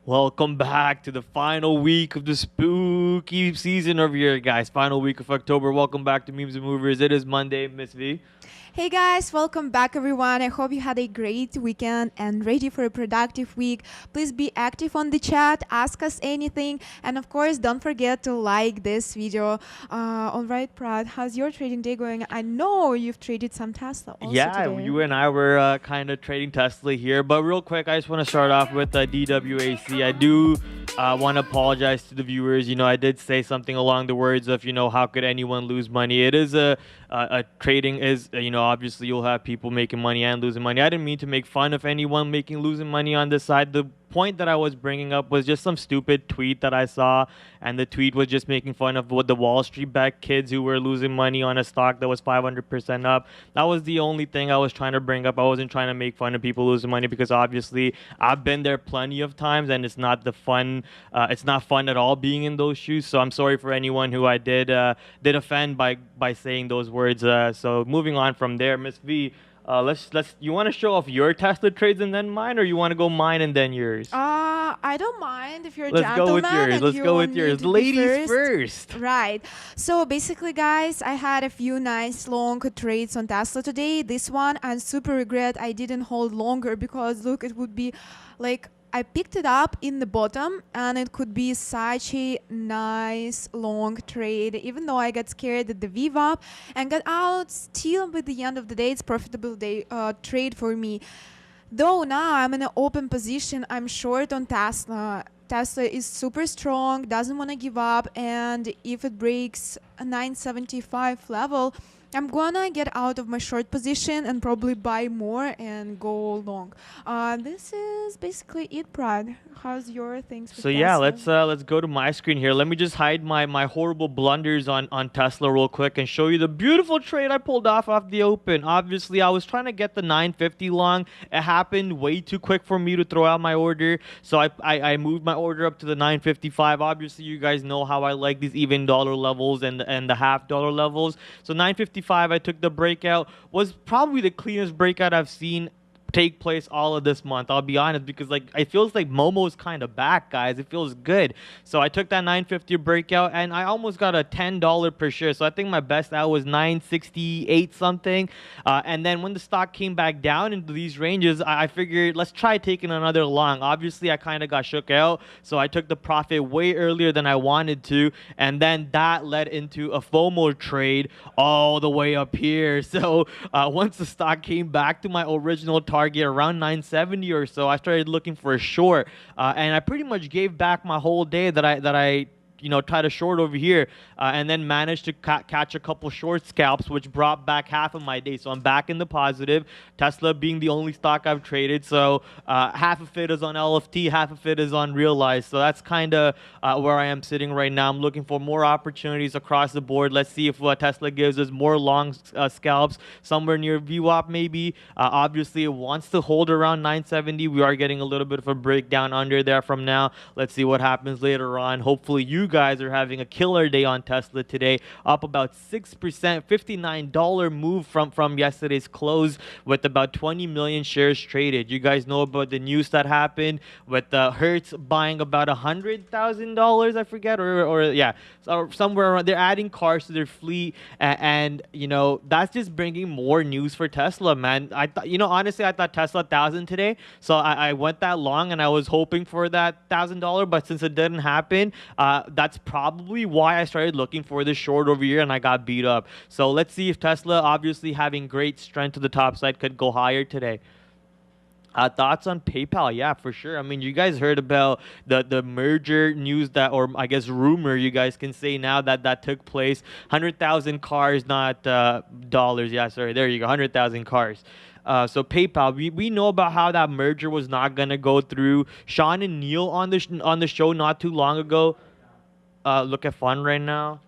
Welcome back to the final week of the spooky season over here, guys. Final week of October. Welcome back to Memes and Movers. It is Monday, Miss V. Hey guys, welcome back everyone. I hope you had a great weekend and ready for a productive week. Please be active on the chat, ask us anything, and of course don't forget to like this video. Alright Prad, how's your trading day going? I know you've traded some Tesla also Yeah, today. you and I were kind of trading Tesla here, but real quick, I just want to start off with DWAC. I do want to apologize to the viewers. You know, I did say something along the words of, you know, how could anyone lose money? It is a trading is, you know, obviously you'll have people making money and losing money. I didn't mean to make fun of anyone losing money on this side. The point that I was bringing up was just some stupid tweet that I saw, and the tweet was just making fun of what the Wall Street bet kids who were losing money on a stock that was 500% up. That was the only thing I was trying to bring up. I wasn't trying to make fun of people losing money, because obviously I've been there plenty of times and it's not it's not fun at all being in those shoes. So I'm sorry for anyone who I did offend by saying those words. So moving on from there, Miss V, you want to show off your Tesla trades and then mine, or you want to go mine and then yours? I don't mind if you're a Let's go with gentleman yours. and Let's you go with need yours. to be Ladies first. Right. So basically, guys, I had a few nice long trades on Tesla today. This one, I super regret I didn't hold longer, because look, it would be like I picked it up in the bottom and it could be such a nice long trade, even though I got scared at the VWAP and got out. Still, by the end of the day, it's profitable day trade for me. Though now I'm in an open position, I'm short on Tesla. Tesla is super strong, doesn't want to give up, and if it breaks a 975 level, I'm gonna get out of my short position and probably buy more and go long. This is basically it, Prad. How's your things with So yeah, Tesla? let's go to my screen here. Let me just hide my horrible blunders on Tesla real quick and show you the beautiful trade I pulled off the open. Obviously, I was trying to get the 950 long. It happened way too quick for me to throw out my order, so I moved my order up to the 955. Obviously, you guys know how I like these even dollar levels and the half dollar levels. So 955, I took the breakout. Was probably the cleanest breakout I've seen take place all of this month. I'll be honest, because like it feels like Momo's kind of back, guys. It feels good. So I took that 950 breakout and I almost got a $10 per share. So I think my best out was 968 something. And then when the stock came back down into these ranges, I figured let's try taking another long. Obviously, I kind of got shook out, so I took the profit way earlier than I wanted to, and then that led into a FOMO trade all the way up here. So once the stock came back to my original target around 970 or so, I started looking for a short, and I pretty much gave back my whole day that I you know, tried to short over here, and then managed to catch a couple short scalps, which brought back half of my day. So I'm back in the positive. Tesla being the only stock I've traded, so half of it is on LFT, half of it is on realized. So that's kind of where I am sitting right now. I'm looking for more opportunities across the board. Let's see if Tesla gives us more long scalps somewhere near VWAP maybe. Obviously, it wants to hold around 970. We are getting a little bit of a breakdown under there from now. Let's see what happens later on. Hopefully, you guys are having a killer day on Tesla today, up about 6%, $59 move from yesterday's close, with about 20 million shares traded. You guys know about the news that happened with Hertz buying about $100,000, I forget, or yeah, so somewhere around. They're adding cars to their fleet, and you know, that's just bringing more news for Tesla, man. I thought, you know, honestly, I thought Tesla 1,000 today, so I went that long and I was hoping for that $1,000, but since it didn't happen, that's probably why I started looking for this short over here and I got beat up. So let's see if Tesla, obviously having great strength to the top side, could go higher today. Thoughts on PayPal? Yeah, for sure. I mean, you guys heard about the merger news that, or I guess rumor, you guys can say now, that took place. 100,000 cars, not dollars. Yeah, sorry. There you go. 100,000 cars. So PayPal, we know about how that merger was not gonna go through. Sean and Neil on the show not too long ago. Look at fund right now.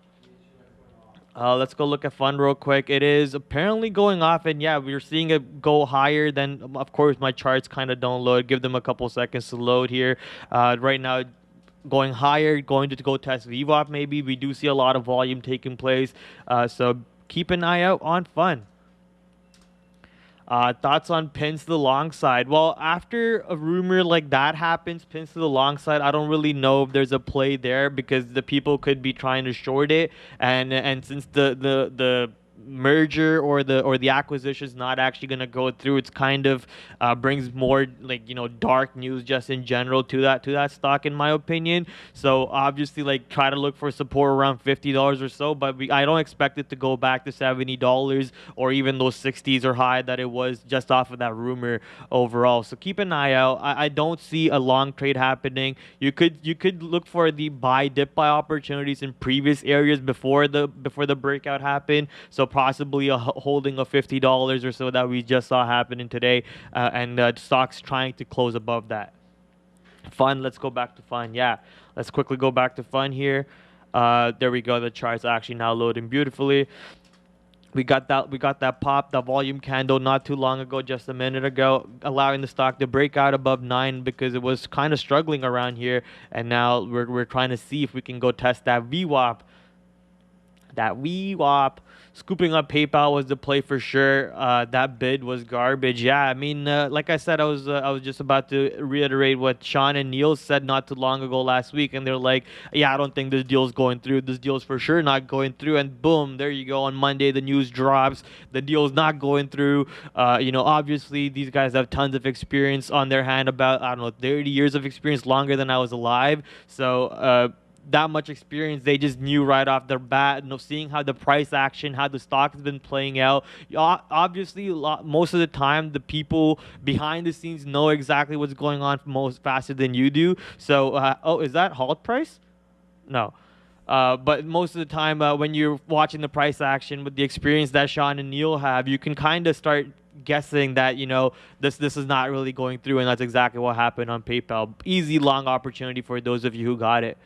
Let's go look at fund real quick. It is apparently going off, and yeah, we're seeing it go higher. Then of course my charts kind of don't load. Give them a couple seconds to load here. Right now, going higher, going to go test VWAP maybe. We do see a lot of volume taking place. So keep an eye out on fund. Thoughts on pins to the long side? Well, after a rumor like that happens, pins to the long side, I don't really know if there's a play there because the people could be trying to short it, and since the merger or the acquisition is not actually going to go through, it's kind of brings more, like, dark news just in general to that stock, in my opinion. So obviously, like, try to look for support around $50 or so, but I don't expect it to go back to $70 or even those 60s or high that it was just off of that rumor overall. So keep an eye out. I don't see a long trade happening. You could look for the dip buy opportunities in previous areas before the breakout happened. So possibly holding of $50 or so that we just saw happening today, and stocks trying to close above that. FUN, let's go back to FUN. Yeah, let's quickly go back to FUN here. There we go. The chart's actually now loading beautifully. We got that pop, the volume candle not too long ago, just a minute ago, allowing the stock to break out above 9 because it was kind of struggling around here, and now we're trying to see if we can go test that VWAP. That VWAP. Scooping up PayPal was the play for sure. That bid was garbage. Yeah, I mean, like I said, I was just about to reiterate what Sean and Neil said not too long ago last week, and they're like, yeah, I don't think this deal's going through. This deal's for sure not going through. And boom, there you go. On Monday, the news drops. The deal's not going through. Obviously, these guys have tons of experience on their hand, about, I don't know, 30 years of experience, longer than I was alive. So, that much experience, they just knew right off their bat, seeing how the price action, how the stock has been playing out. Obviously, most of the time, the people behind the scenes know exactly what's going on faster than you do. So, oh, is that halt price? No. But most of the time, when you're watching the price action with the experience that Sean and Neil have, you can kind of start guessing that this is not really going through, and that's exactly what happened on PayPal. Easy long opportunity for those of you who got it.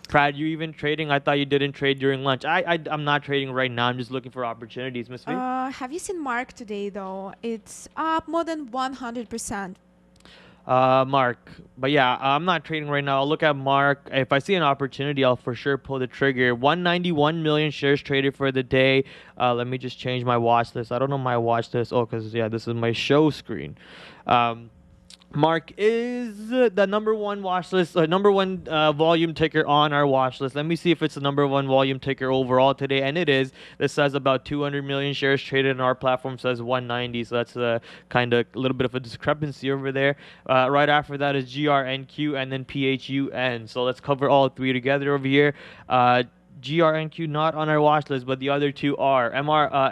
Prad, you even trading? I thought you didn't trade during lunch. I'm not trading right now. I'm just looking for opportunities, Miss V. Have you seen Mark today though? It's up more than 100%. Mark, but yeah, I'm not trading right now. I'll look at Mark. If I see an opportunity, I'll for sure pull the trigger. 191 million shares traded for the day. Let me just change my watch list. I don't know my watch list. Oh, because yeah, this is my show screen. Mark is the number one watch list, number one volume ticker on our watch list. Let me see if it's the number one volume ticker overall today, and it is. This says about 200 million shares traded, and our platform says 190, so that's kind of a little bit of a discrepancy over there. Right after that is GRNQ and then PHUN. So let's cover all three together over here. GRNQ not on our watch list, but the other two are. MARK up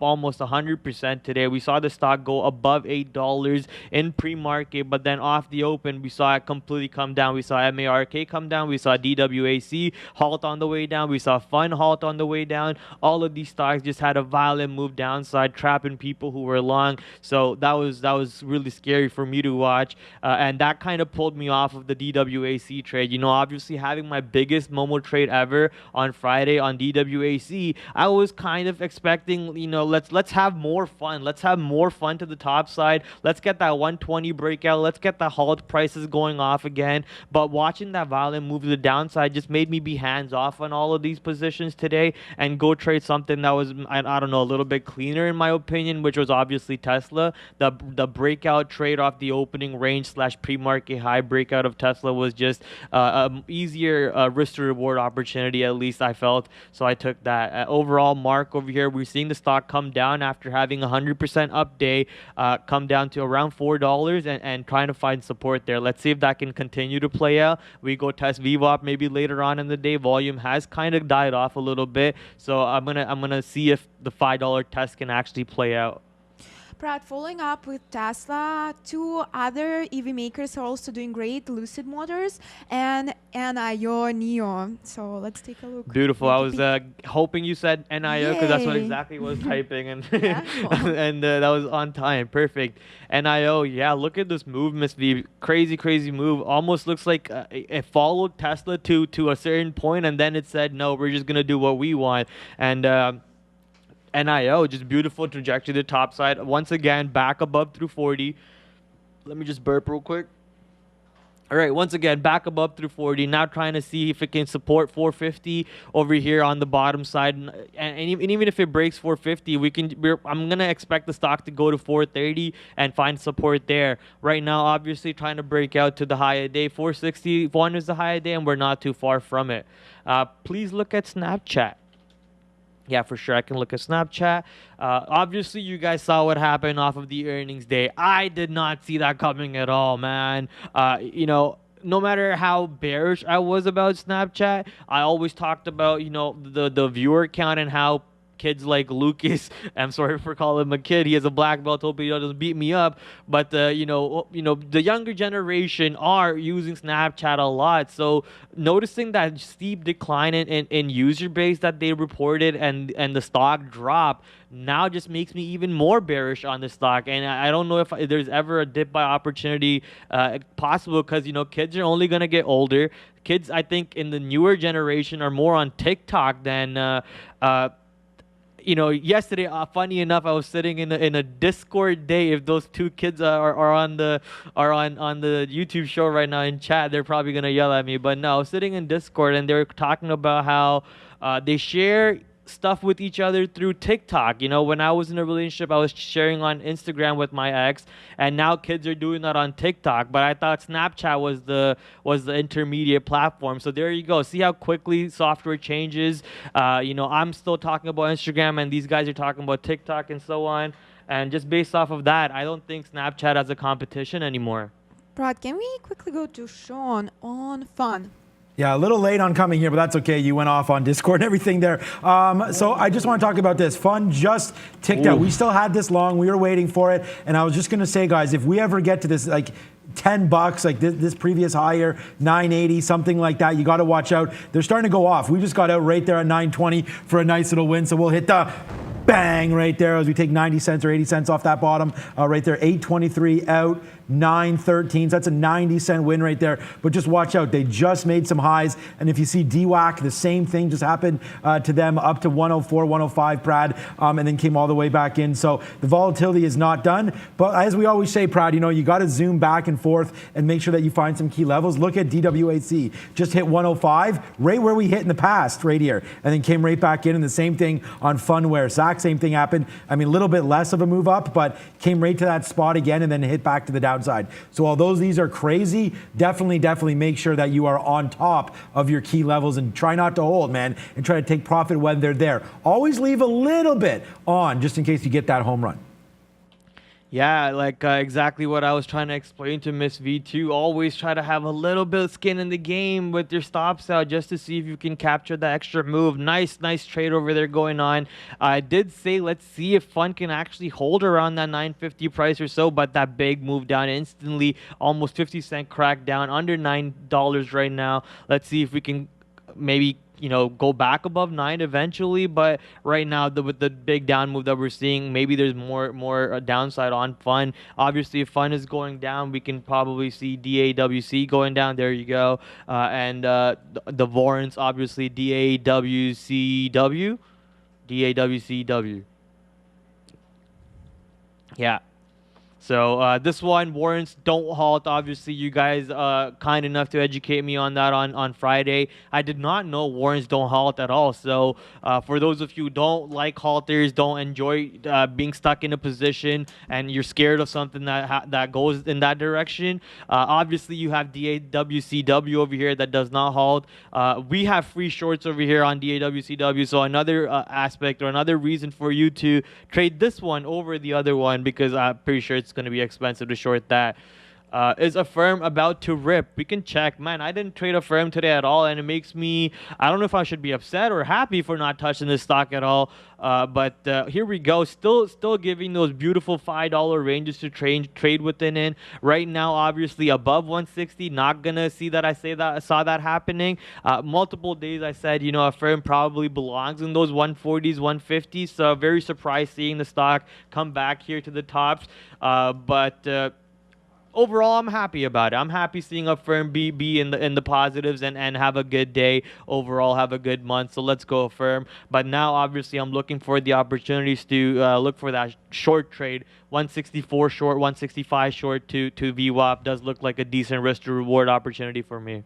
almost 100% today. We saw the stock go above $8 in pre-market, but then off the open, we saw it completely come down. We saw MARK come down. We saw DWAC halt on the way down. We saw FUN halt on the way down. All of these stocks just had a violent move downside, trapping people who were long. So that was really scary for me to watch, and that kind of pulled me off of the DWAC trade. Obviously having my biggest Momo trade ever on Friday on DWAC, I was kind of expecting, let's have more fun. Let's have more fun to the top side. Let's get that 120 breakout. Let's get the halt prices going off again. But watching that violent move to the downside just made me be hands off on all of these positions today and go trade something that was, I don't know, a little bit cleaner in my opinion, which was obviously Tesla. The breakout trade off the opening range / pre-market high breakout of Tesla was just easier risk to reward opportunity, at least I felt. So I took that. Overall, Mark over here, we're seeing the stock come down after having 100% up day, come down to around $4 and trying to find support there. Let's see if that can continue to play out. We go test VWAP maybe later on in the day. Volume has kind of died off a little bit, so I'm gonna see if the $5 test can actually play out. Prad, following up with Tesla, two other EV makers are also doing great, Lucid Motors and NIO. So let's take a look. Beautiful. I was hoping you said NIO because that's what exactly was typing, and and that was on time. Perfect. NIO, yeah, look at this move, Miss V. Crazy move. Almost looks like it followed Tesla to a certain point, and then it said, no, we're just going to do what we want. And NIO, just beautiful trajectory to the top side. Once again, back above through 40. Let me just burp real quick. All right, once again, back above 340. Now trying to see if it can support 450 over here on the bottom side, and even if it breaks 450, I'm gonna expect the stock to go to 430 and find support there. Right now, obviously trying to break out to the high of day. 461 is the high of day, and we're not too far from it. Please look at Snapchat. Yeah, for sure. I can look at Snapchat. Obviously, you guys saw what happened off of the earnings day. I did not see that coming at all, man. No matter how bearish I was about Snapchat, I always talked about, the viewer count and how kids like Lucas, I'm sorry for calling him a kid, he has a black belt, hope he doesn't beat me up, but the younger generation are using Snapchat a lot. So noticing that steep decline in user base that they reported and the stock drop now just makes me even more bearish on the stock. And I don't know if there's ever a dip by opportunity possible, because kids are only going to get older. Kids, I think, in the newer generation are more on TikTok than yesterday, funny enough, I was sitting in a Discord day. If those two kids are on the YouTube show right now in chat, they're probably gonna yell at me. But no, I was sitting in Discord and they were talking about how they share stuff with each other through TikTok. When I was in a relationship, I was sharing on Instagram with my ex, and now kids are doing that on TikTok. But I thought Snapchat was the intermediate platform. So there you go. See how quickly software changes. I'm still talking about Instagram, and these guys are talking about TikTok and so on. And just based off of that, I don't think Snapchat has a competition anymore. Prad, can we quickly go to Sean on PHUN? Yeah, a little late on coming here, but that's okay. You went off on Discord and everything there. So I just want to talk about this. PHUN just ticked out. We still had this long. We were waiting for it. And I was just going to say, guys, if we ever get to this, like, $10, like this previous higher, 980, something like that, you got to watch out. They're starting to go off. We just got out right there at 920 for a nice little win. So we'll hit the bang right there as we take 90 cents or 80 cents off that bottom right there. 823 out, 913. So that's a 90-cent win right there. But just watch out. They just made some highs. And if you see DWAC, the same thing just happened to them, up to 104, 105, Prad, and then came all the way back in. So the volatility is not done. But as we always say, Prad, you got to zoom back and forth and make sure that you find some key levels. Look at DWAC. Just hit 105, right where we hit in the past, right here. And then came right back in. And the same thing on PHUN, exact same thing happened. I mean, a little bit less of a move up, but came right to that spot again and then hit back to the downside. So although these are crazy, definitely make sure that you are on top of your key levels and try not to hold, man, and try to take profit when they're there. Always leave a little bit on just in case you get that home run. Yeah, like exactly what I was trying to explain to Miss V2. Always try to have a little bit of skin in the game with your stops out just to see if you can capture the extra move. Nice trade over there going on. I did say let's see if PHUN can actually hold around that 950 price or so, but that big move down instantly, almost 50-cent crack down, under $9 right now. Let's see if we can maybe go back above 9 eventually, but right now with the big down move that we're seeing, maybe there's more downside on PHUN. Obviously, if PHUN is going down, we can probably see DAWC going down. There you go. And the warrants, obviously, DAWCW. Yeah. So this one, warrants don't halt. Obviously, you guys kind enough to educate me on that on Friday. I did not know warrants don't halt at all. So for those of you who don't like halters, don't enjoy being stuck in a position, and you're scared of something that goes in that direction, obviously you have DAWCW over here that does not halt. We have free shorts over here on DAWCW. So another aspect or another reason for you to trade this one over the other one, because I'm pretty sure it's going to be expensive to short that. Is Affirm about to rip? We can check. Man, I didn't trade Affirm today at all, and it makes me, I don't know if I should be upset or happy for not touching this stock at all. But here we go. Still giving those beautiful $5 ranges to trade within in. Right now, obviously above 160. Not gonna see that I saw that happening. Multiple days I said, Affirm probably belongs in those 140s, 150s. So very surprised seeing the stock come back here to the tops. But overall, I'm happy about it. I'm happy seeing a firm be in the positives and have a good day. Overall, have a good month. So let's go firm. But now, obviously, I'm looking for the opportunities to look for that short trade. 164 short, 165 short to VWAP does look like a decent risk to reward opportunity for me.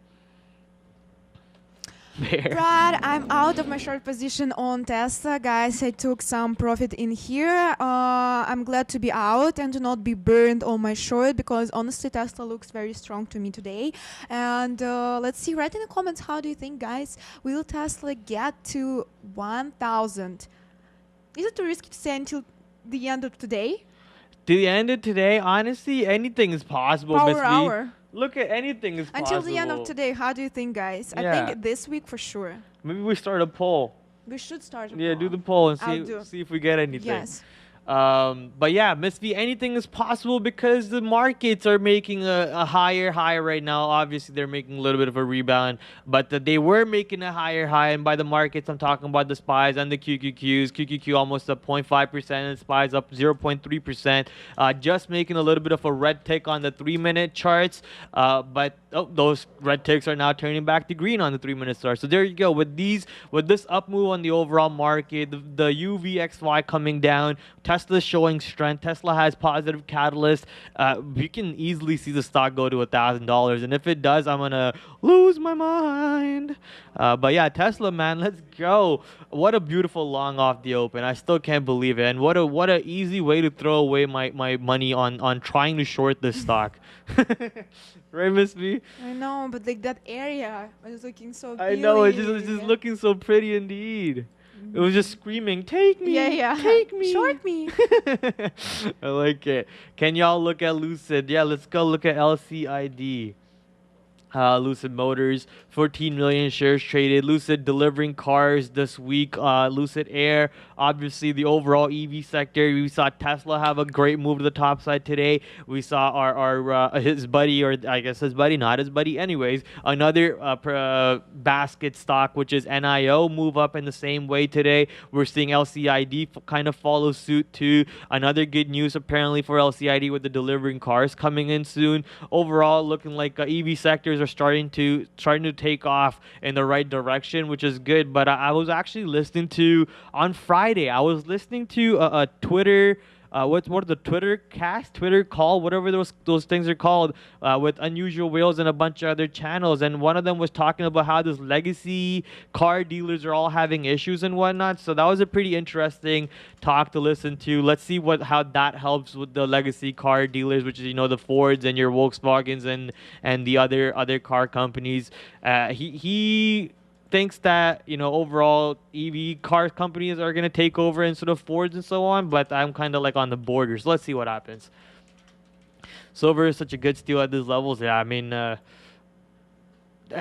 Prad, I'm out of my short position on Tesla, guys. I took some profit in here. I'm glad to be out and to not be burned on my short, because honestly Tesla looks very strong to me today. And let's see, write in the comments, how do you think, guys, will Tesla get to 1,000? Is it too risky to say until the end of today? To the end of today, honestly, anything is possible. Power hour. Look at anything is possible. Until the end of today, how do you think, guys? I think this week for sure. Maybe we start a poll. We should start a Yeah, poll. do the poll and see if we get anything. Yes. But yeah, Miss V, anything is possible because the markets are making a higher high right now. Obviously, they're making a little bit of a rebound, but they were making a higher high. And by the markets, I'm talking about the SPYs and the QQQs. QQQ almost up 0.5% and SPYs up 0.3%. Just making a little bit of a red tick on the 3-minute charts. But those red ticks are now turning back to green on the 3-minute chart. So there you go. With this up move on the overall market, the UVXY coming down, Tesla's showing strength. Tesla has positive catalyst. We can easily see the stock go to $1,000, and if it does, I'm gonna lose my mind. But yeah, Tesla, man, let's go. What a beautiful long off the open. I still can't believe it, and what a easy way to throw away my money on trying to short this stock. Right, Miss V? I know, but like that area is looking so I know, it's just looking so pretty indeed. It was just screaming, take me, take me, short me. I like it. Can y'all look at Lucid? Yeah, let's go look at LCID. Lucid Motors, 14 million shares traded. Lucid delivering cars this week. Lucid Air, obviously the overall EV sector. We saw Tesla have a great move to the top side today. We saw his buddy, or I guess his buddy, not his buddy. Anyways, another basket stock, which is NIO, move up in the same way today. We're seeing LCID kind of follow suit too. Another good news apparently for LCID with the delivering cars coming in soon. Overall, looking like EV sectors are starting to take off in the right direction, which is good. But I was actually listening to on Friday. I was listening to a Twitter. What are the Twitter call, whatever those things are called, with Unusual Whales and a bunch of other channels, and one of them was talking about how this legacy car dealers are all having issues and whatnot. So that was a pretty interesting talk to listen to. Let's see how that helps with the legacy car dealers, which is the Fords and your Volkswagens and the other car companies. He thinks that overall EV car companies are going to take over instead of Fords and so on, but I'm kind of like on the border, so let's see what happens. Silver is such a good steal at these levels. Yeah, I mean, have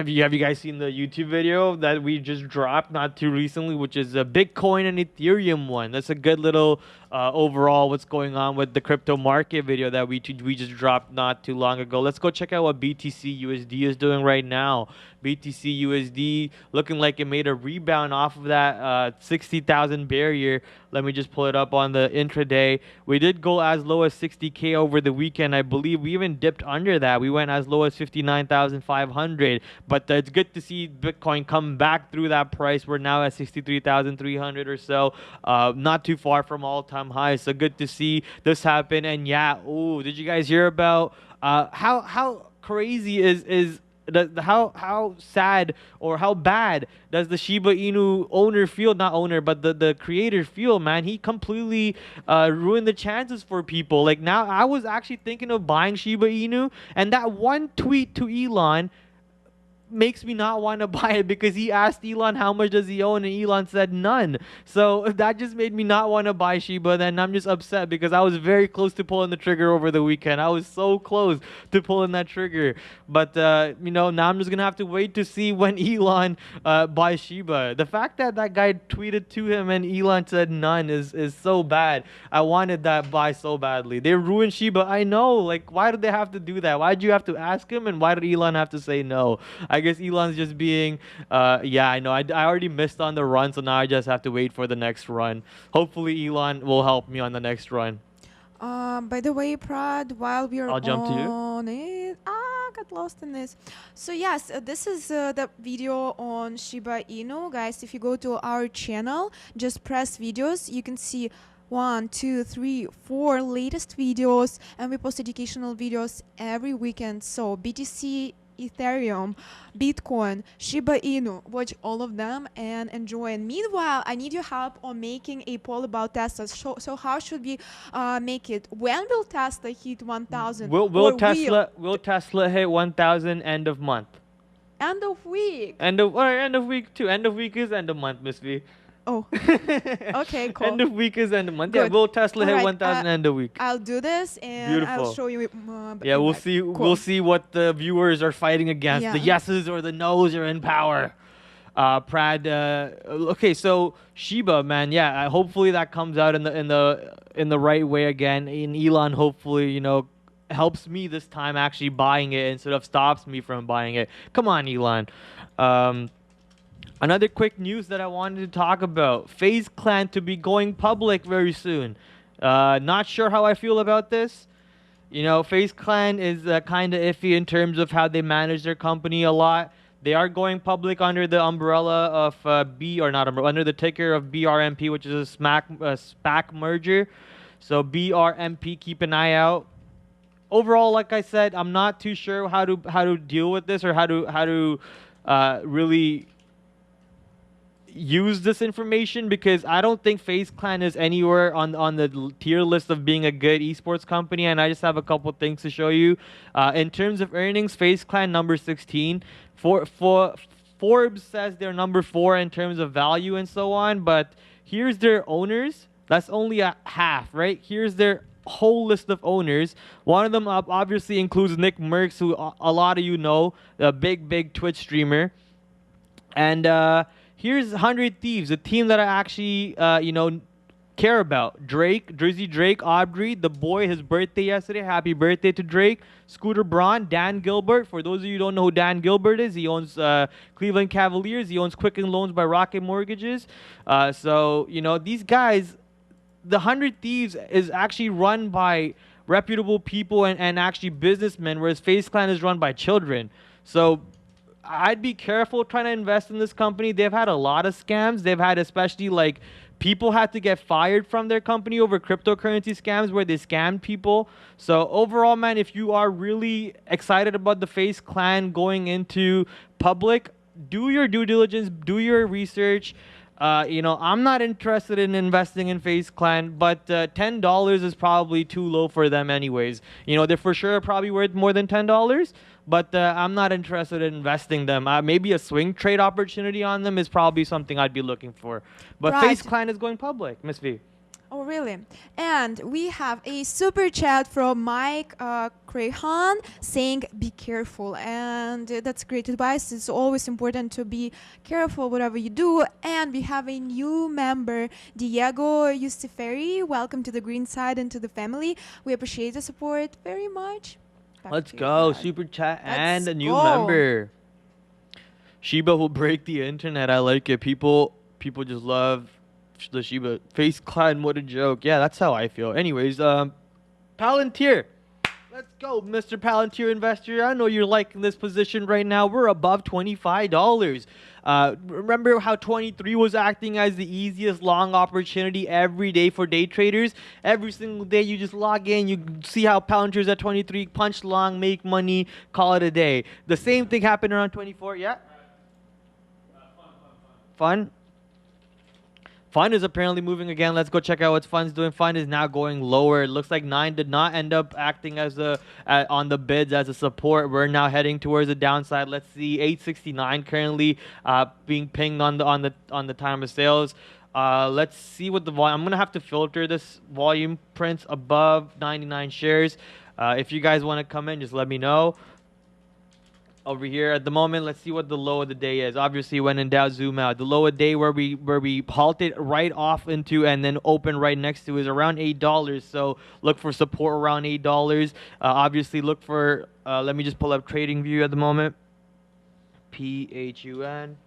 you guys seen the YouTube video that we just dropped not too recently, which is a Bitcoin and Ethereum one? That's a good little overall what's going on with the crypto market video that we just dropped not too long ago. Let's go check out what BTC USD is doing right now. BTC USD looking like it made a rebound off of that 60,000 barrier. Let me just pull it up on the intraday. We did go as low as 60K over the weekend. I believe we even dipped under that. We went as low as 59,500. But it's good to see Bitcoin come back through that price. We're now at 63,300 or so. Not too far from all-time highs. So good to see this happen. And yeah, did you guys hear about how crazy is how sad or how bad does the Shiba Inu owner feel? Not owner, but the creator feel, man. He completely ruined the chances for people. Like, now I was actually thinking of buying Shiba Inu, and that one tweet to Elon makes me not want to buy it, because he asked Elon how much does he own, and Elon said none. So that just made me not want to buy Shiba. Then I'm just upset because I was very close to pulling the trigger over the weekend. I was so close to pulling that trigger. But now I'm just gonna have to wait to see when Elon buys Shiba. The fact that guy tweeted to him and Elon said none is so bad. I wanted that buy so badly. They ruined Shiba. I know. Like, why did they have to do that? Why did you have to ask him, and why did Elon have to say no? I guess Elon's just being, yeah, I know. I already missed on the run, so now I just have to wait for the next run. Hopefully, Elon will help me on the next run. By the way, Prad, while we are I'll jump to you. on on it. Got lost in this. So yes, this is the video on Shiba Inu. Guys, if you go to our channel, just press videos, you can see 1, 2, 3, 4 latest videos, and we post educational videos every weekend. So BTC, Ethereum, Bitcoin, Shiba Inu, watch all of them and enjoy. And meanwhile, I need your help on making a poll about Tesla. So how should we make it? When will Tesla hit 1,000? Will Tesla hit 1,000 end of month? End of week. End of week too. End of week is end of month, Miss V. Oh, okay, cool. End of week is end of month. Good. Yeah, will Tesla hit Alright, 1,000 end of week? I'll do this and Beautiful. I'll show you. Yeah, we'll see. Cool. We'll see what the viewers are fighting against. Yeah. The yeses or the nos are in power. Prad. Okay, so Shiba, man. Yeah, hopefully that comes out in the right way again. And Elon, hopefully, you know, helps me this time actually buying it instead of stops me from buying it. Come on, Elon. Another quick news that I wanted to talk about. FaZe Clan to be going public very soon. Not sure how I feel about this. You know, FaZe Clan is kind of iffy in terms of how they manage their company a lot. They are going public under the umbrella of under the ticker of BRMP, which is a SPAC merger. So BRMP, keep an eye out. Overall, like I said, I'm not too sure how to deal with this or how to really use this information, because I don't think FaZe Clan is anywhere on the tier list of being a good esports company, and I just have a couple things to show you. In terms of earnings, FaZe Clan number 16. Forbes says they're number 4 in terms of value and so on, but here's their owners. That's only a half, right? Here's their whole list of owners. One of them obviously includes Nick Merckx, who a lot of you know, the big Twitch streamer. And here's 100 Thieves, a team that I actually, care about. Drake, Drizzy Drake, Aubrey, the boy, his birthday yesterday. Happy birthday to Drake. Scooter Braun, Dan Gilbert. For those of you who don't know who Dan Gilbert is, he owns Cleveland Cavaliers. He owns Quicken Loans by Rocket Mortgages. So, you know, these guys, the 100 Thieves is actually run by reputable people and actually businessmen, whereas FaZe Clan is run by children. So I'd be careful trying to invest in this company. They've had a lot of scams. They've had, especially, like, people had to get fired from their company over cryptocurrency scams where they scammed people. So overall, man, if you are really excited about the FaZe Clan going into public, do your due diligence, do your research. I'm not interested in investing in FaZe Clan, but $10 is probably too low for them anyways. You know, they're for sure probably worth more than $10, but I'm not interested in investing them. Maybe a swing trade opportunity on them is probably something I'd be looking for. But Right. FaZe Clan is going public, Miss V. Oh, really? And we have a super chat from Mike Crahan saying, be careful. And that's great advice. It's always important to be careful whatever you do. And we have a new member, Diego Yustiferi. Welcome to the green side and to the family. We appreciate the support very much. Back Let's to you, go. Brad. Super chat Let's and a new go. member. Sheba will break the internet. I like it. People just love the Shiba. FaZe Clan, what a joke. Yeah, that's how I feel. Anyways, Palantir. Let's go, Mr. Palantir investor. I know you're liking this position right now. We're above $25. Remember how 23 was acting as the easiest long opportunity every day for day traders? Every single day you just log in, you see how Palantir's at 23, punch long, make money, call it a day. The same thing happened around 24. Yeah? Fun? Fun is apparently moving again. Let's go check out what Fun's doing. Fun is now going lower. It looks like 9 did not end up acting as on the bids as a support. We're now heading towards the downside. Let's see, 869 currently being pinged on the time of sales. Let's see what the volume. I'm gonna have to filter this volume prints above 99 shares. If you guys want to come in, just let me know. Over here at the moment, let's see what the low of the day is. Obviously, when in doubt, zoom out. The low of the day where we halted right off into and then open right next to is around $8. So look for support around $8. Obviously, look for. Let me just pull up Trading View at the moment. PHUN.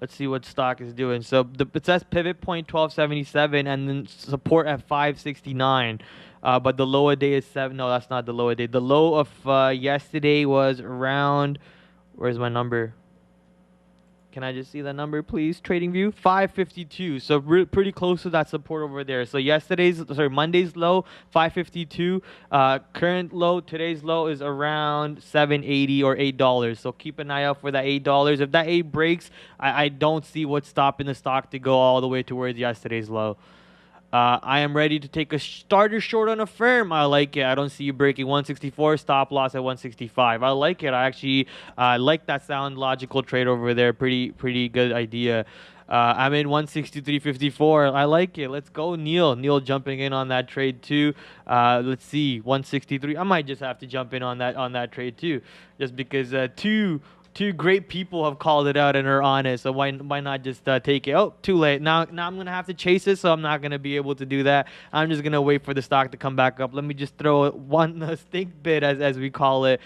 Let's see what stock is doing. So it says pivot point 1277 and then support at 569. but the low a day is 7. No, that's not the low a day. The low of yesterday was around, where's my number? Can I just see the number, please? Trading View 552. So pretty close to that support over there. So Monday's low 552. Current low, today's low is around 7.80 or $8. So keep an eye out for that $8. If that 8 breaks, I don't see what's stopping the stock to go all the way towards yesterday's low. I am ready to take a starter short on a firm. I like it. I don't see you breaking 164. Stop loss at 165. I like it. I actually like that sound logical trade over there. Pretty good idea. I'm in 163.54. I like it. Let's go, Neil. Neil jumping in on that trade too. Let's see, 163. I might just have to jump in on that trade too, just because two great people have called it out and are honest. So why not just take it? Oh, too late. Now I'm gonna have to chase it, so I'm not gonna be able to do that. I'm just gonna wait for the stock to come back up. Let me just throw one stink bid, as we call it,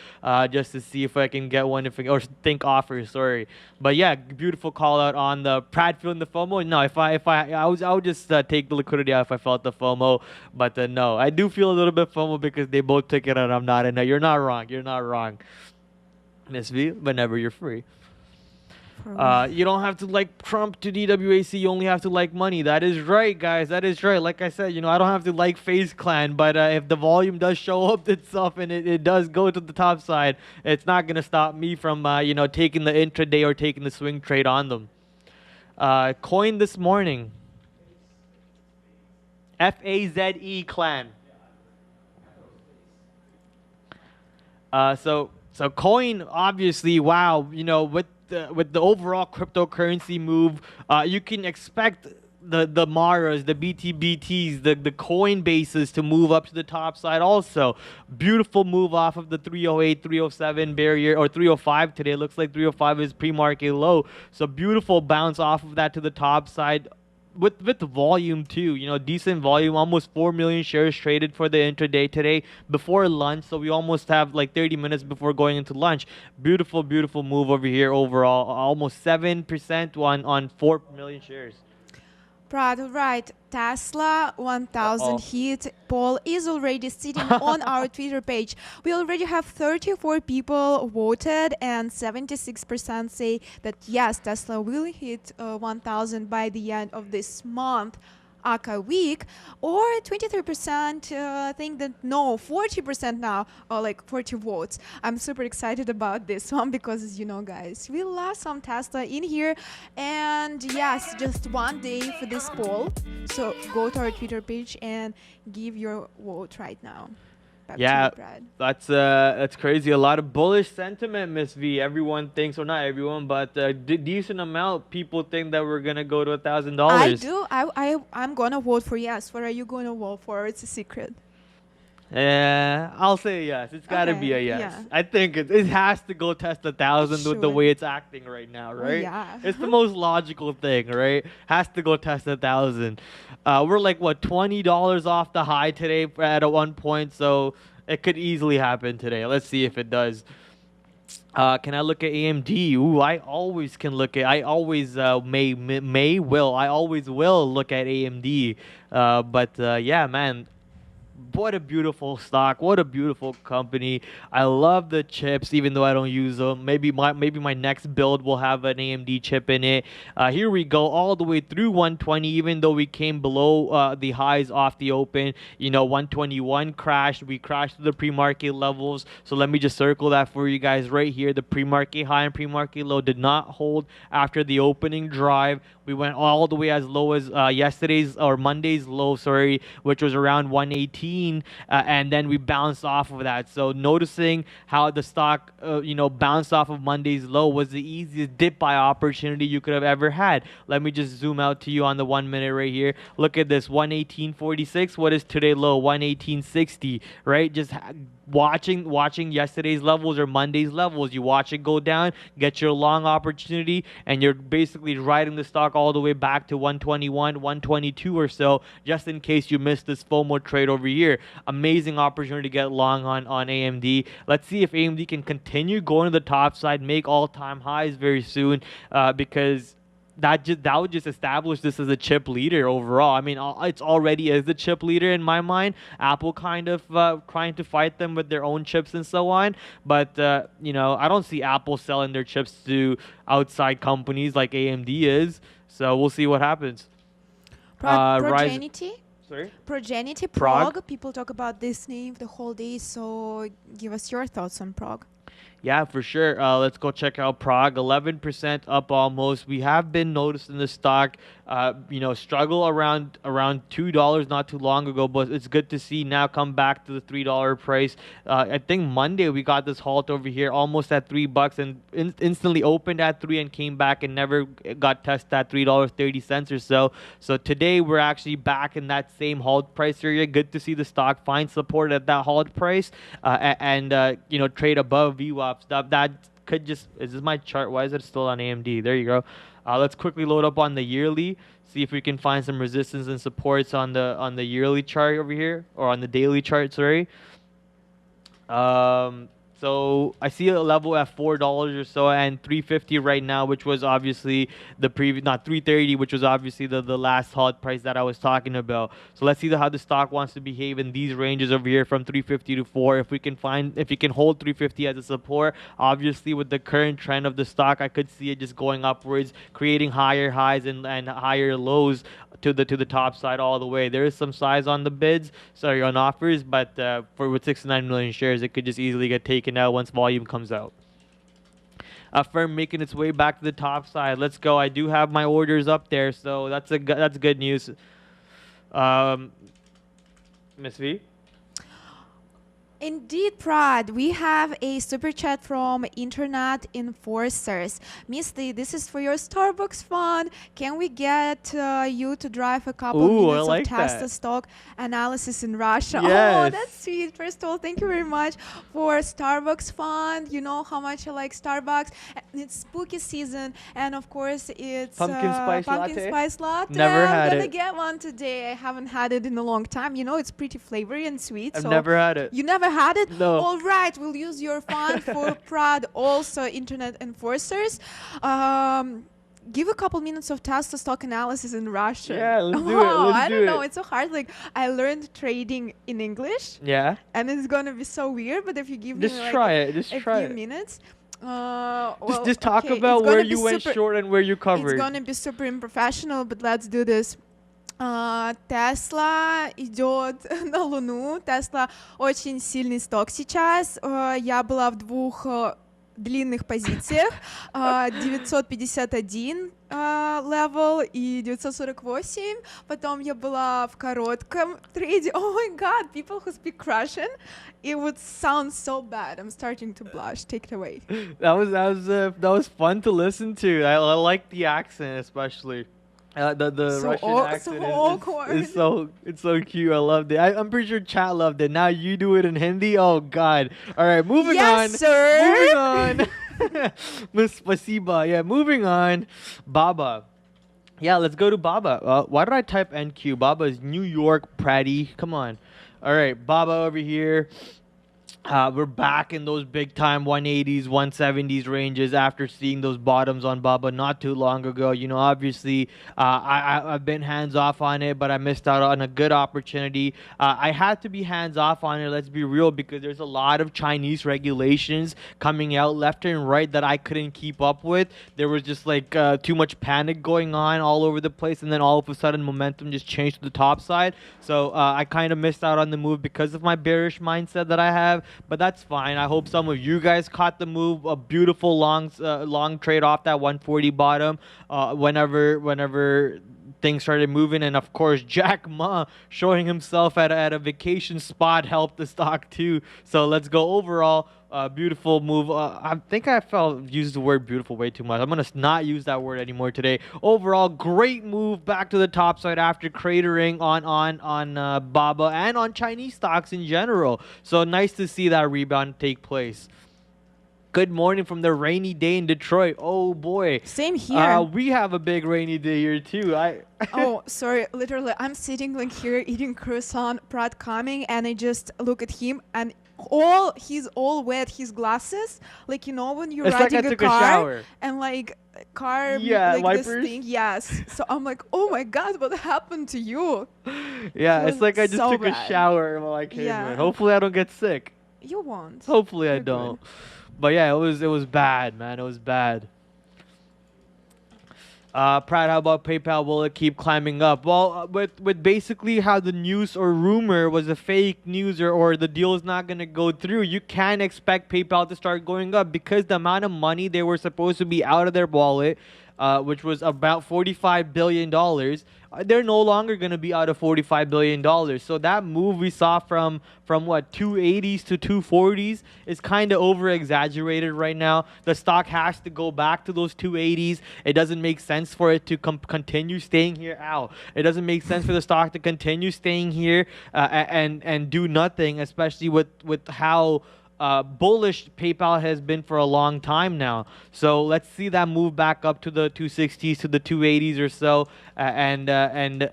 just to see if I can get one, or stink offer. Sorry, but yeah, beautiful call out on the Prad feeling the FOMO. No, I would just take the liquidity out if I felt the FOMO, but no, I do feel a little bit FOMO because they both took it and I'm not in it. You're not wrong. You're not wrong. Miss V, whenever you're free. You don't have to like Trump to DWAC. You only have to like money. That is right, guys. That is right. Like I said, I don't have to like FaZe Clan, but if the volume does show up itself and it does go to the top side, it's not going to stop me from, taking the intraday or taking the swing trade on them. Coin this morning. FAZE Clan. So coin, obviously, wow, with the overall cryptocurrency move, you can expect the Maras, the BTBTs, the Coinbases to move up to the top side also. Beautiful move off of the 308, 307 barrier, or 305 today. It looks like 305 is pre-market low. So beautiful bounce off of that to the top side. With the volume too, decent volume, almost 4 million shares traded for the intraday today before lunch. So we almost have like 30 minutes before going into lunch. Beautiful move over here overall. Almost 7% on 4 million shares. Prad, right. Tesla 1000 hit poll is already sitting on our Twitter page. We already have 34 people voted, and 76% say that yes, Tesla will hit 1000 by the end of this month, aka week, or 23% think that no, 40% now, like 40 votes. I'm super excited about this one because, guys, we love some Tesla in here. And yes, just one day for this poll. So go to our Twitter page and give your vote right now. Back to you, Brad. That's crazy. A lot of bullish sentiment, Miss V. Everyone thinks, or not everyone, but a decent amount people think that we're gonna go to $1,000. I do. I'm gonna vote for yes. What are you gonna vote for? It's a secret. Yeah, I'll say yes. It's gotta be a yes. Yeah. I think it has to go test 1,000 with the way it's acting right now, right? Yeah. It's the most logical thing, right? Has to go test 1,000. We're like what, $20 off the high today at one point, so it could easily happen today. Let's see if it does. Can I look at AMD? Ooh, I always can look at. I always I always will look at AMD. But yeah, man. What a beautiful stock. What a beautiful company. I love the chips, even though I don't use them. Maybe my next build will have an AMD chip in it. Here we go all the way through 120, even though we came below the highs off the open. 121 crashed. We crashed to the pre-market levels. So let me just circle that for you guys right here. The pre-market high and pre-market low did not hold after the opening drive. We went all the way as low as Monday's low, which was around 118. And then we bounced off of that. So noticing how the stock, bounced off of Monday's low was the easiest dip buy opportunity you could have ever had. Let me just zoom out to you on the 1 minute right here. Look at this, 118.46. What is today low? 118.60, right? Just watching yesterday's levels or Monday's levels. You watch it go down, get your long opportunity, and you're basically riding the stock all the way back to 121, 122 or so, just in case you missed this FOMO trade over here. Amazing opportunity to get long on AMD. Let's see if AMD can continue going to the top side, make all-time highs very soon, because that would just establish this as a chip leader overall. I mean, it's already is the chip leader in my mind. Apple kind of trying to fight them with their own chips and so on. But you know, I don't see Apple selling their chips to outside companies like AMD is. So we'll see what happens. Progenity. Sorry? Progenity, Prague. Prague. People talk about this name the whole day, so give us your thoughts on Prague. Yeah, for sure. Let's go check out Prague. 11% up almost. We have been noticing the stock, you know, struggle around $2 not too long ago, but it's good to see now come back to the $3 price. I think Monday we got this halt over here, almost at $3, and instantly opened at 3 and came back and never got tested at $3.30 or so. So today we're actually back in that same halt price area. Good to see the stock find support at that halt price and you know, trade above VWAP. That could just, is this my chart? Why is it still on AMD? There you go. Let's quickly load up on the yearly, see if we can find some resistance and supports on the yearly chart over here, or on the daily chart, sorry. So I see a level at $4 or so, and 350 right now, which was obviously the previous, not 330, which was obviously the last halt price that I was talking about. So let's see how the stock wants to behave in these ranges over here from 350 to 4. If we can hold 350 as a support, obviously with the current trend of the stock, I could see it just going upwards, creating higher highs and higher lows to the top side all the way. There is some size on the bids, sorry, on offers, but with 69 million shares, it could just easily get taken out once volume comes out. Firm making its way back to the top side. Let's go. I do have my orders up there, so that's good news. Miss V. Indeed, Prad, we have a super chat from Internet Enforcers. Misty, this is for your Starbucks fund. Can we get you to drive a couple minutes of Tesla stock analysis in Russia? Yes. Oh, that's sweet. First of all, thank you very much for Starbucks fund. You know how much I like Starbucks. It's spooky season, and of course, it's pumpkin spice latte. Never had I'm gonna it. get one today. I haven't had it in a long time. You know, it's pretty flavory and sweet. I've so never had it. You never had it? No. All right, we'll use your fund for Prad, also Internet Enforcers. Give a couple minutes of Tesla stock analysis in Russian. Yeah, let's do it. I don't know. It's so hard. Like, I learned trading in English. Yeah. And it's gonna be so weird. But if you give me like a few minutes. Well, just talk about where you went short and where you covered. It's gonna be super unprofessional, but let's do this. Тесла идет на Луну. Тесла очень сильный сток сейчас. Я была в двух длинных позициях. 951 левел и 948. Потом я была в коротком трейде. Oh my god, people who speak Russian, it would sound so bad. I'm starting to blush. Take it away. That was fun to listen to. I like the accent especially. The so Russian accent is so cute. I loved it. I'm pretty sure chat loved it. Now you do it in Hindi. Oh God! All right, moving on. Yes, sir. Moving on. Miss Spasiba. Yeah, moving on. Baba. Yeah, let's go to Baba. Why did I type NQ? Baba is New York Pratty. Come on. All right, Baba over here. We're back in those big time 180s, 170s ranges after seeing those bottoms on Baba not too long ago. You know, obviously, I've been hands off on it, but I missed out on a good opportunity. I had to be hands off on it, let's be real, because there's a lot of Chinese regulations coming out left and right that I couldn't keep up with. There was just like too much panic going on all over the place, and then all of a sudden momentum just changed to the top side. So I kind of missed out on the move because of my bearish mindset that I have. But that's fine. I hope some of you guys caught the move. A beautiful long trade off that 140 bottom whenever things started moving. And of course, Jack Ma showing himself at a vacation spot helped the stock too. So let's go overall. Beautiful move. I think I used the word beautiful way too much. I'm going to not use that word anymore today. Overall, great move back to the top side after cratering on Baba and on Chinese stocks in general. So nice to see that rebound take place. Good morning from the rainy day in Detroit. Oh boy. Same here. We have a big rainy day here too. Oh, sorry. Literally, I'm sitting like here eating croissant, Prad coming, and I just look at him, and he's all wet. His glasses, like, you know, when you're It's like riding I a took a car shower. and like car, Yeah, like wipers? this thing. Yes. So I'm like, oh my god, what happened to you? Yeah, It it's like I was just so took a bad. shower while I came Yeah. in. Hopefully I don't get sick. You won't. Hopefully I You're good. don't. But yeah, it was bad, man. It was bad. Prad, how about PayPal? Will it keep climbing up? Well, with basically how the news or rumor was a fake news or the deal is not going to go through, you can expect PayPal to start going up because the amount of money they were supposed to be out of their wallet, which was about $45 billion, they're no longer going to be out of $45 billion. So that move we saw from what, 280s to 240s is kind of over exaggerated right now. The stock has to go back to those 280s. It doesn't make sense for it to continue staying here. It doesn't make sense for the stock to continue staying here and do nothing, especially with how bullish PayPal has been for a long time now. So let's see that move back up to the 260s, to the 280s or so, and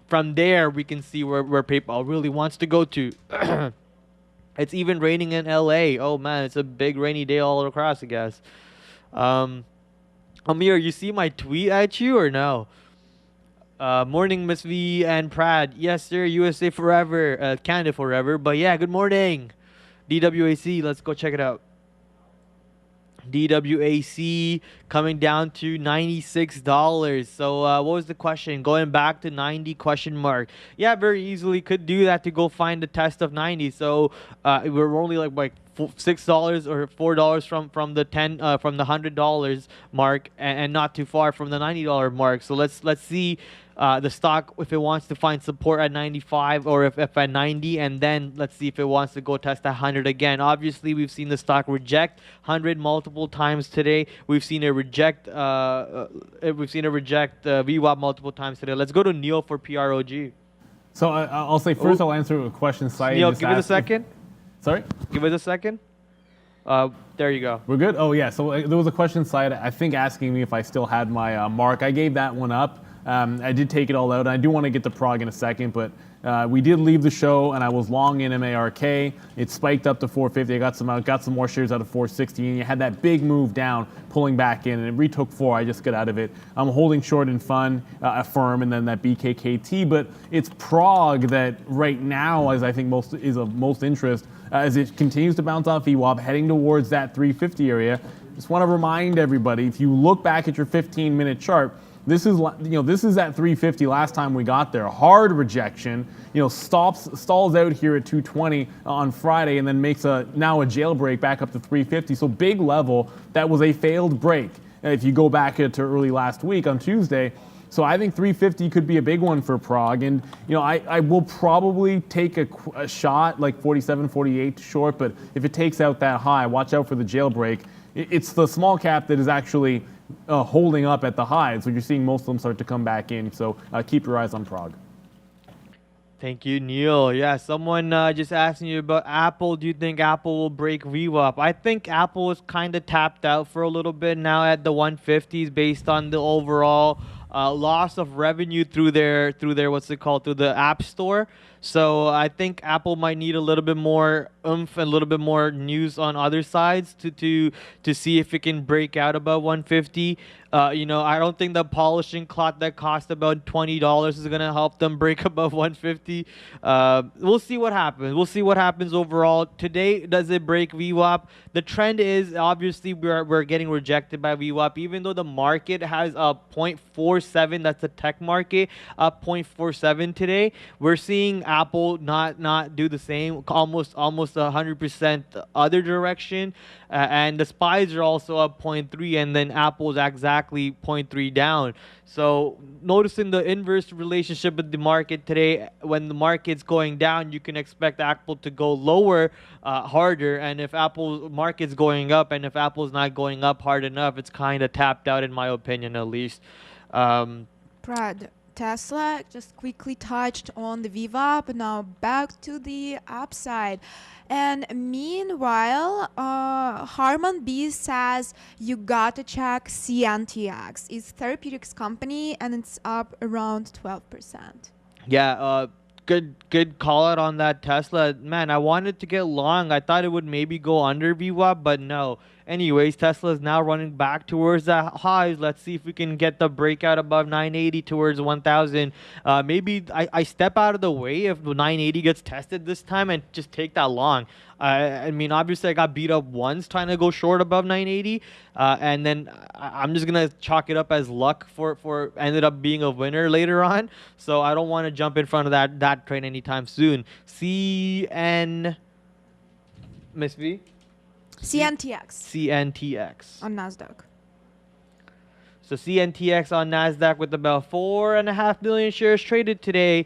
from there we can see where PayPal really wants to go to. It's even raining in LA. Oh man, it's a big rainy day all across, I guess. Amir, you see my tweet at you or no? Morning, Miss V and Prad. Yes, sir. USA forever. Canada forever. But yeah, good morning. DWAC, let's go check it out. DWAC coming down to $96. So what was the question? Going back to 90 question mark. Yeah, very easily could do that to go find the test of 90. So we're only like $6 or $4 from the $100 mark and not too far from the $90 mark. So let's see the stock if it wants to find support at 95 or if at 90, and then let's see if it wants to go test 100 again. Obviously, we've seen the stock reject 100 multiple times today. We've seen it reject VWAP multiple times today. Let's go to Neil for PROG. So I'll say first, I'll answer a question cited. Neil, give it a second. Sorry? Give it a second. There you go. We're good? Oh, yeah. So there was a question cited, I think, asking me if I still had my mark. I gave that one up. I did take it all out. I do want to get to Prague in a second, but we did leave the show, and I was long in MARK. It spiked up to 450. I got some more shares out of 460, and you had that big move down, pulling back in, and it retook 4. I just got out of it. I'm holding short in PHUN, Affirm, and then that BKKT, but it's Prague that right now, as I think is of most interest, as it continues to bounce off VWAP, heading towards that 350 area. Just want to remind everybody, if you look back at your 15-minute chart, this is at 350 last time we got there. Hard rejection, stalls out here at 220 on Friday and then makes now a jailbreak back up to 350. So big level. That was a failed break. If you go back to early last week on Tuesday. So I think 350 could be a big one for Prague. And, I will probably take a shot like 47, 48 short, but if it takes out that high, watch out for the jailbreak. It's the small cap that is actually holding up at the high. So you're seeing most of them start to come back in. So keep your eyes on Prague. Thank you, Neil. Yeah, someone just asking you about Apple. Do you think Apple will break VWAP? I think Apple is kind of tapped out for a little bit now at the 150s based on the overall loss of revenue through their through the App Store. So I think Apple might need a little bit more oomph and a little bit more news on other sides to see if it can break out above 150. I don't think the polishing cloth that cost about $20 is gonna help them break above 150. We'll see what happens. We'll see what happens overall. Today, does it break VWAP? The trend is obviously we're getting rejected by VWAP, even though the market has a 0.47. That's the tech market, up 0.47 today. We're seeing Apple not do the same, almost 100% other direction, and the SPYs are also up 0.3, and then Apple's exactly 0.3 down. So noticing the inverse relationship with the market today, when the market's going down, you can expect Apple to go lower harder, and if Apple's market's going up and if Apple's not going up hard enough, it's kind of tapped out in my opinion, at least. Prad, Tesla, just quickly touched on the VWAP. Now back to the upside. And meanwhile, Harman B says you gotta check CNTX. It's therapeutics company and it's up around 12%. Yeah, good call out on that Tesla. Man, I wanted to get long. I thought it would maybe go under VWAP, but no. Anyways, Tesla is now running back towards the highs. Let's see if we can get the breakout above 980 towards 1000. Maybe I step out of the way if the 980 gets tested this time and just take that long. I mean, obviously, I got beat up once trying to go short above 980, and then I'm just gonna chalk it up as luck for ended up being a winner later on. So I don't want to jump in front of that trade anytime soon. Miss V. CNTX on Nasdaq. So CNTX on Nasdaq with about 4.5 million shares traded today.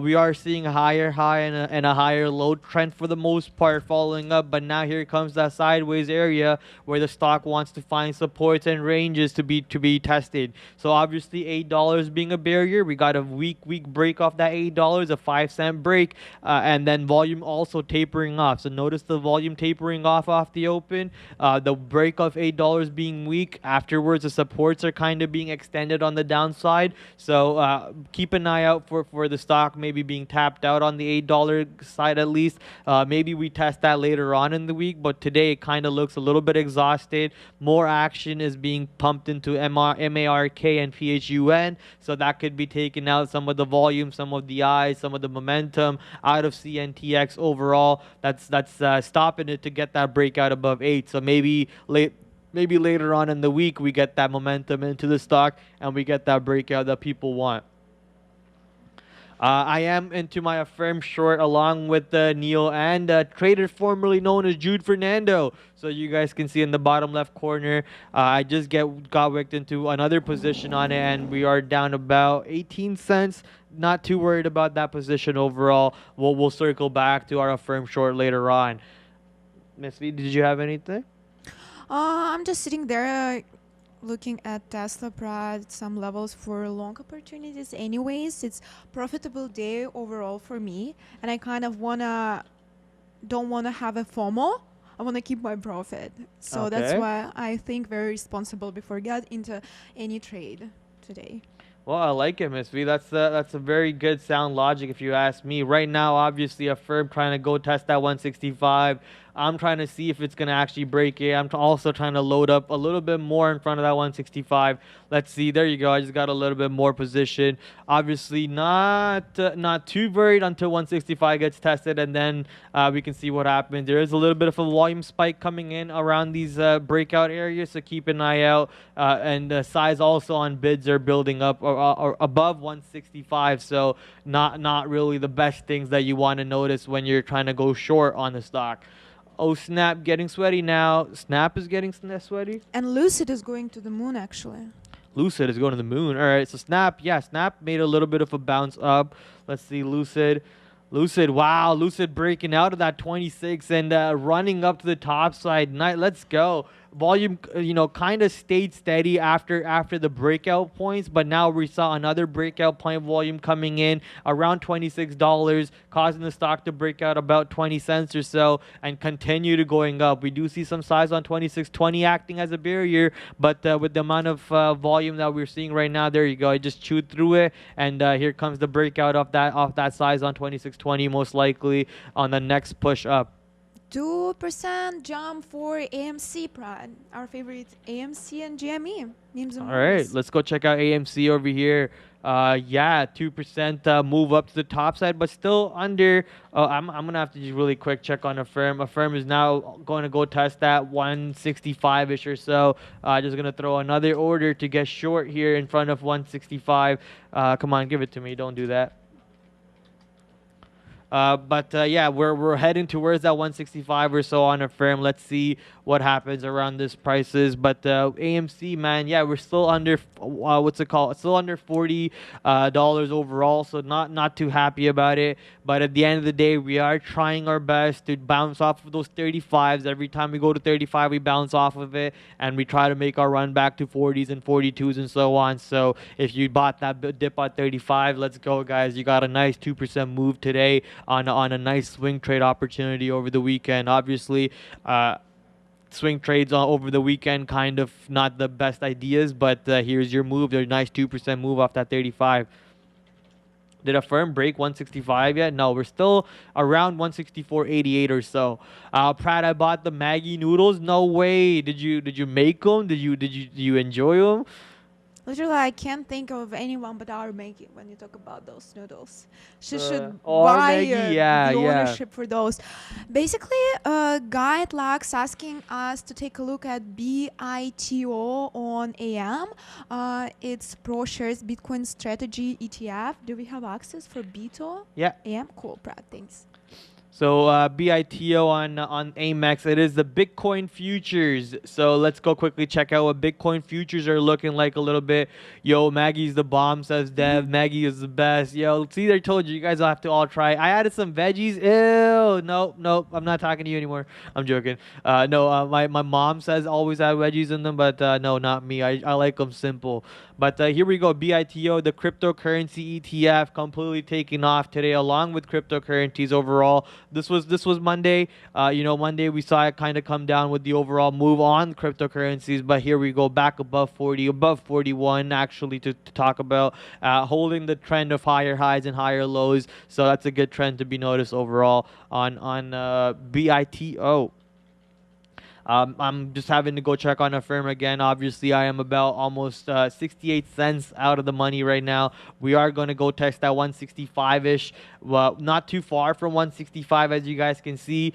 We are seeing a higher high and a higher low trend for the most part following up. But now here comes that sideways area where the stock wants to find supports and ranges to be tested. So obviously $8 being a barrier. We got a weak break off that $8, a 5-cent break, and then volume also tapering off. So notice the volume tapering off the open. The break of $8 being weak. Afterwards, the supports are kind of being extended on the downside. So keep an eye out for the stock maybe being tapped out on the $8 side at least. Maybe we test that later on in the week, but today it kind of looks a little bit exhausted. More action is being pumped into MARK and PHUN, so that could be taking out some of the volume, some of the eyes, some of the momentum out of CNTX overall. That's stopping it to get that breakout above 8. So maybe later on in the week we get that momentum into the stock and we get that breakout that people want. I am into my affirm short along with Neil and trader formerly known as Jude Fernando. So you guys can see in the bottom left corner, I just got wicked into another position on it, and we are down about 18 cents. Not too worried about that position overall. We'll circle back to our affirm short later on. Miss V, did you have anything? I'm just sitting there looking at Tesla, Prad, some levels for long opportunities. Anyways, it's profitable day overall for me, and I kind of don't wanna have a FOMO. I wanna keep my profit, so that's why I think very responsible before get into any trade today. Well, I like it, Miss V. That's a very good sound logic if you ask me. Right now, obviously, a firm trying to go test that 165. I'm trying to see if it's going to actually break it. I'm also trying to load up a little bit more in front of that 165. Let's see. There you go. I just got a little bit more position. Obviously, not too worried until 165 gets tested, and then we can see what happens. There is a little bit of a volume spike coming in around these breakout areas, so keep an eye out. And the size also on bids are building up or above 165, so not really the best things that you want to notice when you're trying to go short on the stock. Oh, Snap getting sweaty now. Snap is getting sweaty. And Lucid is going to the moon, actually. Lucid is going to the moon. All right, so Snap made a little bit of a bounce up. Let's see, Lucid, wow, Lucid breaking out of that 26 and running up to the top side. Let's go. Volume, kind of stayed steady after the breakout points, but now we saw another breakout point volume coming in around $26, causing the stock to break out about 20 cents or so and continue to going up. We do see some size on 26.20 acting as a barrier, but with the amount of volume that we're seeing right now, there you go. I just chewed through it, and here comes the breakout off that size on 26.20, most likely on the next push up. 2% jump for AMC, Prad. Our favorite AMC and GME. MEMES and All right, let's go check out AMC over here. 2% move up to the top side, but still under. I'm gonna have to just really quick check on Affirm. Affirm is now going to go test that 165-ish or so. Just gonna throw another order to get short here in front of 165. Come on, give it to me. Don't do that. Yeah, we're heading towards that 165 or so on a firm. Let's see what happens around this prices. But AMC, man, yeah, we're still under what's it called? Still under $40 overall, so not too happy about it. But at the end of the day, we are trying our best to bounce off of those 35s. Every time we go to 35, we bounce off of it, and we try to make our run back to 40s and 42s and so on. So if you bought that dip at 35, let's go, guys. You got a nice 2% move today on a nice swing trade opportunity over the weekend. Obviously, swing trades over the weekend kind of not the best ideas, but here's your move. There's a nice 2% move off that 35. Did a firm break 165 yet? No, we're still around 164.88 or so. Prad, I bought the Maggie noodles. No way. Did you make them? Did you enjoy them? Literally, I can't think of anyone but our Maggie when you talk about those noodles. She should our buy Maggie, yeah, the yeah. ownership for those. Basically, Guy at Lux asking us to take a look at BITO on AM. It's ProShares Bitcoin Strategy ETF. Do we have access for BITO? Yeah. AM? Cool, Prad, thanks. So BITO on AMEX, it is the Bitcoin futures. So let's go quickly check out what Bitcoin futures are looking like a little bit. Yo, Maggie's the bomb, says Dev. Maggie is the best. Yo, see, I told you guys will have to all try. I added some veggies. Ew, nope, I'm not talking to you anymore. I'm joking. My mom says always add veggies in them, but no, not me. I like them simple. But here we go, BITO, the cryptocurrency ETF, completely taking off today, along with cryptocurrencies overall. This was Monday. Monday we saw it kind of come down with the overall move on cryptocurrencies, but here we go back above 40, above 41 actually to talk about, holding the trend of higher highs and higher lows. So that's a good trend to be noticed overall on BITO. I'm just having to go check on a firm again. Obviously, I am about almost 68 cents out of the money right now. We are going to go test that 165-ish. Well, not too far from 165, as you guys can see.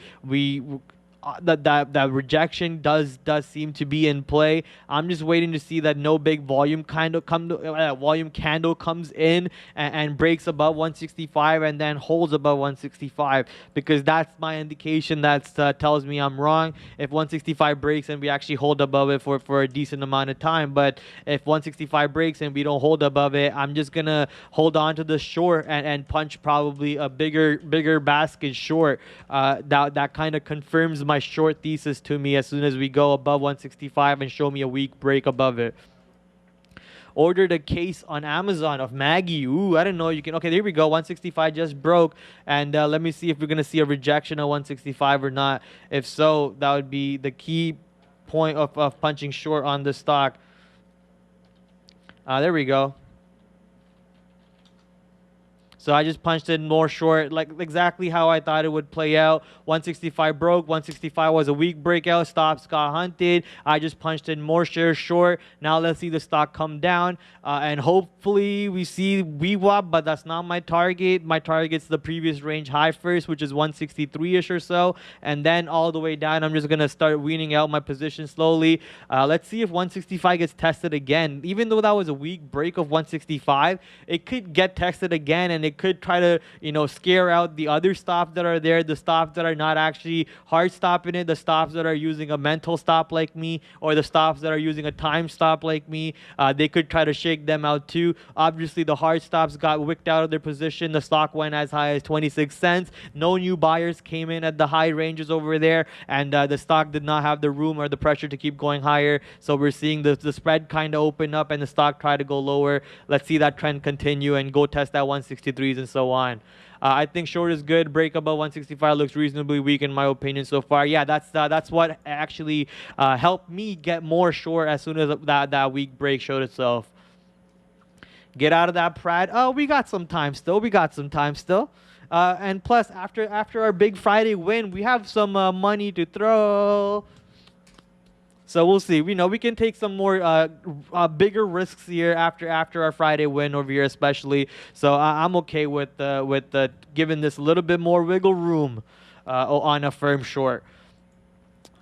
That rejection does seem to be in play. I'm just waiting to see that no big volume candle comes in and breaks above 165 and then holds above 165, because that's my indication that tells me I'm wrong. If 165 breaks and we actually hold above it for a decent amount of time, but if 165 breaks and we don't hold above it, I'm just gonna hold on to the short and punch probably a bigger basket short. That kind of confirms my short thesis to me as soon as we go above 165 and show me a weak break above it. Ordered a case on Amazon of Maggie. Ooh, I didn't know you can. Okay, there we go. 165 just broke. And let me see if we're going to see a rejection of 165 or not. If so, that would be the key point of punching short on the stock. There we go. So I just punched in more short, like exactly how I thought it would play out. 165 broke. 165 was a weak breakout. Stops got hunted. I just punched in more shares short. Now let's see the stock come down. And hopefully we see VWAP, but that's not my target. My target's the previous range high first, which is 163-ish or so. And then all the way down, I'm just going to start weaning out my position slowly. Let's see if 165 gets tested again. Even though that was a weak break of 165, it could get tested again, and it could try to, scare out the other stops that are there, the stops that are not actually hard stopping it, the stops that are using a mental stop like me, or the stops that are using a time stop like me. They could try to shake them out too. Obviously, the hard stops got wicked out of their position. The stock went as high as 26 cents. No new buyers came in at the high ranges over there, and the stock did not have the room or the pressure to keep going higher. So we're seeing the spread kind of open up and the stock try to go lower. Let's see that trend continue and go test that 163 and so on. I think short is good. Break above 165 looks reasonably weak in my opinion so far. Yeah, that's what actually helped me get more short as soon as that weak break showed itself. Get out of that, Prad. Oh, we got some time still. And plus, after our big Friday win, we have some money to throw. So we'll see. We can take some more bigger risks here after our Friday win over here, especially. So I'm okay with giving this a little bit more wiggle room on a firm short.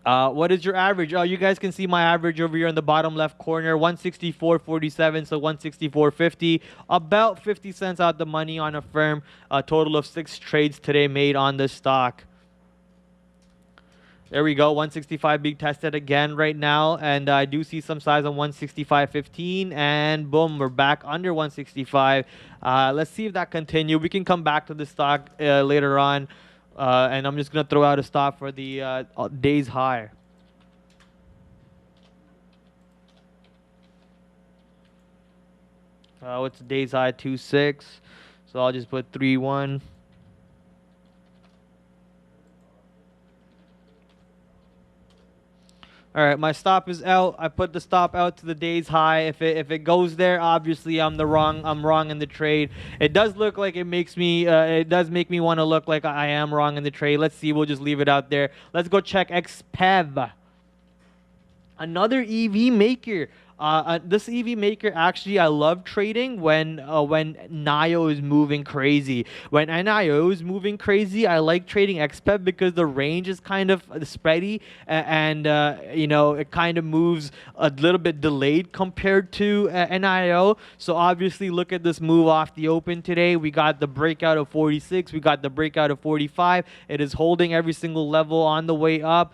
What is your average? Oh, you guys can see my average over here in the bottom left corner, 164.47, so 164.50, about 50 cents out the money on a firm. A total of 6 trades today made on this stock. There we go, 165 being tested again right now, and I do see some size on 165.15, and boom, we're back under 165. Let's see if that continues. We can come back to the stock later on. And I'm just going to throw out a stop for the day's high. What's day's high? 2.6. So I'll just put 3.1. All right, my stop is out. I put the stop out to the day's high. If it goes there, obviously I'm wrong in the trade. It does look like it does make me want to look like I am wrong in the trade. Let's see. We'll just leave it out there. Let's go check XPEV. Another EV maker. This EV maker, actually, I love trading when NIO is moving crazy. When NIO is moving crazy, I like trading XPEV because the range is kind of spready and you know, it kind of moves a little bit delayed compared to NIO. So obviously, look at this move off the open today. We got the breakout of 46. We got the breakout of 45. It is holding every single level on the way up.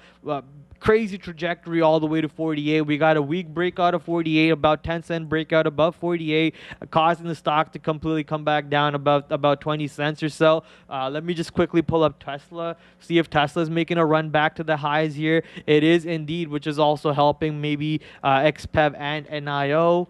Crazy trajectory all the way to 48. We got a weak breakout of 48, about 10-cent breakout above 48, causing the stock to completely come back down about 20 cents or so. Let me just quickly pull up Tesla, see if Tesla is making a run back to the highs here. It is indeed, which is also helping maybe XPEV and NIO.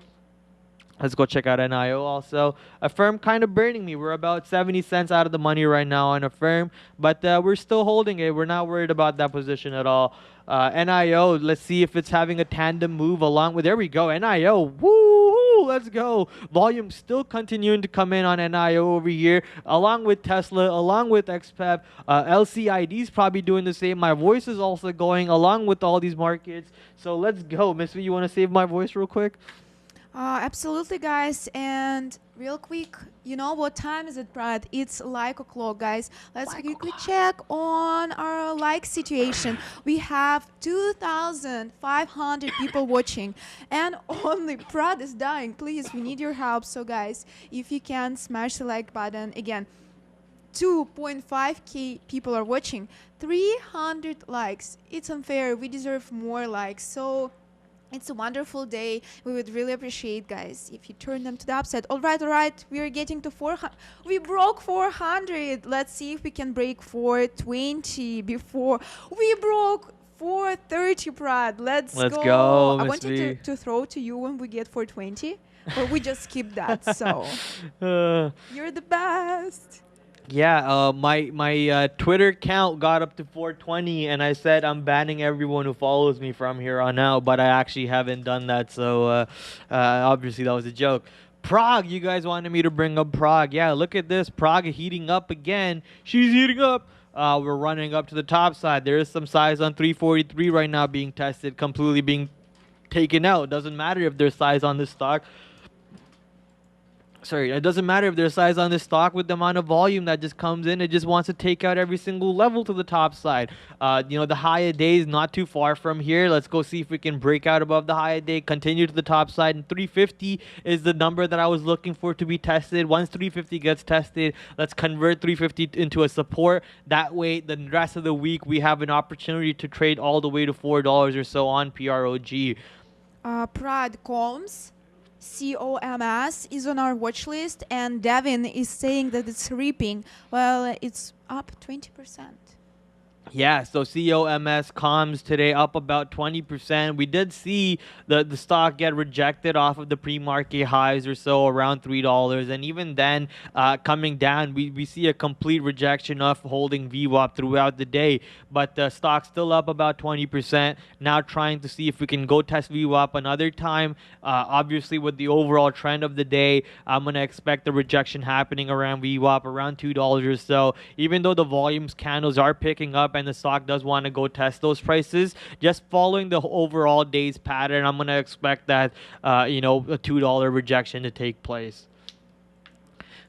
Let's go check out NIO also. A firm kind of burning me. We're about 70 cents out of the money right now on a firm, but we're still holding it. We're not worried about that position at all. NIO, let's see if it's having a tandem move along with, there we go, NIO, woo, let's go. Volume still continuing to come in on NIO over here, along with Tesla, along with XPEV. LCID is probably doing the same. My voice is also going along with all these markets. So let's go. Miss V, you want to save my voice real quick? Absolutely, guys. And real quick, you know what time is it, Prad? It's like o'clock, guys. Let's quickly check on our like situation. We have 2,500 people watching, and only Prad is dying. Please, we need your help. So, guys, if you can smash the like button again. 2.5k people are watching. 300 likes. It's unfair. We deserve more likes. So. It's a wonderful day. We would really appreciate, guys, if you turn them to the upside. All right. We are getting to 400. We broke 400. Let's see if we can break 420 before. We broke 430, Prad. Let's go. I wanted to throw to you when we get 420, but we just skip that. So you're the best. Yeah, my Twitter count got up to 420, and I said I'm banning everyone who follows me from here on out, but I actually haven't done that, so obviously that was a joke. Prague, you guys wanted me to bring up Prague. Yeah, look at this. Prague heating up again. She's heating up. We're running up to the top side. There is some size on 343 right now being tested, completely being taken out. Doesn't matter if there's size on this stock. Sorry, it doesn't matter if there's size on this stock with the amount of volume that just comes in. It just wants to take out every single level to the top side. You know, the high a day is not too far from here. Let's go see if we can break out above the high a day, continue to the top side. And 350 is the number that I was looking for to be tested. Once 350 gets tested, let's convert 350 into a support. That way, the rest of the week, we have an opportunity to trade all the way to $4 or so on PROG. Prad Combs. COMS is on our watch list, and Devin is saying that it's reaping. Well, it's up 20%. Yeah, so COMS comms today up about 20%. We did see the stock get rejected off of the pre-market highs or so around $3. And even then, coming down, we see a complete rejection of holding VWAP throughout the day. But the stock's still up about 20%. Now trying to see if we can go test VWAP another time. Obviously, with the overall trend of the day, I'm going to expect the rejection happening around VWAP, around $2 or so. Even though the volumes candles are picking up, and the stock does want to go test those prices, just following the overall day's pattern, I'm going to expect that, you know, a $2 rejection to take place.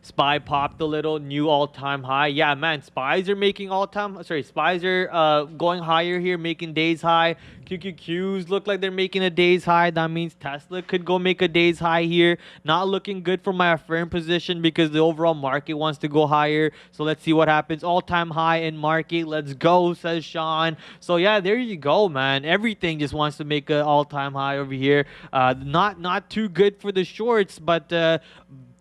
SPY popped a little, new all-time high. Yeah, man, SPYs are making SPYs are going higher here, making days high. QQQs look like they're making a day's high. That means Tesla could go make a day's high here. Not looking good for my affirm position because the overall market wants to go higher. So let's see what happens. All-time high in market. Let's go, says Sean. So yeah, there you go, man. Everything just wants to make an all-time high over here. Not too good for the shorts, but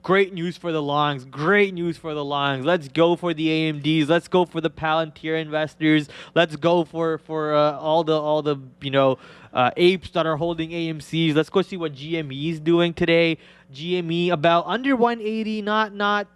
great news for the longs. Great news for the longs. Let's go for the AMDs. Let's go for the Palantir investors. Let's go for all the apes that are holding AMCs. Let's go see what GME is doing today. GME about under 180. Not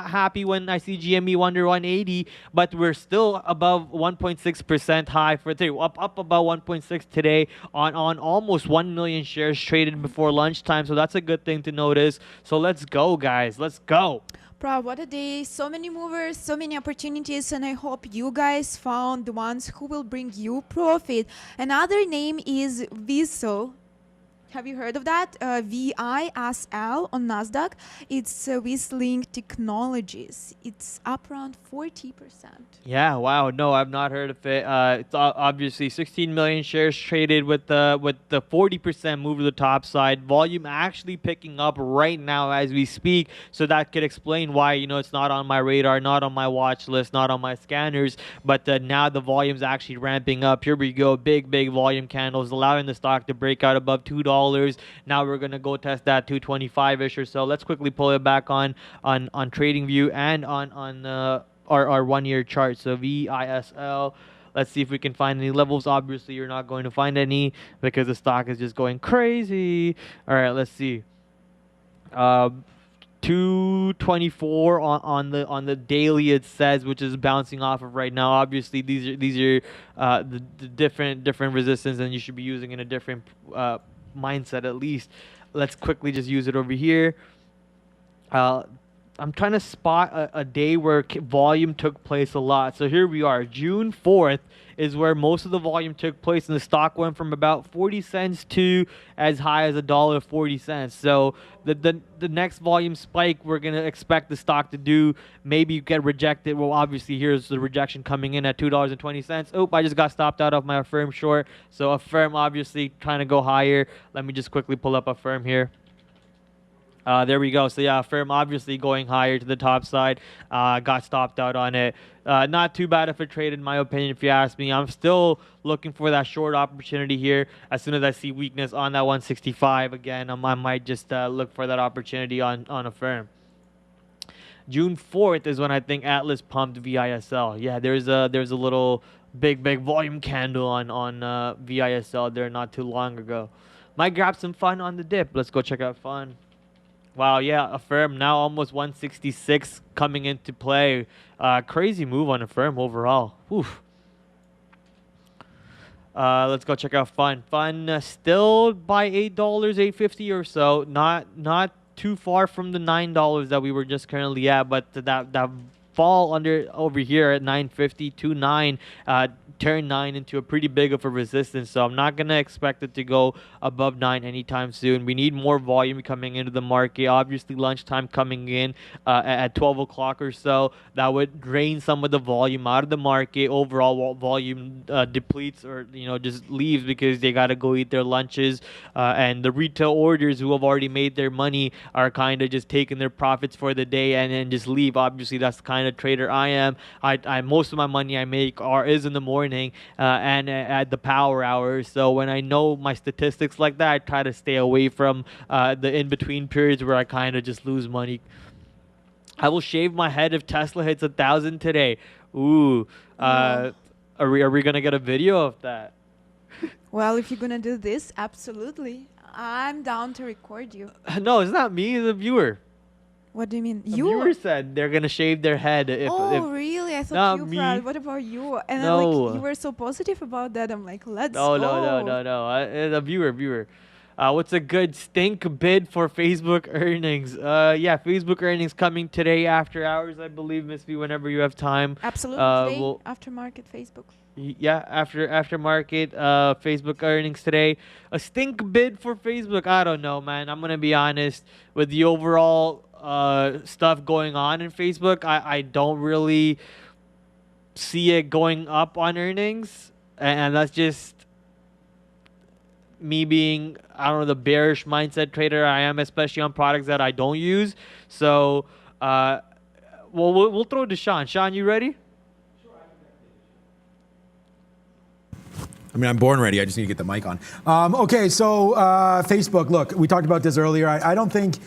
happy when I see GME under 180, but we're still above 1.6% high for today. Up about 1.6 today on almost 1 million shares traded before lunchtime. So that's a good thing to notice. So let's go, guys. Let's go. Prad, what a day. So many movers, so many opportunities, and I hope you guys found the ones who will bring you profit. Another name is Viso. Have you heard of that? VISL on NASDAQ. It's Whistling Technologies. It's up around 40%. Yeah, wow. No, I've not heard of it. It's obviously 16 million shares traded with the 40% move to the top side. Volume actually picking up right now as we speak. So that could explain why, it's not on my radar, not on my watch list, not on my scanners. But now the volume's actually ramping up. Here we go. Big volume candles allowing the stock to break out above $2. Now we're gonna go test that 225-ish or so. Let's quickly pull it back on TradingView and on our 1-year chart. So VISL. Let's see if we can find any levels. Obviously, you're not going to find any because the stock is just going crazy. All right, let's see. 224 on the daily, it says, which is bouncing off of right now. Obviously, these are the different resistance, and you should be using in a different mindset at least. Let's quickly just use it over here. I'm trying to spot a day where volume took place a lot. So here we are. June 4th is where most of the volume took place, and the stock went from about 40 cents to as high as $1.40. So the next volume spike we're going to expect the stock to do, maybe get rejected. Well, obviously here's the rejection coming in at $2.20. Oh, I just got stopped out of my Affirm short. So Affirm obviously trying to go higher. Let me just quickly pull up Affirm here. There we go. So yeah, Affirm obviously going higher to the top side. Got stopped out on it. Not too bad of a trade in my opinion, if you ask me. I'm still looking for that short opportunity here. As soon as I see weakness on that 165 again, I might just look for that opportunity on Affirm. June 4th is when I think Atlas pumped VISL. Yeah, there's a little big volume candle on VISL there not too long ago. Might grab some fun on the dip. Let's go check out fun. Wow, yeah, Affirm now almost 166 coming into play. Crazy move on Affirm overall. Oof. Let's go check out Fun. Fun still by $8, $8.50 or so. Not too far from the $9 that we were just currently at, but that fall over here at 950 to 9 turn 9 into a pretty big of a resistance, so I'm not gonna expect it to go above 9 anytime soon. We need more volume coming into the market. Obviously lunchtime coming in at 12 o'clock or so, that would drain some of the volume out of the market. Overall volume depletes, or just leaves because they gotta go eat their lunches, and the retail orders who have already made their money are kind of just taking their profits for the day and then just leave. Obviously that's the kind of trader I am. I most of my money I make is in the morning and at the power hours. So when I know my statistics like that, I try to stay away from the in-between periods where I kind of just lose money. I will shave my head if Tesla hits 1,000 today. Ooh, are we gonna get a video of that? Well, if you're gonna do this, absolutely. I'm down to record you. No, it's not me, it's a viewer. What do you mean? The viewer said they're gonna shave their head if really? I thought you, Prad. What about you? And no. I'm like, you were so positive about that. I'm like, let's go. No. A viewer. What's a good stink bid for Facebook earnings? Yeah, Facebook earnings coming today after hours, I believe, Miss V, whenever you have time. Absolutely. Today, after market Facebook. Yeah, after market Facebook earnings today. A stink bid for Facebook. I don't know, man. I'm gonna be honest with the overall stuff going on in Facebook, I don't really see it going up on earnings, and that's just me being, I don't know, the bearish mindset trader I am, especially on products that I don't use. So, we'll throw it to Sean. Sean, you ready? I mean, I'm born ready. I just need to get the mic on. Okay, so Facebook. Look, we talked about this earlier. I don't think.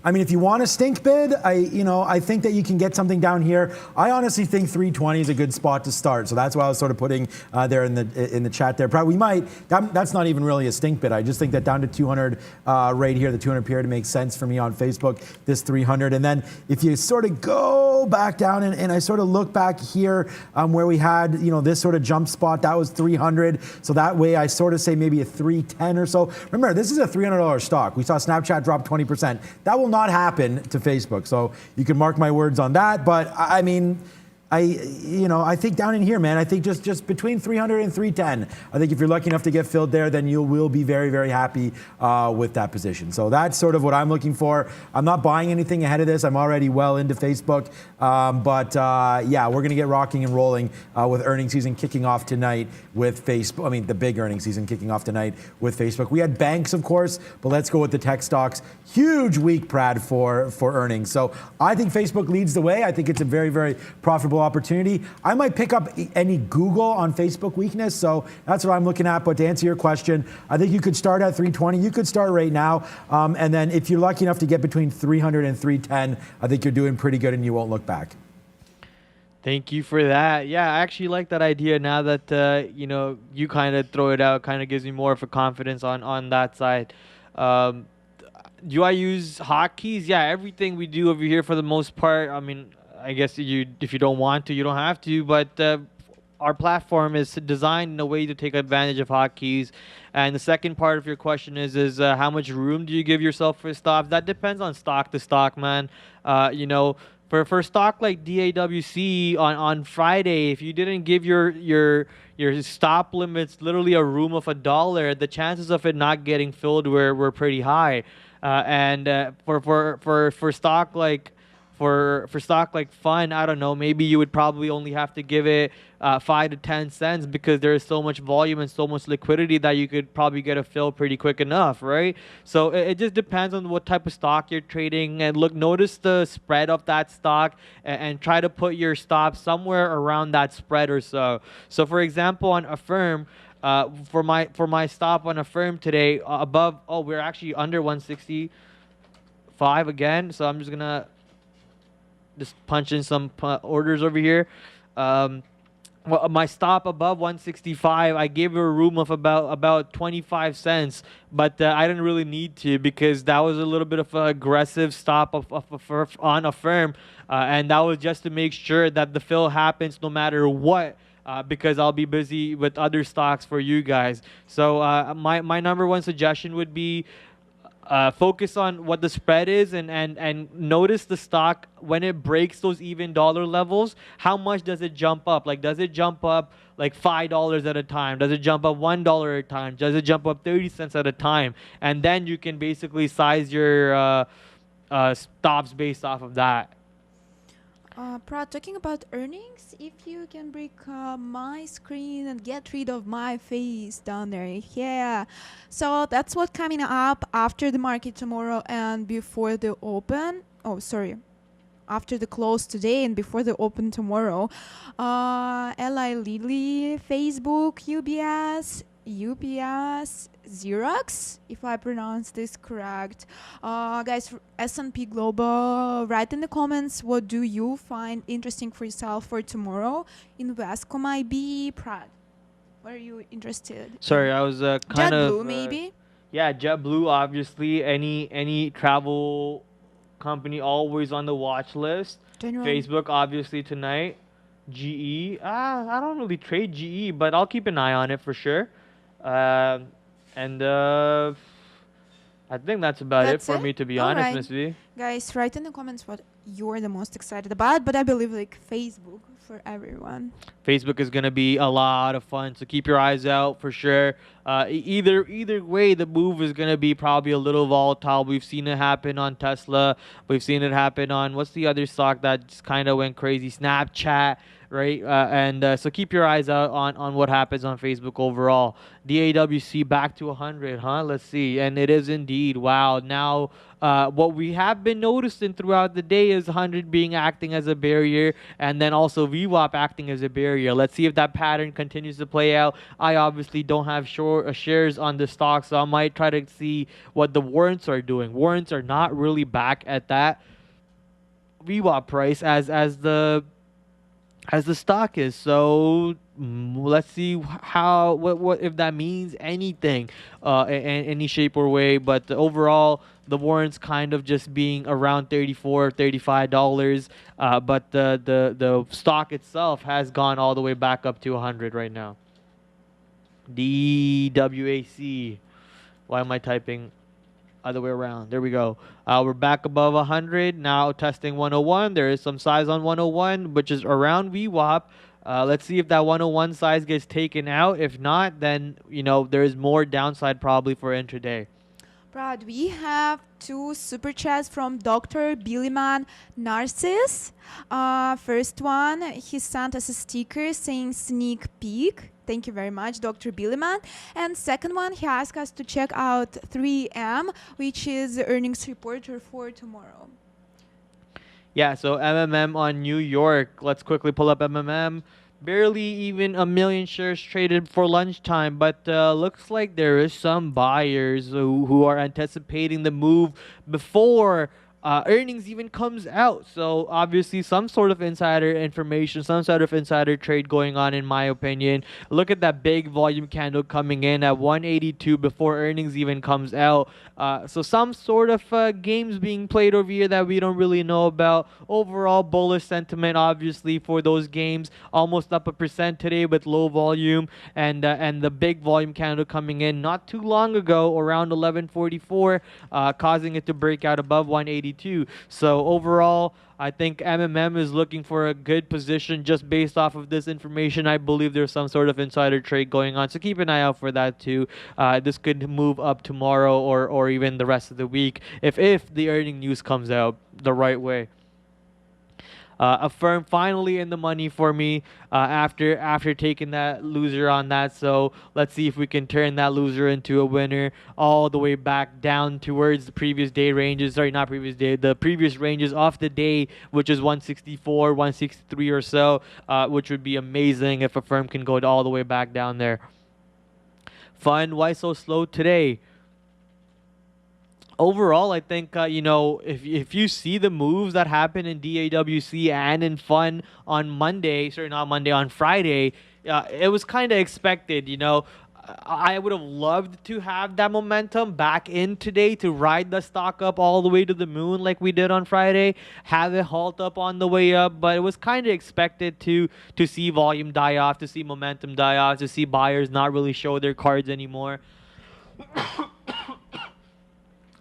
I mean, if you want a stink bid, I think that you can get something down here. I honestly think 320 is a good spot to start. So that's why I was sort of putting there in the chat there. Probably we might. That's not even really a stink bid. I just think that down to 200 right here, the 200 period makes sense for me on Facebook. This 300, and then if you sort of go back down and I sort of look back here where we had this sort of jump spot, that was 300. So that way I sort of say maybe a 310 or so. Remember, this is a $300 stock. We saw Snapchat drop 20%. That will not happen to Facebook. So you can mark my words on that. But I mean, I think down in here, man, I think just between 300 and 310, I think if you're lucky enough to get filled there, then you will be very, very happy with that position. So that's sort of what I'm looking for. I'm not buying anything ahead of this. I'm already well into Facebook. But yeah, we're going to get rocking and rolling with earnings season kicking off tonight with Facebook. I mean, the big earnings season kicking off tonight with Facebook. We had banks, of course, but let's go with the tech stocks. Huge week, Prad, for earnings. So I think Facebook leads the way. I think it's a very, very profitable opportunity. I might pick up any Google on Facebook weakness, so that's what I'm looking at. But to answer your question, I think you could start at 320. You could start right now, and then if you're lucky enough to get between 300 and 310, I think you're doing pretty good and you won't look back. Thank you for that. Yeah, I actually like that idea now that you kind of throw it out. Kind of gives me more of a confidence on that side. Do I use hotkeys? Yeah, everything we do over here for the most part. I mean, I guess if you don't want to, you don't have to. But our platform is designed in a way to take advantage of hotkeys. And the second part of your question is how much room do you give yourself for stops? That depends on stock to stock, man. For stock like DAWC on Friday, if you didn't give your stop limits literally a room of $1, the chances of it not getting filled were pretty high. For stock like PHUN, I don't know, maybe you would probably only have to give it 5 to 10 cents because there is so much volume and so much liquidity that you could probably get a fill pretty quick enough, right? So it just depends on what type of stock you're trading. And look, notice the spread of that stock and try to put your stop somewhere around that spread or so. So for example, on Affirm, for my stop on Affirm today, above, we're actually under 165 again. So I'm just gonna punch in some orders over here. Well, my stop above 165, I gave it a room of about 25 cents, but I didn't really need to because that was a little bit of an aggressive stop on Affirm, and that was just to make sure that the fill happens no matter what. Because I'll be busy with other stocks for you guys. So my number one suggestion would be focus on what the spread is and notice the stock when it breaks those even dollar levels. How much does it jump up? Like, does it jump up like $5 at a time? Does it jump up $1 at a time? Does it jump up 30 cents at a time? And then you can basically size your stops based off of that. Prad, talking about earnings, if you can break my screen and get rid of my face down there. Yeah. So that's what's coming up after the market tomorrow and before the open. Oh, sorry. After the close today and before the open tomorrow. Eli Lilly, Facebook, UPS, Xerox, if I pronounce this correct. Guys, S&P Global, write in the comments what do you find interesting for yourself for tomorrow. Investcom IB, Prad, what are you interested? Sorry, I was kind of... JetBlue, maybe? Yeah, JetBlue, obviously. Any travel company always on the watch list. General. Facebook, obviously, tonight. GE, I don't really trade GE, but I'll keep an eye on it for sure. I think that's about it for me, to be honest, right. Miss V. Guys, write in the comments what you're the most excited about, but I believe like Facebook for everyone. Facebook is going to be a lot of fun, so keep your eyes out for sure. Either way, the move is going to be probably a little volatile. We've seen it happen on Tesla. We've seen it happen on, what's the other stock that just kind of went crazy? Snapchat, right? So keep your eyes out on what happens on Facebook overall. DAWC back to 100, huh? Let's see. And it is indeed. Wow. Now, what we have been noticing throughout the day is 100 being acting as a barrier, and then also VWAP acting as a barrier. Let's see if that pattern continues to play out. I obviously don't have shares on the stock, so I might try to see what the warrants are doing. Warrants are not really back at that VWAP price as the stock is. So let's see what if that means anything in any shape or way. But overall, the warrants kind of just being around $34-$35, but the stock itself has gone all the way back up to 100 right now. DWAC. Why am I typing other way around? There we go. We're back above 100 now, testing 101. There is some size on 101, which is around VWAP. Let's see if that 101 size gets taken out. If not, then there is more downside probably for intraday. Brad, we have 2 super chats from Dr. Billyman Narcissus. First one, he sent us a sticker saying sneak peek. Thank you very much, Dr. Billyman. And second one, he asked us to check out 3M, which is the earnings reporter for tomorrow. Yeah, so MMM on New York. Let's quickly pull up MMM. Barely even a million shares traded for lunchtime, but looks like there is some buyers who are anticipating the move before earnings even comes out. So obviously some sort of insider information, some sort of insider trade going on, in my opinion. Look at that big volume candle coming in at 182 before earnings even comes out. So some sort of games being played over here that we don't really know about. Overall bullish sentiment obviously for those games, almost up 1% today with low volume, and the big volume candle coming in not too long ago around 1144, causing it to break out above 182. So overall, I think MMM is looking for a good position just based off of this information. I believe there's some sort of insider trade going on, so keep an eye out for that too. This could move up tomorrow or even the rest of the week if the earning news comes out the right way. A firm finally in the money for me after taking that loser on that. So let's see if we can turn that loser into a winner all the way back down towards the previous day ranges. Sorry, not previous day, the previous ranges of the day, which is 164, 163 or so, which would be amazing if a firm can go all the way back down there. PHUN, why so slow today? Overall, I think, if you see the moves that happen in DAWC and in PHUN on Monday, sorry, not Monday, on Friday, it was kind of expected, I would have loved to have that momentum back in today to ride the stock up all the way to the moon like we did on Friday, have it halt up on the way up, but it was kind of expected to see volume die off, to see momentum die off, to see buyers not really show their cards anymore.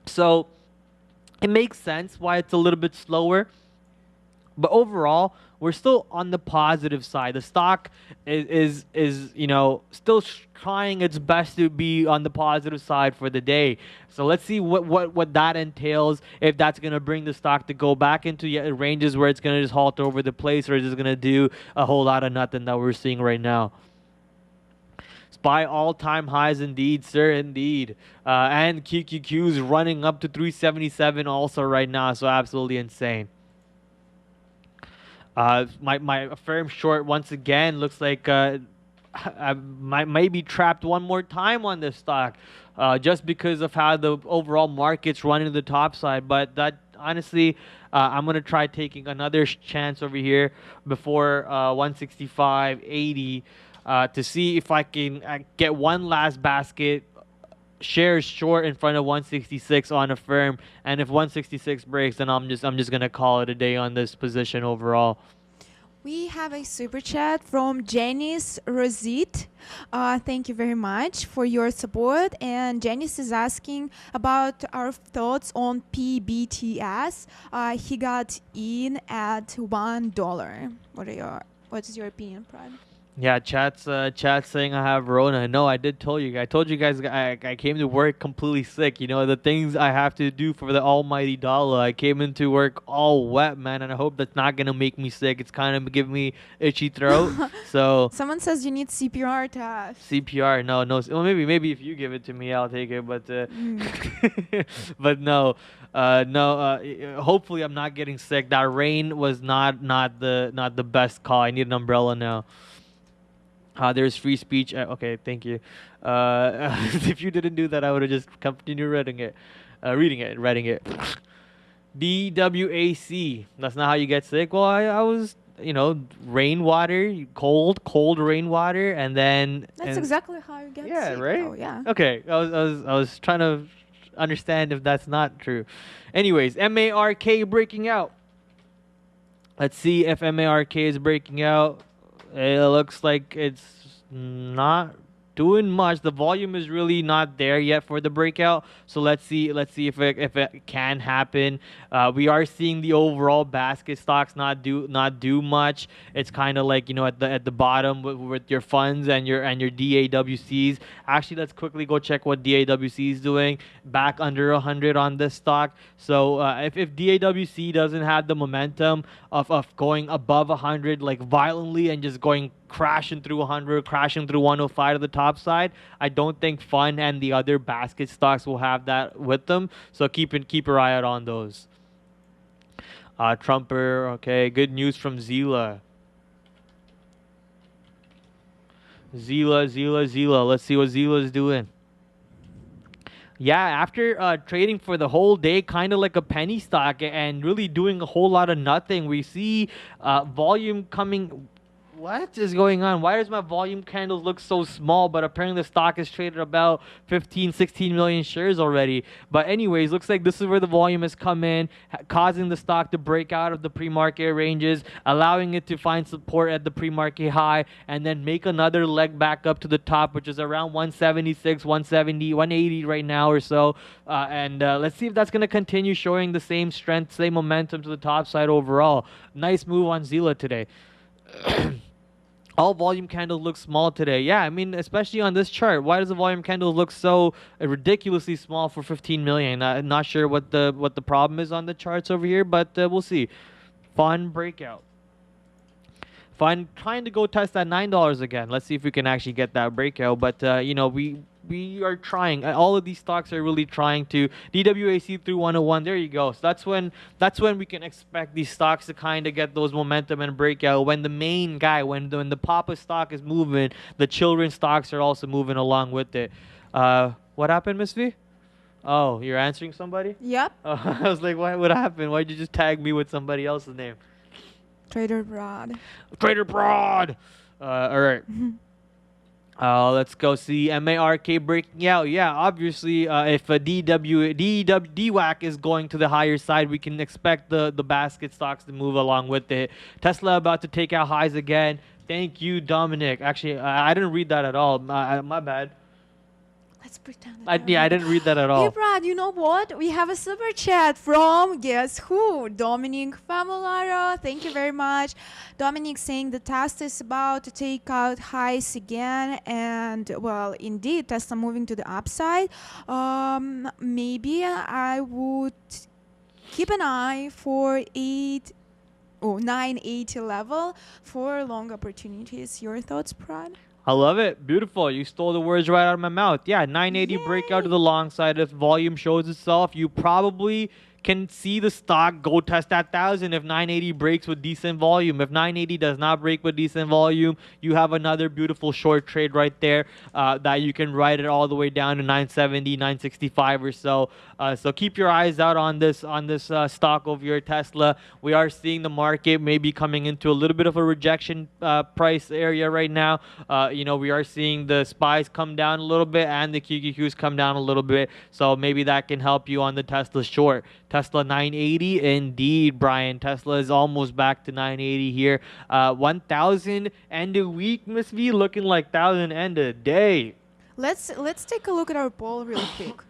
So it makes sense why it's a little bit slower. But overall, we're still on the positive side. The stock is still trying its best to be on the positive side for the day. So let's see what that entails, if that's going to bring the stock to go back into ranges where it's going to just halt over the place, or is it going to do a whole lot of nothing that we're seeing right now. By all-time highs indeed, sir, indeed. And QQQ is running up to 377 also right now, so absolutely insane. My firm short once again looks like I might be trapped one more time on this stock, just because of how the overall market's running to the top side. But that honestly, I'm gonna try taking another chance over here before 165.80. To see if I can get one last basket shares short in front of 166 on a firm, and if 166 breaks, then I'm just gonna call it a day on this position overall. We have a super chat from Janice Rosette. Thank you very much for your support. And Janice is asking about our thoughts on PBTS. He got in at $1. What are your What is your opinion, Prad? Yeah, chat's saying I have Rona. No, I did tell you. I told you guys I came to work completely sick. You know the things I have to do for the almighty dollar. I came into work all wet, man, and I hope that's not gonna make me sick. It's kind of giving me itchy throat. So Someone says you need CPR test. CPR, no. Well, maybe if you give it to me, I'll take it. But but no, no. Hopefully, I'm not getting sick. That rain was not the best call. I need an umbrella now. There's free speech. Okay, thank you. If you didn't do that, I would have just continued reading it. DWAC. That's not how you get sick. Well, I was, rainwater, cold rainwater, and then. That's exactly how you get Yeah, sick. right. Oh, yeah. Okay, I was trying to understand if that's not true. Anyways, MARK breaking out. Let's see if MARK is breaking out. It looks like it's not doing much. The volume is really not there yet for the breakout. So let's see if it can happen. We are seeing the overall basket stocks not do much. It's kind of like at the bottom with your funds and your DAWCs. Actually, let's quickly go check what DAWC is doing. Back under 100 on this stock. So if DAWC doesn't have the momentum of going above 100 like violently and just going crashing through 100, crashing through 105 to the top side, I don't think FUN and the other basket stocks will have that with them. So keep your eye out on those. Trumper, okay, good news from Zila. Zila. Let's see what Zila is doing. Yeah, after trading for the whole day, kind of like a penny stock and really doing a whole lot of nothing, we see volume coming. What is going on? Why does my volume candles look so small? But apparently the stock is traded about 15, 16 million shares already. But anyways, looks like this is where the volume has come in, causing the stock to break out of the pre-market ranges, allowing it to find support at the pre-market high, and then make another leg back up to the top, which is around 176, 170, 180 right now or so. Let's see if that's going to continue showing the same strength, same momentum to the top side overall. Nice move on Zila today. All volume candles look small today. Yeah, I mean, especially on this chart. Why does the volume candle look so ridiculously small for 15 million? I'm not sure what the problem is on the charts over here, but we'll see. FUN breakout. FUN trying to go test that $9 again. Let's see if we can actually get that breakout. But we are trying. All of these stocks are really trying to. DWAC through 101. There you go. So that's when we can expect these stocks to kind of get those momentum and breakout. When the main guy, when the Papa stock is moving, the children stocks are also moving along with it. What happened, Miss V? Oh, you're answering somebody? Yep. I was like, what happened? Why'd you just tag me with somebody else's name? Trader Prad. Trader Prad. All right. Let's go see MARK breaking out. Yeah, obviously, if a DWAC is going to the higher side, we can expect the basket stocks to move along with it. Tesla about to take out highs again. Thank you, Dominic. Actually, I didn't read that at all. My bad. Let's pretend. I didn't read that at all. Hey, Brad, you know what? We have a super chat from guess who? Dominic Famolaro. Thank you very much. Dominic saying the Tesla is about to take out highs again. And, well, indeed, Tesla moving to the upside. Maybe I would keep an eye for 980 level for long opportunities. Your thoughts, Brad? I love it. Beautiful. You stole the words right out of my mouth. Yeah, 980 breakout to the long side. If volume shows itself, you probably can see the stock go test that 1,000 if 980 breaks with decent volume. If 980 does not break with decent volume, you have another beautiful short trade right there that you can ride it all the way down to 970, 965 or so. So keep your eyes out on this stock over your Tesla. We are seeing the market maybe coming into a little bit of a rejection price area right now. We are seeing the SPYs come down a little bit and the QQQs come down a little bit. So maybe that can help you on the Tesla short. Tesla 980, indeed, Brian. Tesla is almost back to 980 here. 1,000 end a week, Miss V, looking like 1,000 end a day. Let's take a look at our poll real quick.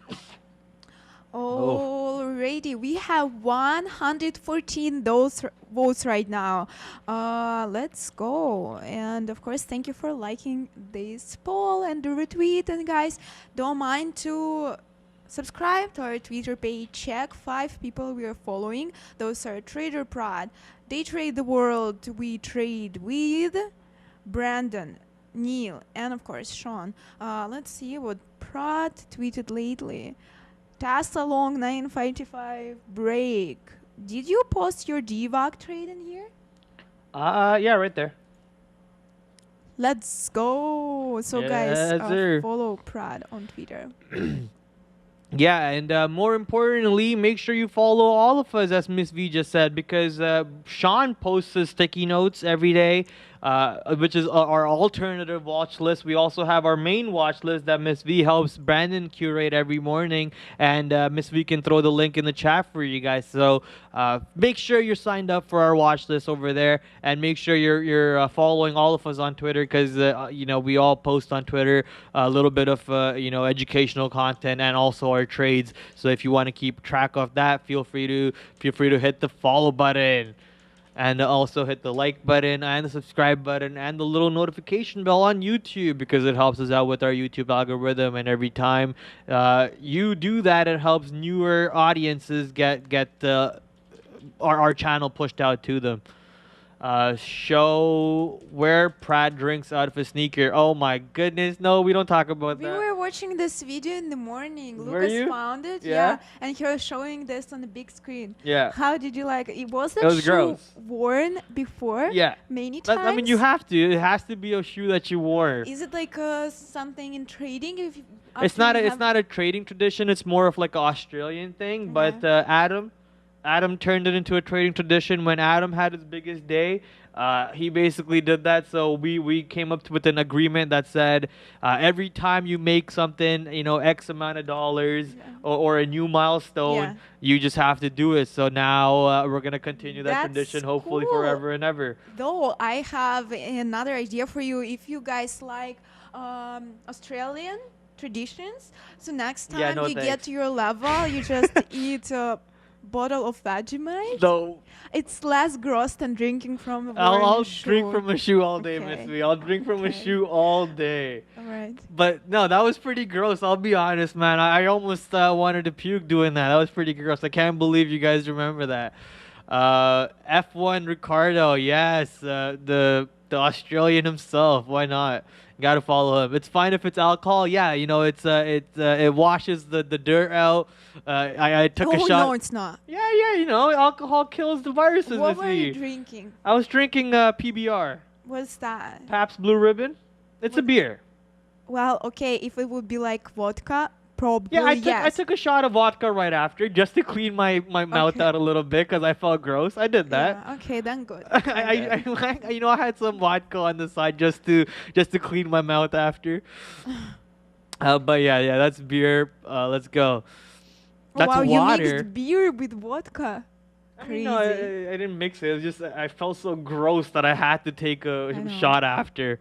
Alrighty, we have 114 votes right now. Let's go. And of course, thank you for liking this poll and the retweet. And guys, don't mind to subscribe to our Twitter page. Check 5 people we are following. Those are Trader Prad, They Trade the World, We Trade With, Brandon, Neil, and of course Sean. Let's see what Prad tweeted lately. Tesla long 955 break. Did you post your DWAC trade in here? Yeah, right there. Let's go. So guys, Yes, sir. follow Prad on Twitter. Yeah, and more importantly, make sure you follow all of us, as Miss V just said, because Sean posts his sticky notes every day, which is our alternative watch list. We also have our main watch list that Miss V helps Brandon curate every morning, and Miss V can throw the link in the chat for you guys. So make sure you're signed up for our watch list over there, and make sure you're following all of us on Twitter, because you know, we all post on Twitter a little bit of you know, educational content and also our trades. So if you want to keep track of that, feel free to hit the follow button, and also hit the like button and the subscribe button and the little notification bell on YouTube, because it helps us out with our YouTube algorithm. And every time you do that, it helps newer audiences get our channel pushed out to them. Show where Prad drinks out of a sneaker. Oh my goodness, no, we don't talk about We that. were watching this video in the morning. Were Lucas you? found it, Yeah. and he was showing this on the big screen. Yeah. How did you like it? Was that It was shoe gross. worn before? Yeah. Many times. I mean, you have to. It has to be a shoe that you wore. Is it like something in trading? If you, It's after not. you It's have- not a trading tradition. It's more of like an Australian thing. Okay. But Adam turned it into a trading tradition when Adam had his biggest day. He basically did that. So we came up with an agreement that said every time you make something, you know, X amount of dollars or a new milestone, Yeah. you just have to do it. So now we're gonna continue that That's tradition, hopefully cool. forever and ever. Though I have another idea for you. If you guys like Australian traditions, so next time Yeah, no you get thanks. to your level, you just eat a bottle of Vegemite. So It's less gross than drinking from a I'll shoe. drink from a shoe all day, Miss Okay. V. I'll drink from a Okay. shoe all day. All right. But no, that was pretty gross. I'll be honest, man. I almost wanted to puke doing that. That was pretty gross. I can't believe you guys remember that. F1 Ricardo, yes, the Australian himself. Why not? Got to follow him. It's fine if it's alcohol. Yeah, you know, it washes the dirt out. I took a Oh shot. no, it's not. Yeah, you know, alcohol kills the viruses. What Miss were you V. drinking? I was drinking PBR, What's that? Pabst Blue Ribbon. It's a beer. Well, okay, if it would be like vodka, probably Yeah, I yes. took a shot of vodka right after just to clean my mouth Okay. out a little bit because I felt gross. I did that. Yeah, okay, then good. I you know, I had some vodka on the side just to clean my mouth after. But yeah, that's beer. Let's go. That's wow, water. you mixed beer with vodka. I Crazy. mean, no, I didn't mix it. It was just I felt so gross that I had to take a know. shot after.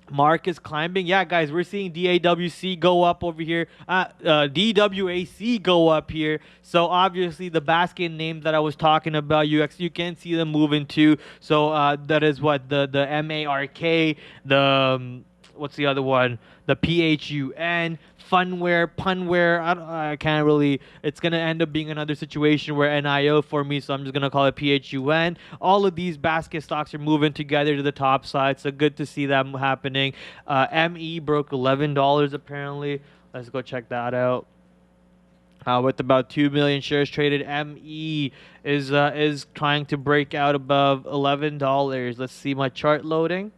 Mark is climbing. Yeah, guys, we're seeing DAWC go up over here. DWAC go up here. So obviously the basket name that I was talking about, you can see them moving too. So that is what the MARK, the what's the other one? The PHUN, funware, punware. I can't really. It's gonna end up being another situation where NIO for me, so I'm just gonna call it PHUN. All of these basket stocks are moving together to the top side, so good to see that happening. ME broke $11 apparently. Let's go check that out. With about 2 million shares traded, ME is trying to break out above $11. Let's see my chart loading.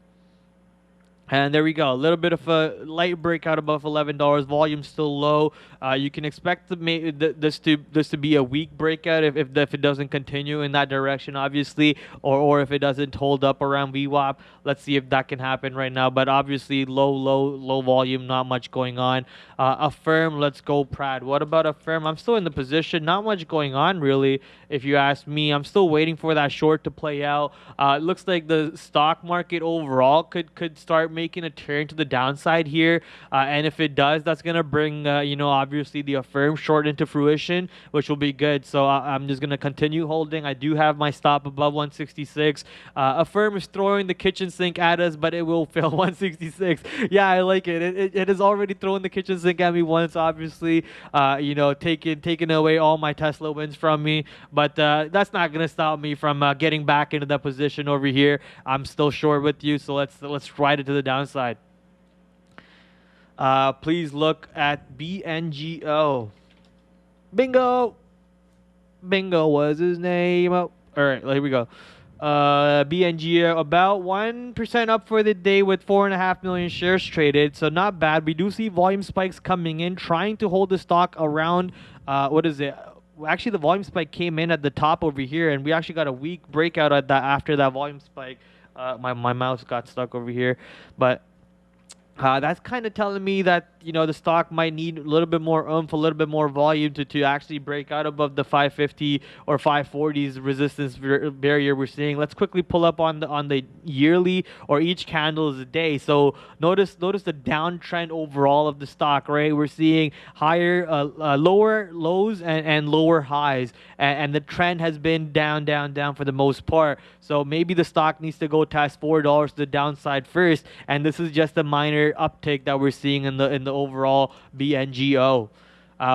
And there we go. A little bit of a light breakout above $11. Volume still low. You can expect this to be a weak breakout if it doesn't continue in that direction, obviously, or if it doesn't hold up around VWAP. Let's see if that can happen right now. But obviously, low volume, not much going on. Affirm, let's go, Prad. What about Affirm? I'm still in the position. Not much going on, really, if you ask me. I'm still waiting for that short to play out. It looks like the stock market overall could start making a turn to the downside here, and if it does, that's gonna bring obviously the Affirm short into fruition, which will be good. So I'm just gonna continue holding. I do have my stop above 166. Affirm is throwing the kitchen sink at us, but it will fail 166. Yeah, I like it. It has already thrown the kitchen sink at me once, obviously. Taking away all my Tesla wins from me, but that's not gonna stop me from getting back into that position over here. I'm still short with you, so let's ride it to the downside. Please look at BNGO. Bingo was his name. Oh, all right, here we go. BNGO about 1% up for the day with 4.5 million shares traded, so not bad. We do see volume spikes coming in, trying to hold the stock around what is it? Actually, the volume spike came in at the top over here, and we actually got a weak breakout at that after that volume spike. My mouse got stuck over here, but that's kind of telling me that the stock might need a little bit more oomph, a little bit more volume to actually break out above the 550 or 540s resistance barrier we're seeing. Let's quickly pull up on the yearly, or each candle is a day. So notice the downtrend overall of the stock, right? We're seeing higher, lower lows and lower highs, and the trend has been down for the most part. So maybe the stock needs to go test $4 to the downside first, and this is just a minor uptick that we're seeing in the overall BNGO.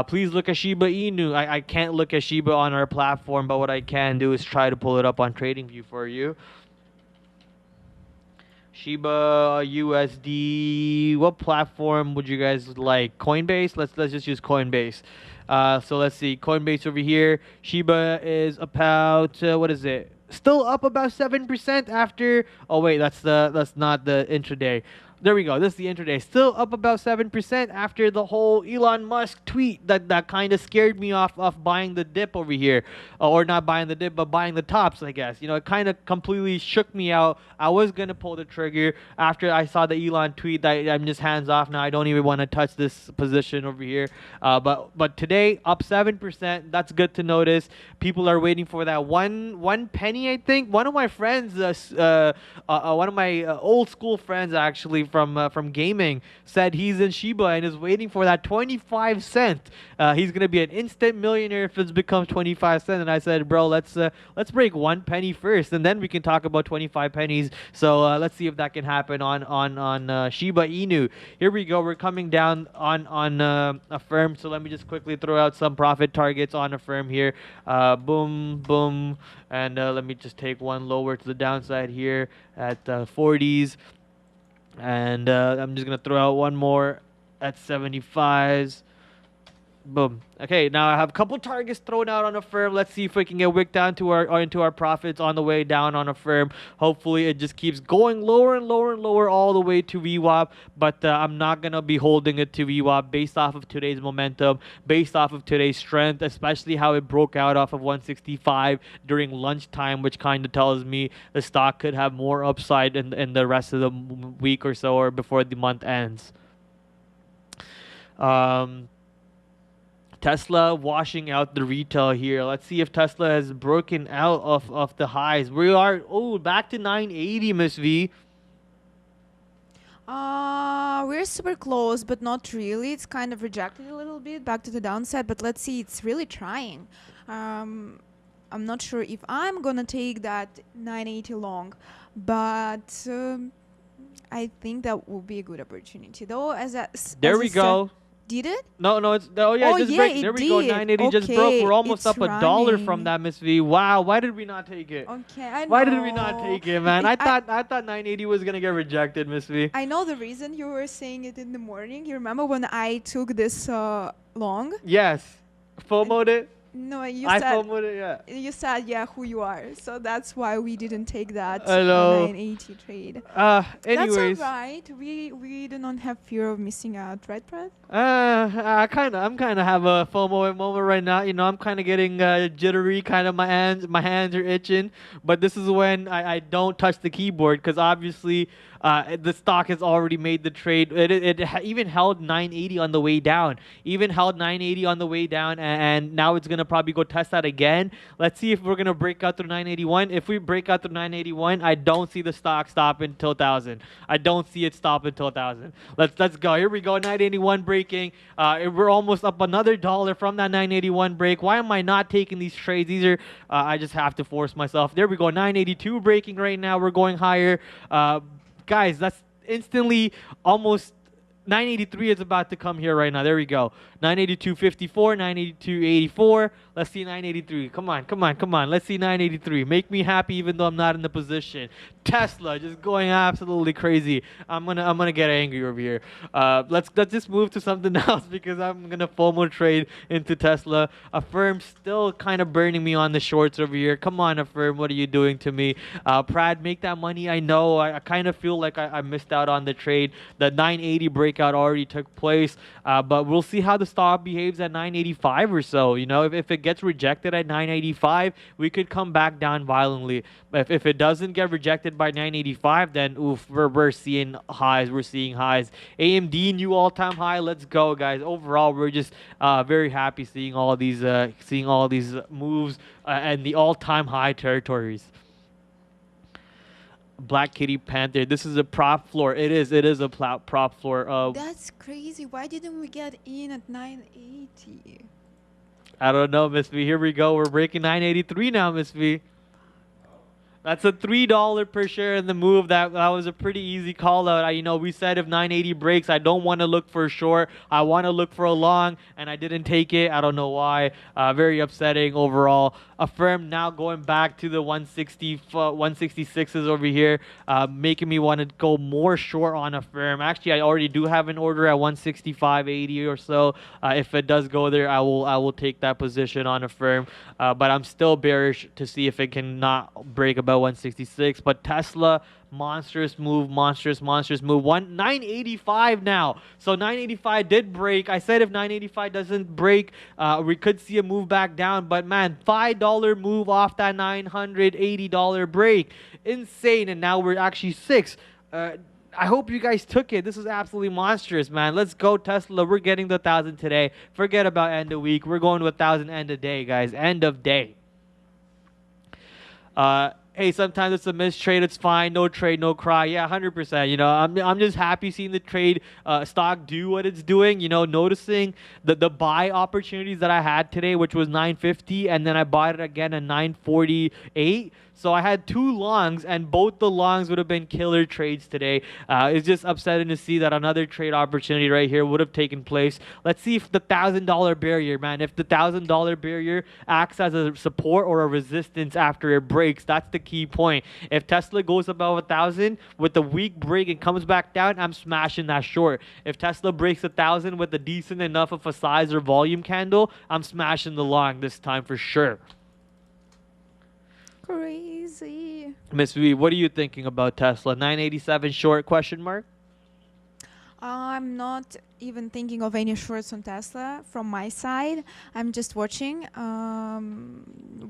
Please look at Shiba Inu. I can't look at Shiba on our platform, but what I can do is try to pull it up on TradingView for you. Shiba USD. What platform would you guys like? Coinbase? Let's just use Coinbase. So let's see. Coinbase over here. Shiba is about what is it? Still up about 7% after. Oh wait, that's not the intraday. There we go. This is the intraday. Still up about 7% after the whole Elon Musk tweet that kind of scared me off buying the dip over here. Or not buying the dip, but buying the tops, I guess. It kind of completely shook me out. I was going to pull the trigger after I saw the Elon tweet that I'm just hands off now. I don't even want to touch this position over here. But today, up 7%. That's good to notice. People are waiting for that one penny, I think. One of my friends, one of my old school friends actually, from gaming, said he's in Shiba and is waiting for that 25 cent. He's gonna be an instant millionaire if it becomes 25 cent. And I said, bro, let's break 1 penny first, and then we can talk about 25 pennies. So let's see if that can happen on Shiba Inu. Here we go. We're coming down on Affirm. So let me just quickly throw out some profit targets on Affirm here. Boom, boom, and let me just take one lower to the downside here at 40s. And I'm just going to throw out one more at 75s. Boom. Okay, now I have a couple targets thrown out on Affirm. Let's see if we can get wicked down into our profits on the way down on Affirm. Hopefully, it just keeps going lower and lower and lower all the way to VWAP. But I'm not going to be holding it to VWAP based off of today's momentum, based off of today's strength, especially how it broke out off of 165 during lunchtime, which kind of tells me the stock could have more upside in the rest of the week or so, or before the month ends. Tesla washing out the retail here. Let's see if Tesla has broken out of the highs. We are back to 980, Miss V. We're super close, but not really. It's kind of rejected a little bit back to the downside, but let's see. It's really trying. I'm not sure if I'm gonna take that 980 long, but I think that will be a good opportunity. Though, there we go. Did it? No, it's there we go. 980 just broke. We're almost up $1 from that, Miss V. Wow, why did we not take it? Okay, I know. Why did we not take it, man? I thought 980 was gonna get rejected, Miss V. I know the reason you were saying it in the morning. You remember when I took this long? Yes. FOMO'd it? No, I FOMO'd it, yeah. You said, yeah, who you are. So that's why we didn't take that 980 trade. Anyways. That's all right. We do not have fear of missing out, right, Prad? I'm kind of have a FOMO moment right now. I'm kind of getting jittery. Kind of my hands are itching. But this is when I don't touch the keyboard, because obviously The stock has already made the trade. It even held 980 on the way down. Even held 980 on the way down, and now it's going to probably go test that again. Let's see if we're going to break out through 981. If we break out through 981, I don't see the stock stop until 1,000. I don't see it stop until 1,000. Let's go. Here we go. 981 breaking. We're almost up another dollar from that 981 break. Why am I not taking these trades? These are I just have to force myself. There we go. 982 breaking right now. We're going higher. Guys, that's instantly almost 983 is about to come here right now. There we go. 982.54, 982.84. Let's see 983. Come on, come on, come on. Let's see 983. Make me happy even though I'm not in the position. Tesla just going absolutely crazy. I'm gonna get angry over here. Let's just move to something else because I'm gonna FOMO trade into Tesla. Affirm still kind of burning me on the shorts over here. Come on, Affirm. What are you doing to me? Prad, make that money. I know. I kind of feel like I missed out on the trade. The 980 breakout already took place, but we'll see how the stock behaves at 985 or so. You know, if it gets rejected at 985, we could come back down violently. If it doesn't get rejected by 985, then oof, we're seeing highs. We're seeing highs. AMD new all-time high. Let's go, guys. Overall, we're just very happy seeing all these moves and the all-time high territories. Black Kitty Panther. This is a prop floor. It is a prop floor. That's crazy. Why didn't we get in at 980? I don't know, Miss V. Here we go. We're breaking 983 now, Miss V. That's a $3 per share in the move. That was a pretty easy call out. You know, we said if 980 breaks, I don't want to look for a short. I want to look for a long, and I didn't take it. I don't know why. Very upsetting overall. Affirm now going back to the 166s over here, making me want to go more short on Affirm. Actually, I already do have an order at 165.80 or so. If it does go there, I will take that position on Affirm. But I'm still bearish to see if it can not break above 166. But Tesla, monstrous move, monstrous move. 985 now. So 985 did break. I said if 985 doesn't break, we could see a move back down. But man, $5 move off that $980 break. Insane. And now we're actually 6. I hope you guys took it. This is absolutely monstrous, man. Let's go, Tesla. We're getting the 1,000 today. Forget about end of week. We're going to 1,000 end of day, guys. End of day. Hey, sometimes it's a mistrade. It's fine. No trade, no cry. Yeah, 100%. You know, I'm just happy seeing the trade stock do what it's doing. You know, noticing the buy opportunities that I had today, which was 950, and then I bought it again at 948. So I had 2 longs, and both the longs would have been killer trades today. It's just upsetting to see that another trade opportunity right here would have taken place. Let's see if the $1,000 barrier, man, if the $1,000 barrier acts as a support or a resistance after it breaks. That's the key point. If Tesla goes above 1,000 with a weak break and comes back down, I'm smashing that short. If Tesla breaks 1,000 with a decent enough of a size or volume candle, I'm smashing the long this time for sure. Crazy. Miss V, what are you thinking about Tesla? 987 short question mark? I'm not even thinking of any shorts on Tesla from my side. I'm just watching.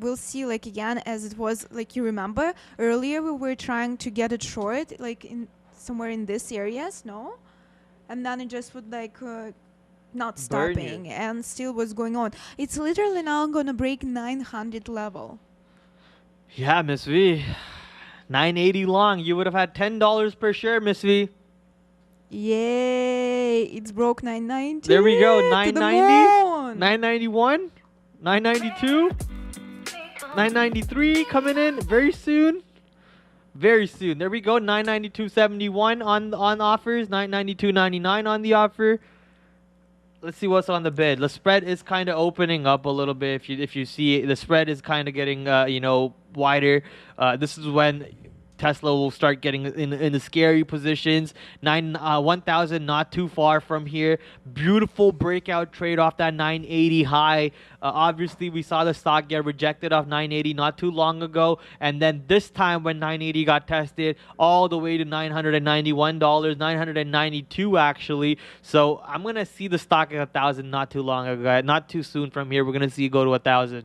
We'll see, like, again, as it was, like, you remember earlier we were trying to get it short, like in somewhere in this areas, no? And then it just would like not stopping and still was going on. It's literally now gonna break 900 level. Yeah, Miss V. 980 long. You would have had $10 per share, Miss V. Yay! It's broke 990. There we go. 990. 990. 991. 992. 993 coming in very soon. Very soon. There we go. 992.71 on offers. 992.99 on the offer. Let's see what's on the bid. The spread is kind of opening up a little bit. If you see it, the spread is kind of getting wider. This is when Tesla will start getting in the scary positions. 1,000 not too far from here. Beautiful breakout trade off that 980 high. Obviously, we saw the stock get rejected off 980 not too long ago. And then this time when 980 got tested all the way to $991, $992 actually. So I'm going to see the stock at 1,000 not too long ago. Not too soon from here. We're going to see it go to 1,000.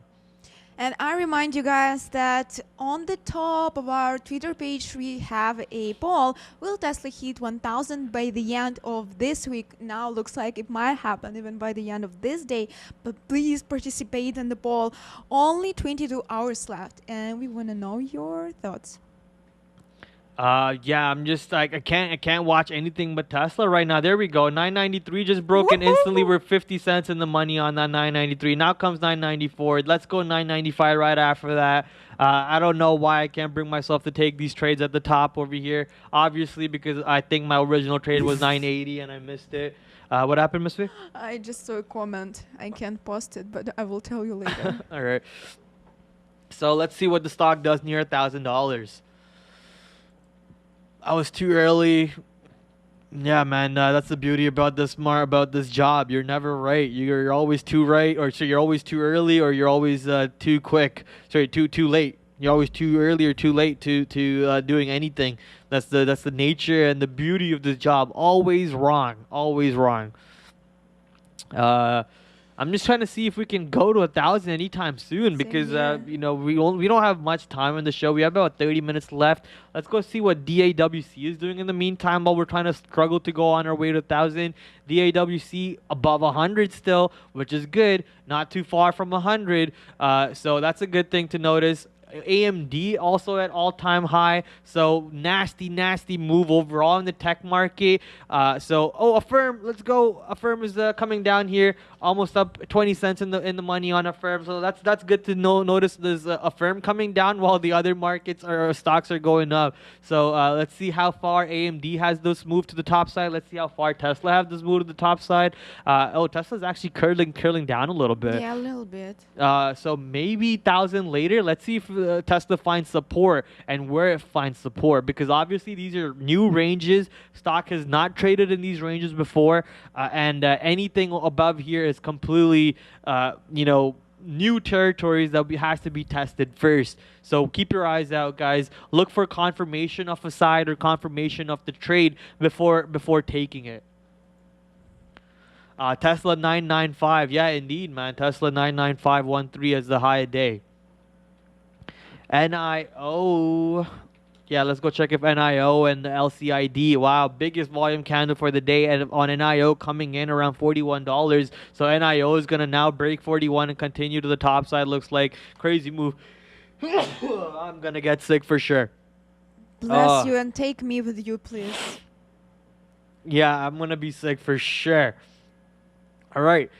And I remind you guys that on the top of our Twitter page, we have a poll. Will Tesla hit 1,000 by the end of this week? Now looks like it might happen even by the end of this day. But please participate in the poll. Only 22 hours left, and we want to know your thoughts. Yeah, I'm just like I can't watch anything but Tesla right now. There we go. 993 just broken instantly. We're 50 cents in the money on that 993. Now comes 994. Let's go 995 right after that. I don't know why I can't bring myself to take these trades at the top over here. Obviously because I think my original trade was 980 and I missed it. What happened, Miss V? I just saw a comment. I can't post it, but I will tell you later. All right. So let's see what the stock does near $1,000. I was too early. Yeah, man, that's the beauty about this job. You're never right. You're always too right, or so you're always too early, or you're always too quick. Sorry, too late. You're always too early or too late to doing anything. That's the nature and the beauty of this job. Always wrong. Always wrong. I'm just trying to see if we can go to 1,000 anytime soon because you know we don't have much time in the show. We have about 30 minutes left. Let's go see what DAWC is doing in the meantime while we're trying to struggle to go on our way to 1,000. DAWC above 100 still, which is good. Not too far from 100. So that's a good thing to notice. AMD also at all-time high, so nasty move overall in the tech market. Affirm, let's go. Affirm is coming down here, almost up 20 cents in the money on Affirm, so that's good to notice. There's Affirm coming down while the other markets or stocks are going up. So let's see how far AMD has this move to the top side. Let's see how far Tesla have this move to the top side. Tesla's actually curling down a little bit. Yeah, a little bit. So maybe 1,000 later. Let's see if Tesla finds support and where it finds support, because obviously these are new ranges. Stock has not traded in these ranges before, and anything above here is completely new territories that has to be tested first. So keep your eyes out, guys. Look for confirmation of a side or confirmation of the trade before taking it. Tesla 995. Yeah, indeed, man. Tesla 99513 as the high a day. NIO. Yeah, let's go check if NIO and the LCID. Wow, biggest volume candle for the day, and on NIO coming in around $41. So NIO is gonna now break 41 and continue to the top side. Looks like crazy move. I'm gonna get sick for sure. Bless you and take me with you, please. Yeah, I'm gonna be sick for sure. All right,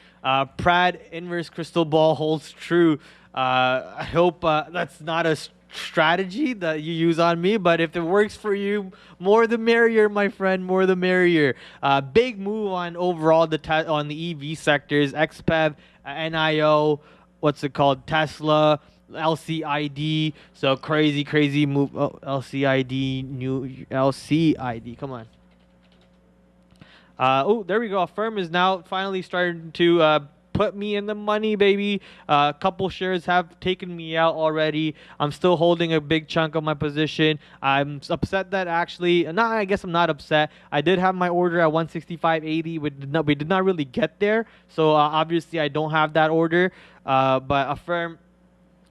Prad inverse crystal ball holds true. I hope that's not a strategy that you use on me, but if it works for you, more the merrier, my friend, more the merrier. Big move on overall on the EV sectors, XPEV, NIO, what's it called, Tesla, LCID. So crazy move. Oh, LCID, new LCID, come on. Oh, there we go. Affirm is now finally starting to put me in the money, baby. A couple shares have taken me out already. I'm still holding a big chunk of my position. I'm upset that actually, I guess I'm not upset. I did have my order at 165.80. We did not really get there. So obviously I don't have that order. But Affirm,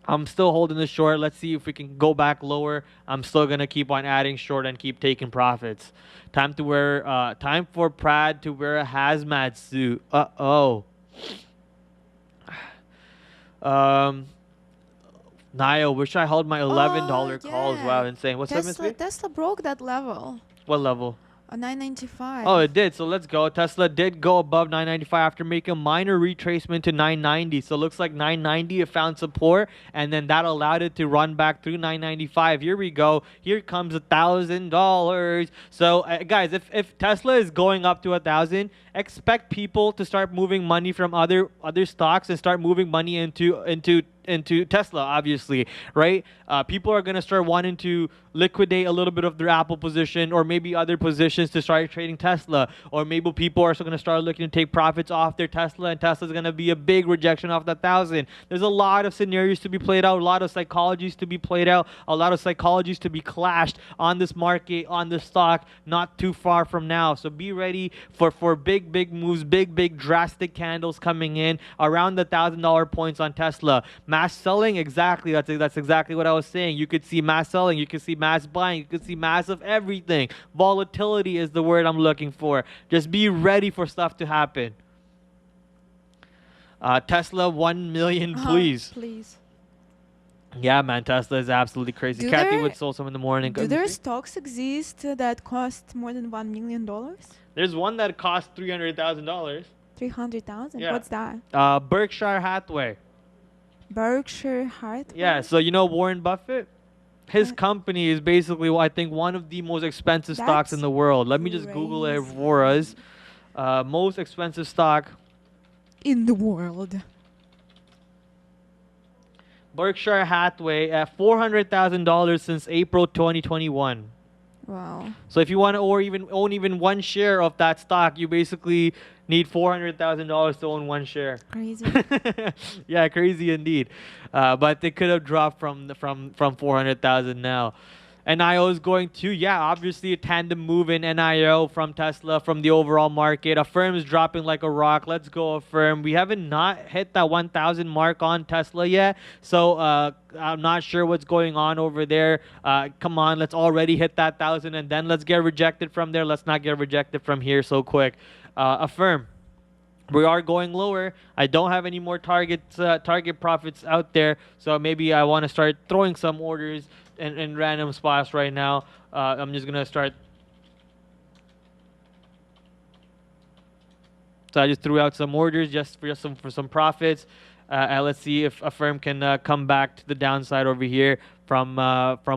I'm still holding the short. Let's see if we can go back lower. I'm still gonna keep on adding short and keep taking profits. Time for Prad to wear a hazmat suit. Nio, wish I held my $11 calls. Wow, insane. What's up, Miss B? Tesla broke that level. What level? 995. Oh, it did. So let's go. Tesla did go above 995 after making a minor retracement to 990. So it looks like 990 it found support, and then that allowed it to run back through 995. Here we go. Here comes $1,000. So guys, if Tesla is going up to 1,000, expect people to start moving money from other stocks and start moving money into Tesla, obviously, right? People are going to start wanting to liquidate a little bit of their Apple position or maybe other positions to start trading Tesla, or maybe people are going to start looking to take profits off their Tesla, and Tesla's going to be a big rejection off the 1,000. There's a lot of scenarios to be played out, a lot of psychologies to be played out, a lot of psychologies to be clashed on this market, on this stock, not too far from now. So be ready for big moves, big drastic candles coming in around the $1,000 points on Tesla. mass selling. Exactly. That's exactly what I was saying. You could see mass selling. You could see mass buying. You could see mass of everything. Volatility is the word I'm looking for. Just be ready for stuff to happen. Tesla 1 million, please. Please. Yeah, man, Tesla is absolutely crazy. Do Kathy there- would sold some in the morning. Do there stocks exist that cost more than $1 million? There's one that cost $300,000. 300,000. Yeah. What's that? Berkshire Hathaway. Berkshire Hathaway. Yeah, so you know Warren Buffett? His company is basically, I think, one of the most expensive stocks in That's the world. Let me just Google it for us. Most expensive stock. In the world. Berkshire Hathaway at $400,000 since April 2021. Wow. So if you want to own even one share of that stock, you basically need $400,000 to own one share. Crazy. Yeah, crazy indeed. But they could have dropped from 400,000 now. NIO is going to, yeah, obviously a tandem move in NIO from Tesla, from the overall market. Affirm is dropping like a rock. Let's go Affirm. We haven't not hit that 1,000 mark on Tesla yet. So I'm not sure what's going on over there. Come on, let's already hit that 1,000 and then let's get rejected from there. Let's not get rejected from here so quick. Affirm. We are going lower. I don't have any more target profits out there. So maybe I want to start throwing some orders in random spots right now. I'm just gonna start. So I just threw out some orders just for some profits. Let's see if Affirm can come back to the downside over here from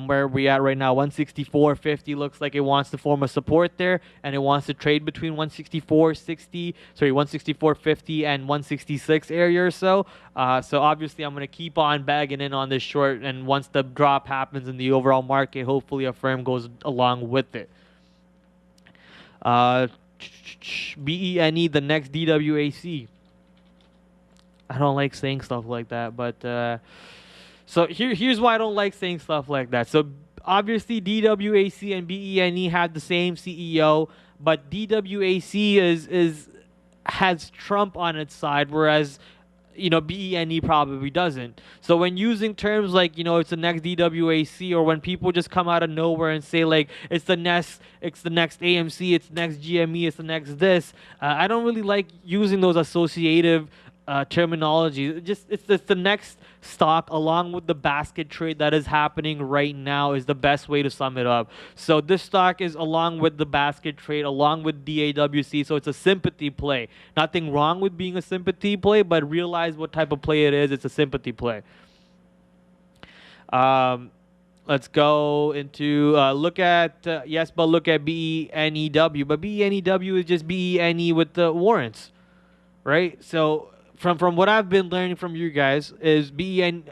where we at right now. 164.50 looks like it wants to form a support there, and it wants to trade between 164.50 and 166 area or so. So obviously I'm gonna keep on bagging in on this short, and once the drop happens in the overall market, hopefully Affirm goes along with it. BENE, the next DWAC. I don't like saying stuff like that, but so here's why I don't like saying stuff like that. So obviously DWAC and BENE have the same CEO, but DWAC has Trump on its side, whereas BENE probably doesn't. So when using terms like it's the next DWAC, or when people just come out of nowhere and say like it's the next AMC, it's the next GME, it's the next this, I don't really like using those associative terminology. It's the next stock along with the basket trade that is happening right now is the best way to sum it up. So this stock is along with the basket trade, along with DAWC. So it's a sympathy play. Nothing wrong with being a sympathy play, but realize what type of play it is. It's a sympathy play. Let's go into look at look at BENEW, but BENEW is just BENE with the warrants, right? So from what I've been learning from you guys is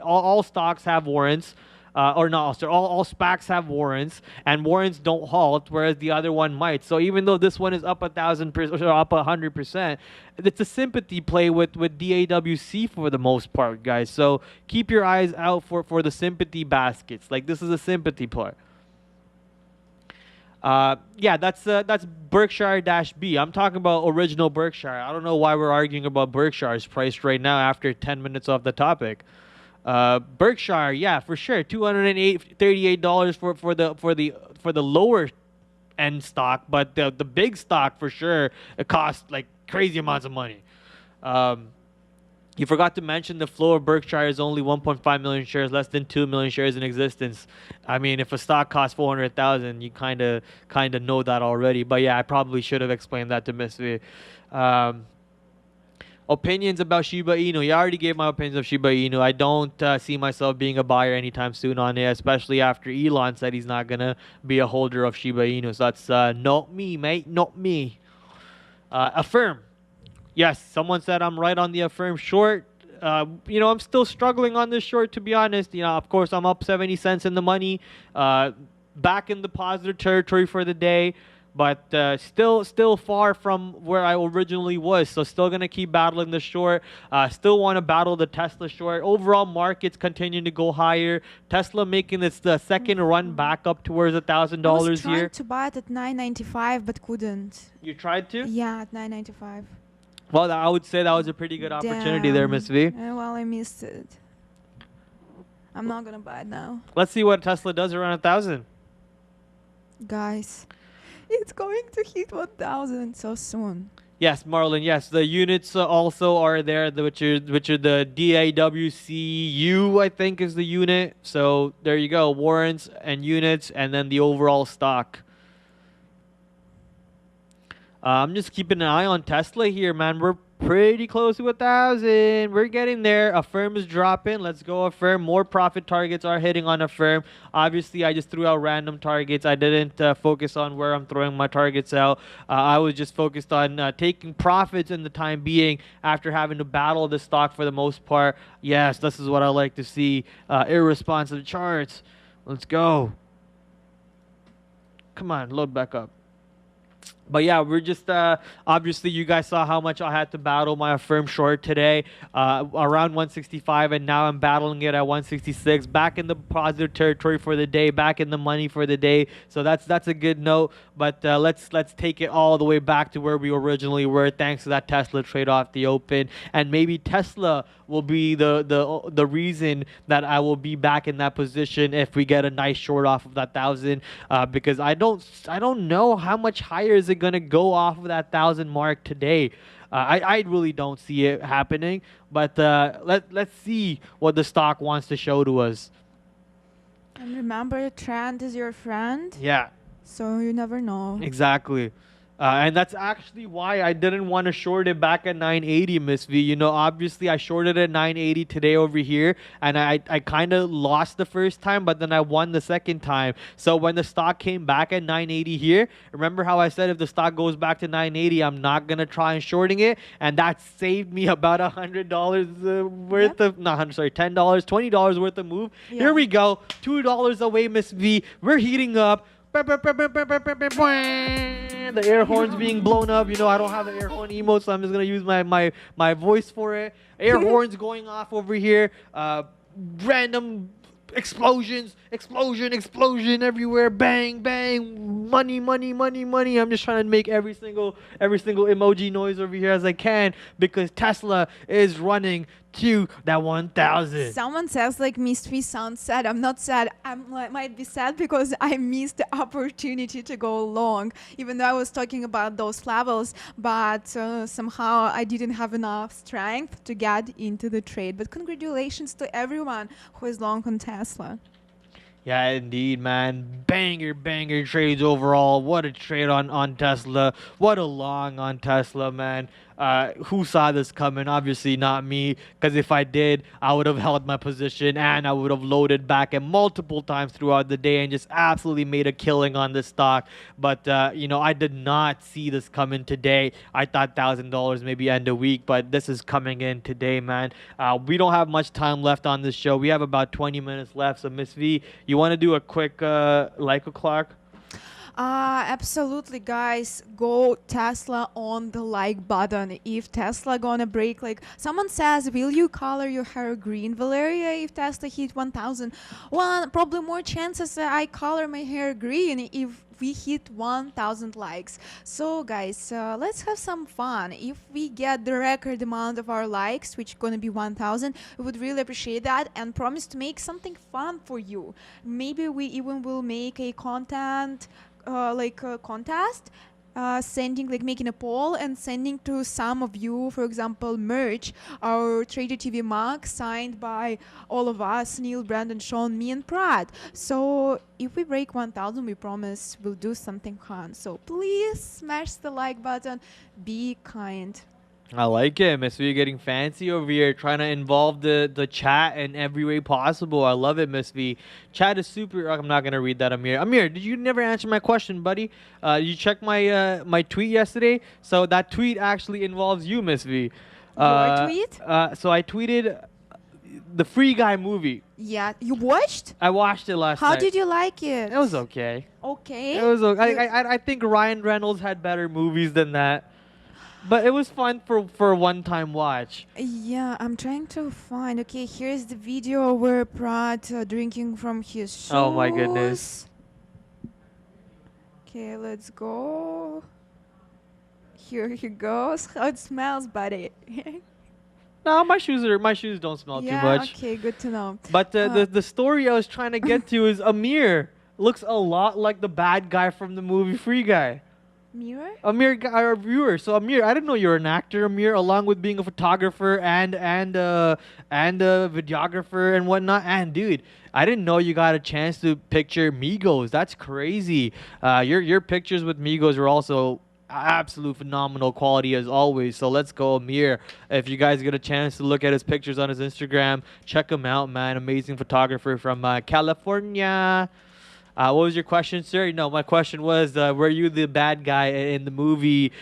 all stocks have warrants, or not, all SPACs have warrants, and warrants don't halt, whereas the other one might. So even though this one is up 1,000% or up 100%, it's a sympathy play with DAWC for the most part, guys. So keep your eyes out for the sympathy baskets. Like this is a sympathy play. Yeah, that's Berkshire-B. I'm talking about original Berkshire. I don't know why we're arguing about Berkshire's price right now after 10 minutes off the topic. Berkshire, yeah, for sure, $238 for the lower end stock, but the big stock for sure, it costs like crazy amounts of money. You forgot to mention the flow of Berkshire is only 1.5 million shares, less than 2 million shares in existence. I mean, if a stock costs 400,000, you kind of know that already. But yeah, I probably should have explained that to Miss V. Opinions about Shiba Inu. You already gave my opinions of Shiba Inu. I don't see myself being a buyer anytime soon on it, especially after Elon said he's not going to be a holder of Shiba Inu. So that's not me, mate, not me. Affirm. Yes, someone said I'm right on the Affirm short. I'm still struggling on this short, to be honest. Of course, I'm up 70 cents in the money, back in the positive territory for the day, but still far from where I originally was. So still going to keep battling the short. Still want to battle the Tesla short. Overall markets continuing to go higher. Tesla making its the second run back up towards $1,000 I was here. trying to buy it at $9.95, but couldn't. You tried to? Yeah, at $9.95. Well, I would say that was a pretty good opportunity there, Miss V. Well, I missed it. I'm not gonna buy it now. Let's see what Tesla does around 1,000. Guys, it's going to hit 1,000 so soon. Yes, Marlon. Yes, the units also are there, which are the DAWCU, I think, is the unit. So there you go, warrants and units, and then the overall stock. I'm just keeping an eye on Tesla here, man. We're pretty close to 1,000. We're getting there. Affirm is dropping. Let's go Affirm. More profit targets are hitting on Affirm. Obviously, I just threw out random targets. I didn't focus on where I'm throwing my targets out. I was just focused on taking profits in the time being after having to battle the stock for the most part. Yes, this is what I like to see. Irresponsive charts. Let's go. Come on, load back up. But yeah, we're just obviously you guys saw how much I had to battle my Affirm short today, around 165, and now I'm battling it at 166. Back in the positive territory for the day, back in the money for the day. So that's a good note. But let's take it all the way back to where we originally were, thanks to that Tesla trade off the open, and maybe Tesla will be the reason that I will be back in that position if we get a nice short off of that 1,000, because I don't know how much higher is it gonna go off of that 1,000 mark today. I really don't see it happening, but let's see what the stock wants to show to us. And remember, trend is your friend. Yeah, So you never know. exactly. And that's actually why I didn't want to short it back at 980, Miss V. You know, obviously I shorted at 980 today over here, and I kind of lost the first time, but then I won the second time. So when the stock came back at 980 here, remember how I said if the stock goes back to 980, I'm not going to try and shorting it, and that saved me about $100 worth of, $10, $20 worth of move. Yeah. Here we go, $2 away, Miss V. We're heating up. The air horn's being blown up. You know, I don't have an air horn emote, so I'm just gonna use my voice for it. Air horns going off over here. Random explosion everywhere. Bang, bang. Money. I'm just trying to make every single emoji noise over here as I can, because Tesla is running to that 1,000. Someone says like Miss V sounds sad. I'm not sad. Might be sad because I missed the opportunity to go long, even though I was talking about those levels, but somehow I didn't have enough strength to get into the trade. But congratulations to everyone who is long on Tesla. Yeah, indeed, man. Banger trades overall. What a trade on Tesla. What a long on Tesla, man. Who saw this coming? Obviously not me, because if I did, I would have held my position and I would have loaded back and multiple times throughout the day and just absolutely made a killing on this stock. But you know, I did not see this coming today. I thought $1,000 maybe end of week, but this is coming in today, man. We don't have much time left on this show. We have about 20 minutes left. So Miss V, you want to do a quick like o'clock? Absolutely, guys. Go Tesla on the like button. If Tesla gonna break, like someone says, will you color your hair green, Valeriia, if Tesla hit 1,000? Probably more chances that I color my hair green if we hit 1,000 likes. So guys, let's have some fun. If we get the record amount of our likes, which is gonna be 1,000, we would really appreciate that and promise to make something fun for you. Maybe we even will make a content like a contest, making a poll and sending to some of you, for example, merch, our Trader TV mug signed by all of us, Neil, Brandon, Sean, me, and Prad. So if we break 1,000, we promise we'll do something fun. So please smash the like button. Be kind. I like it, Miss V. You're getting fancy over here, trying to involve the chat in every way possible. I love it, Miss V. Chat is super. I'm not gonna read that, Amir. Amir, did you never answer my question, buddy? You checked my my tweet yesterday, so that tweet actually involves you, Miss V. Your tweet? So I tweeted the Free Guy movie. Yeah, you watched? I watched it last night. How did you like it? It was okay. Okay. It was okay. I think Ryan Reynolds had better movies than that. But it was fun for a one-time watch. Yeah, I'm trying to find. Okay, here's the video where Prad drinking from his shoes. Oh my goodness. Okay, let's go. Here he goes. How it smells, buddy. No, my shoes don't smell too much. Okay, good to know. But the story I was trying to get to is Amir looks a lot like the bad guy from the movie Free Guy. Mirror? Amir, our viewer. So Amir, I didn't know you were an actor. Amir, along with being a photographer and a videographer and whatnot. And dude, I didn't know you got a chance to picture Migos. That's crazy. Your pictures with Migos were also absolute phenomenal quality as always. So let's go, Amir. If you guys get a chance to look at his pictures on his Instagram, check him out, man. Amazing photographer from California. What was your question, sir? No, my question was, were you the bad guy in the movie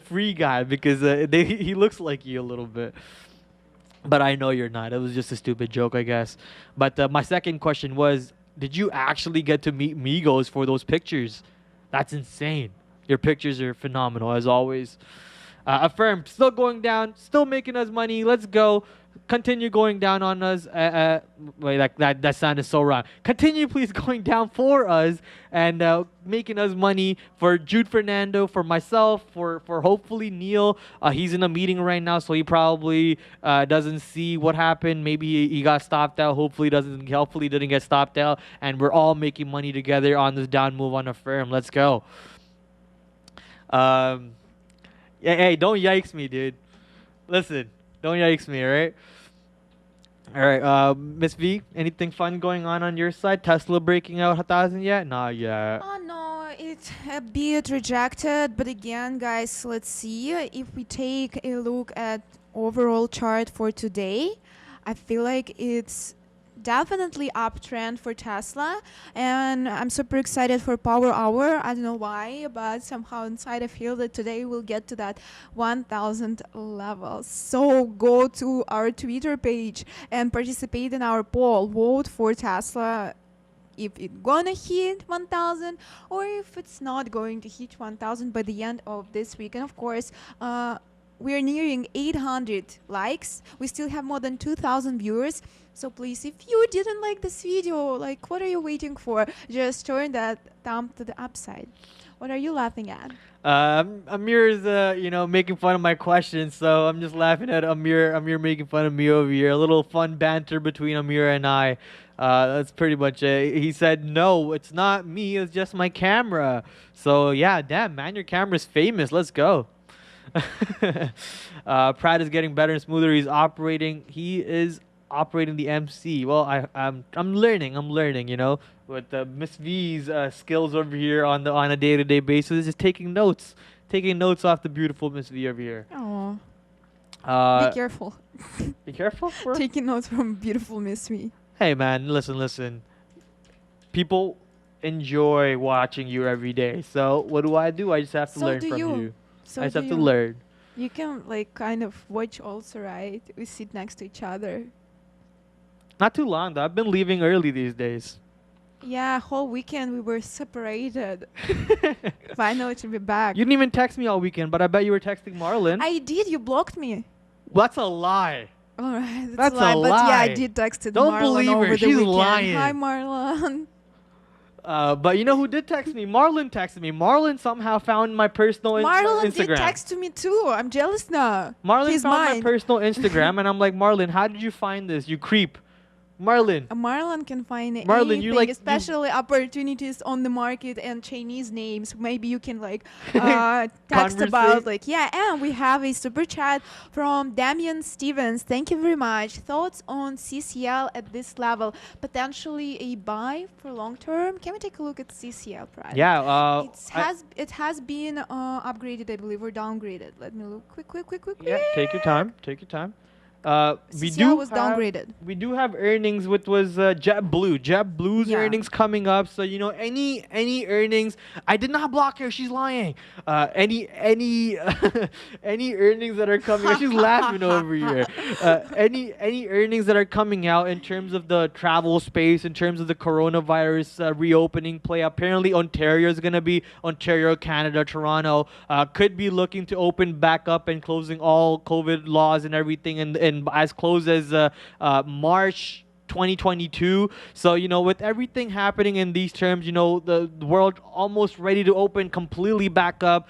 Free Guy? Because he looks like you a little bit. But I know you're not. It was just a stupid joke, I guess. But my second question was, did you actually get to meet Migos for those pictures? That's insane. Your pictures are phenomenal, as always. Affirm, still going down, still making us money. Let's go. Continue going down on us. Wait, that sounded so wrong. Continue, please, going down for us and making us money for Jude Fernando, for myself, for hopefully Neil. He's in a meeting right now, so he probably doesn't see what happened. Maybe he got stopped out. Hopefully didn't get stopped out. And we're all making money together on this down move on Affirm. Let's go. Hey, don't yikes me, dude. Listen, don't yikes me, all right? All right, Miss V, anything fun going on your side? Tesla breaking out 1,000 yet? Not yet. Oh no, it's a bit rejected. But again, guys, let's see. If we take a look at overall chart for today, I feel like it's definitely uptrend for Tesla, and I'm super excited for Power Hour. I don't know why, but somehow inside I feel that today we'll get to that 1,000 level. So go to our Twitter page and participate in our poll. Vote for Tesla if it's gonna hit 1,000 or if it's not going to hit 1,000 by the end of this week. And of course, we're nearing 800 likes. We still have more than 2,000 viewers. So please, if you didn't like this video, like, what are you waiting for? Just turn that thumb to the upside. What are you laughing at? Amir is, making fun of my questions, so I'm just laughing at Amir making fun of me over here. A little fun banter between Amir and I. That's pretty much it. He said, no, it's not me. It's just my camera. So, yeah, damn, man, your camera's famous. Let's go. Prad is getting better and smoother. He is operating the MC. Well, I'm learning, with Miss V's skills over here on a day-to-day basis, just taking notes off the beautiful Miss V over here. Oh, be careful. Be careful. Taking notes from beautiful Miss V. Hey man, listen. People enjoy watching you every day. So what do? I just have to learn from you. So I just have to learn. You can kind of watch also, right? We sit next to each other. Not too long though. I've been leaving early these days. Yeah, whole weekend we were separated. Finally to be back. You didn't even text me all weekend, but I bet you were texting Marlon. I did. You blocked me. That's a lie. All right, that's a lie. a But yeah, I lie. did texted Don't Marlon believe her. over the She's weekend. lying. Hi, Marlon. But you know who did text me? Marlon texted me. Marlon somehow found my personal Marlon Instagram. did text to me too. I'm jealous now. Marlon He's found mine. my personal Instagram, and I'm like, Marlon, how did you find this? You creep. Marlon. Marlon can find Marlon, anything, especially opportunities on the market and Chinese names. Maybe you can text about and we have a super chat from Damian Stevens. Thank you very much. Thoughts on CCL at this level? Potentially a buy for long term. Can we take a look at CCL price? Yeah. It has been upgraded, I believe, or downgraded. Let me look quick. Yeah. Take your time. CCL was downgraded. We do have earnings, which was JetBlue. JetBlue's earnings coming up. So any earnings. I did not block her. She's lying. Any any earnings that are coming. She's laughing over here. Any earnings that are coming out in terms of the travel space, in terms of the coronavirus reopening play. Apparently, Ontario, Canada, Toronto could be looking to open back up and closing all COVID laws and everything and as close as March 2022. So, you know, with everything happening in these terms, you know, the world almost ready to open completely back up.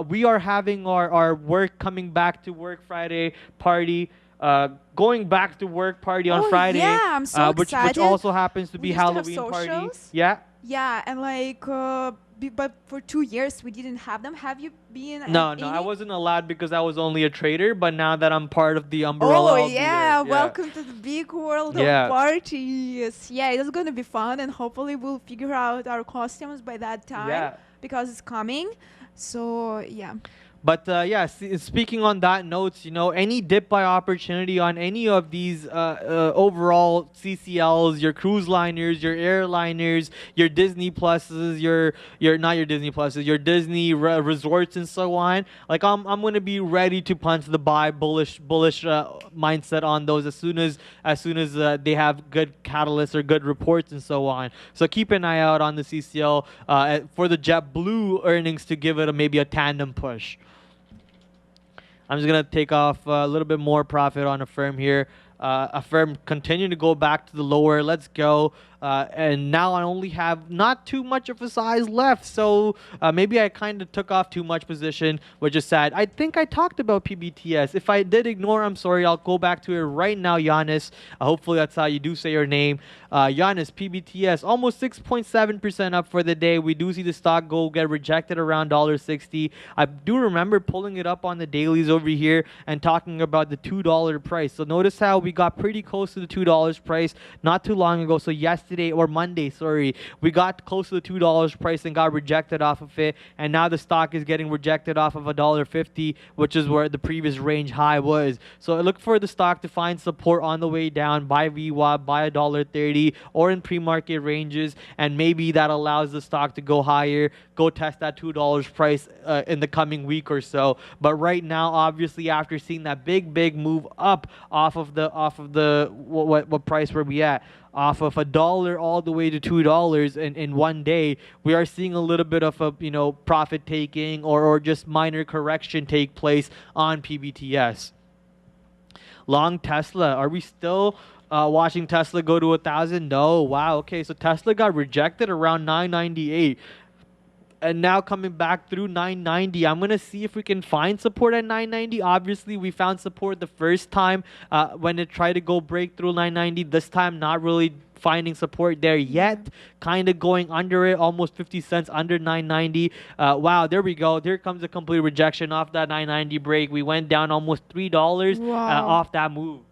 We are having our work coming back to work Friday party. Going back to work party on Friday. Yeah, I'm so which excited. also happens to We be used to have Halloween party. socials. Yeah. Yeah, and like, but for 2 years we didn't have them. Have you been? No, at no, I any? wasn't allowed because I was only a trader. But now that I'm part of the umbrella, Oh I'll be yeah, there. welcome to the big world Yeah. of parties. Yeah, it's gonna be fun, and hopefully we'll figure out our costumes by that time Yeah. because it's coming. So yeah. But yeah, speaking on that notes, you know, any dip by opportunity on any of these overall CCLs, your cruise liners, your airliners, your Disney Pluses, your not your Disney Pluses, your Disney resorts and so on. Like I'm gonna be ready to punch the buy bullish mindset on those as soon as they have good catalysts or good reports and so on. So keep an eye out on the CCL for the JetBlue earnings to give it maybe a tandem push. I'm just going to take off a little bit more profit on a firm here. A firm continuing to go back to the lower. Let's go. And now I only have not too much of a size left. So maybe I kind of took off too much position, which is sad. I think I talked about PBTS. If I did ignore, I'm sorry. I'll go back to it right now, Giannis. Hopefully that's how you do say your name. Giannis, PBTS, almost 6.7% up for the day. We do see the stock get rejected around $1.60. I do remember pulling it up on the dailies over here and talking about the $2 price. So notice how we got pretty close to the $2 price not too long ago. So yesterday or Monday, sorry, we got close to the $2 price and got rejected off of it. And now the stock is getting rejected off of $1.50, which is where the previous range high was. So I look for the stock to find support on the way down, buy VWAP, buy $1.30 or in pre-market ranges, and maybe that allows the stock to go higher, go test that $2 price in the coming week or so. But right now, obviously, after seeing that big move up off of the what price were we at? Off of $1 all the way to $2 in one day, we are seeing a little bit of a profit taking or just minor correction take place on PBTS. Long Tesla, are we still watching Tesla go to 1,000? No. Wow. Okay, so Tesla got rejected around 998. And now coming back through 990. I'm going to see if we can find support at 990. Obviously, we found support the first time when it tried to go break through 990. This time, not really finding support there yet. Kind of going under it, almost 50 cents under 990. Wow, there we go. There comes a complete rejection off that 990 break. We went down almost $3 off that move.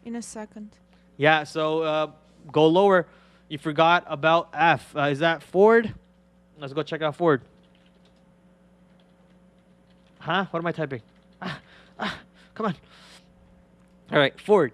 In a second. Yeah, so go lower. You forgot about F. Is that Ford? Let's go check out Ford. Huh? What am I typing? Come on. All right, Ford.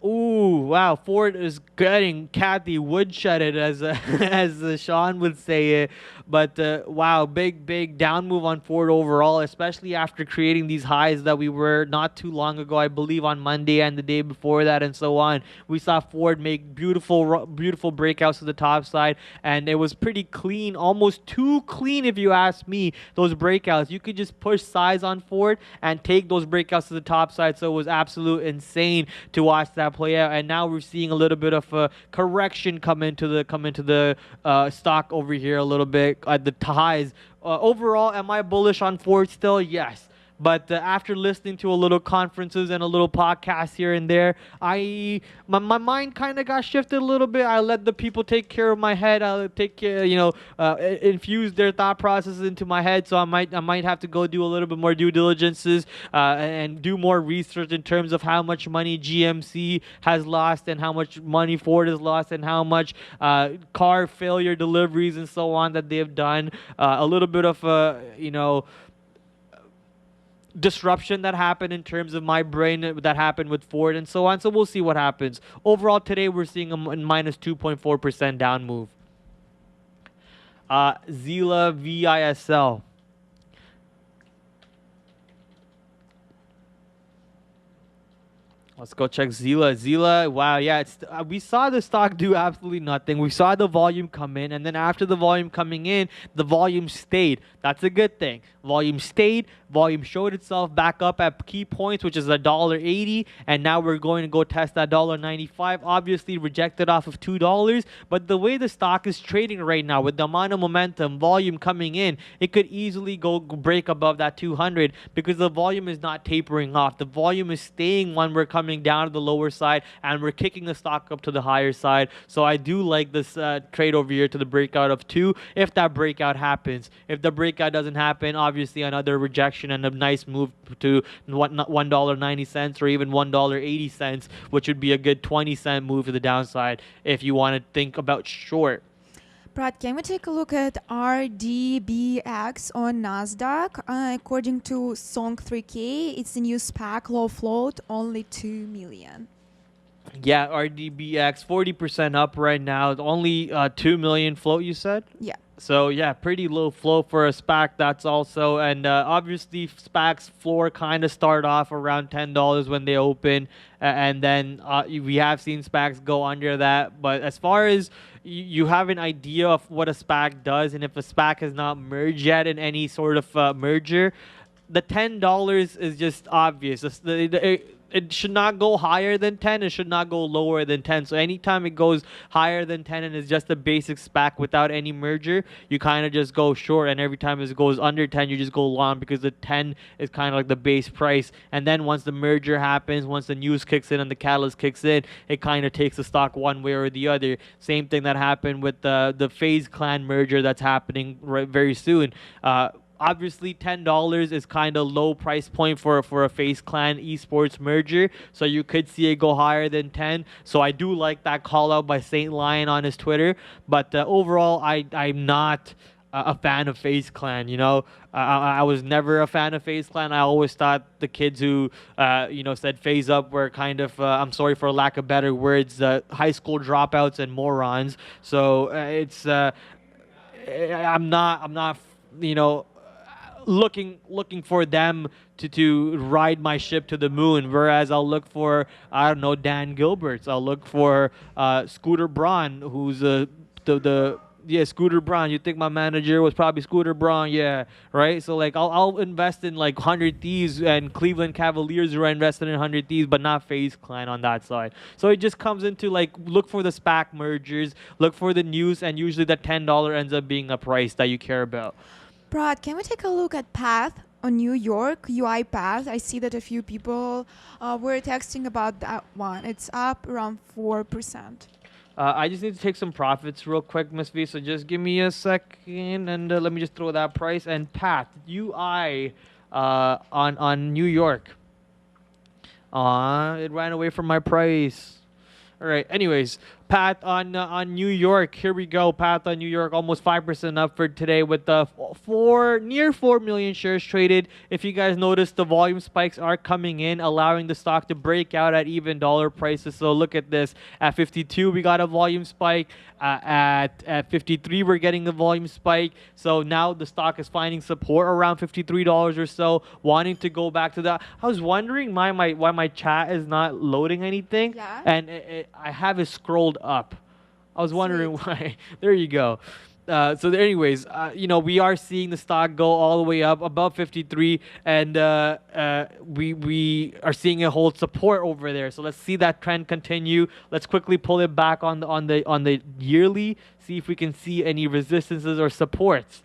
Ooh, wow. Ford is getting Kathy woodshedded, as Sean would say it. But wow, big down move on Ford overall, especially after creating these highs that we were not too long ago, I believe on Monday and the day before that and so on. We saw Ford make beautiful breakouts to the top side, and it was pretty clean, almost too clean if you ask me, those breakouts. You could just push size on Ford and take those breakouts to the top side, so it was absolute insane to watch that play out. And now we're seeing a little bit of a correction come into the stock over here a little bit at the highs. Overall, am I bullish on Ford still? Yes. But after listening to a little conferences and a little podcast here and there, my mind kind of got shifted a little bit. I let the people take care of my head. I take care, infuse their thought processes into my head. So I might have to go do a little bit more due diligences and do more research in terms of how much money GMC has lost and how much money Ford has lost and how much car failure deliveries and so on that they've done. A little bit of disruption that happened in terms of my brain that happened with Ford and so on. So we'll see what happens. Overall, today we're seeing a minus 2.4% down move. Zila VISL. Let's go check Zila. Zila, wow, yeah, we saw the stock do absolutely nothing. We saw the volume come in, and then after the volume coming in, the volume stayed. That's a good thing. Volume stayed. Volume showed itself back up at key points, which is $1.80, and now we're going to go test that $1.95. Obviously rejected off of $2, but the way the stock is trading right now, with the amount of momentum, volume coming in, it could easily go break above that 200 because the volume is not tapering off. The volume is staying when we're coming down to the lower side, and we're kicking the stock up to the higher side. So I do like this trade over here to the breakout of 2 if that breakout happens. If the breakout doesn't happen, obviously another rejection and a nice move to $1.90 or even $1.80, which would be a good 20-cent move to the downside if you want to think about short. Prad, can we take a look at RDBX on Nasdaq? According to Song 3K, it's a new SPAC, low float, only 2 million. Yeah, RDBX 40% up right now. Only 2 million float, you said? Yeah. So yeah, pretty low flow for a SPAC. That's also, and obviously SPAC's floor kind of start off around $10 when they open, and then we have seen SPACs go under that. But as far as you have an idea of what a SPAC does, and if a SPAC has not merged yet in any sort of merger, the $10 is just obvious. It should not go higher than 10. It should not go lower than 10. So anytime it goes higher than 10 and it's just a basic SPAC without any merger, you kind of just go short. And every time it goes under 10, you just go long because the 10 is kind of like the base price. And then once the merger happens, once the news kicks in and the catalyst kicks in, it kind of takes the stock one way or the other. Same thing that happened with the FaZe Clan merger that's happening very soon. Obviously, $10 is kind of low price point for a FaZe Clan esports merger, so you could see it go higher than 10. So I do like that call out by Saint Lion on his Twitter, but overall, I'm not a fan of FaZe Clan. You know, I was never a fan of FaZe Clan. I always thought the kids who said FaZe Up were kind of I'm sorry for lack of better words, high school dropouts and morons. So I'm not looking for them to ride my ship to the moon, whereas I'll look for, I don't know, Dan Gilberts. I'll look for Scooter Braun, who's Scooter Braun. You think my manager was probably Scooter Braun? Yeah, right. So like I'll invest in like 100 Thieves and Cleveland Cavaliers, who are invested in 100 Thieves, but not FaZe Clan on that side. So it just comes into like, look for the SPAC mergers, look for the news, and usually that $10 ends up being a price that you care about. Prad, can we take a look at Path on New York, UiPath? I see that a few people were texting about that one. It's up around 4%. I just need to take some profits real quick, Miss V, so just give me a second, and let me just throw that price. And Path, UI on New York. It ran away from my price. All right, anyways, Path on New York. Here we go. Path on New York, almost 5% up for today with near 4 million shares traded. If you guys notice, the volume spikes are coming in, allowing the stock to break out at even dollar prices. So look at this. At 52, we got a volume spike. At 53, we're getting the volume spike. So now the stock is finding support around $53 or so, wanting to go back to that. I was wondering why my chat is not loading anything. Yeah. And I have it scrolled up. I was wondering why. There you go. So anyways, we are seeing the stock go all the way up above 53, and we are seeing it hold support over there. So let's see that trend continue. Let's quickly pull it back on the yearly, see if we can see any resistances or supports.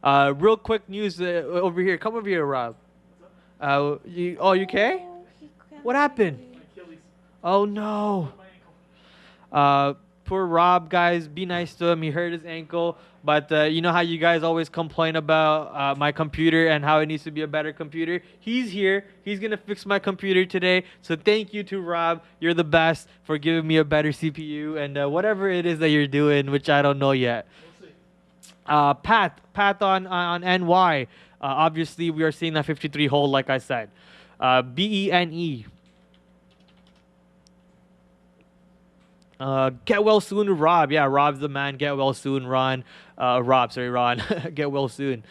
Real quick news over here. Come over here, Rob. You okay? What happened? Oh no. Poor Rob, guys. Be nice to him. He hurt his ankle. But you know how you guys always complain about my computer and how it needs to be a better computer? He's here. He's going to fix my computer today. So thank you to Rob. You're the best for giving me a better CPU and whatever it is that you're doing, which I don't know yet. We'll see. Pat on NY. Obviously, we are seeing that 53 hold, like I said. BENE. Get well soon to Rob. Yeah, Rob's the man. Get well soon, Ron. Ron. Get well soon.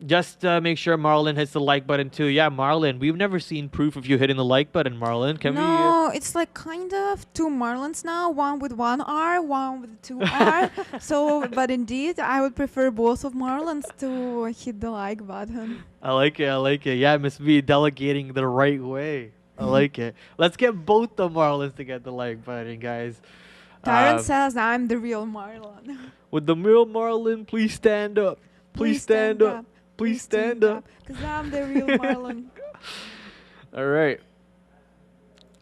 Just make sure Marlon hits the like button too. Yeah, Marlon, we've never seen proof of you hitting the like button, Marlon. Can we? No, it's like kind of two Marlons now, one with one R, one with two R. So, but indeed, I would prefer both of Marlons to hit the like button. I like it. I like it. Yeah, Miss V delegating the right way. I like it. Let's get both the Marlons to get the like button, guys. Tyron says I'm the real Marlon. With the real Marlon, please stand up. Please stand up. Please stand up. Because I'm the real Marlon. All right.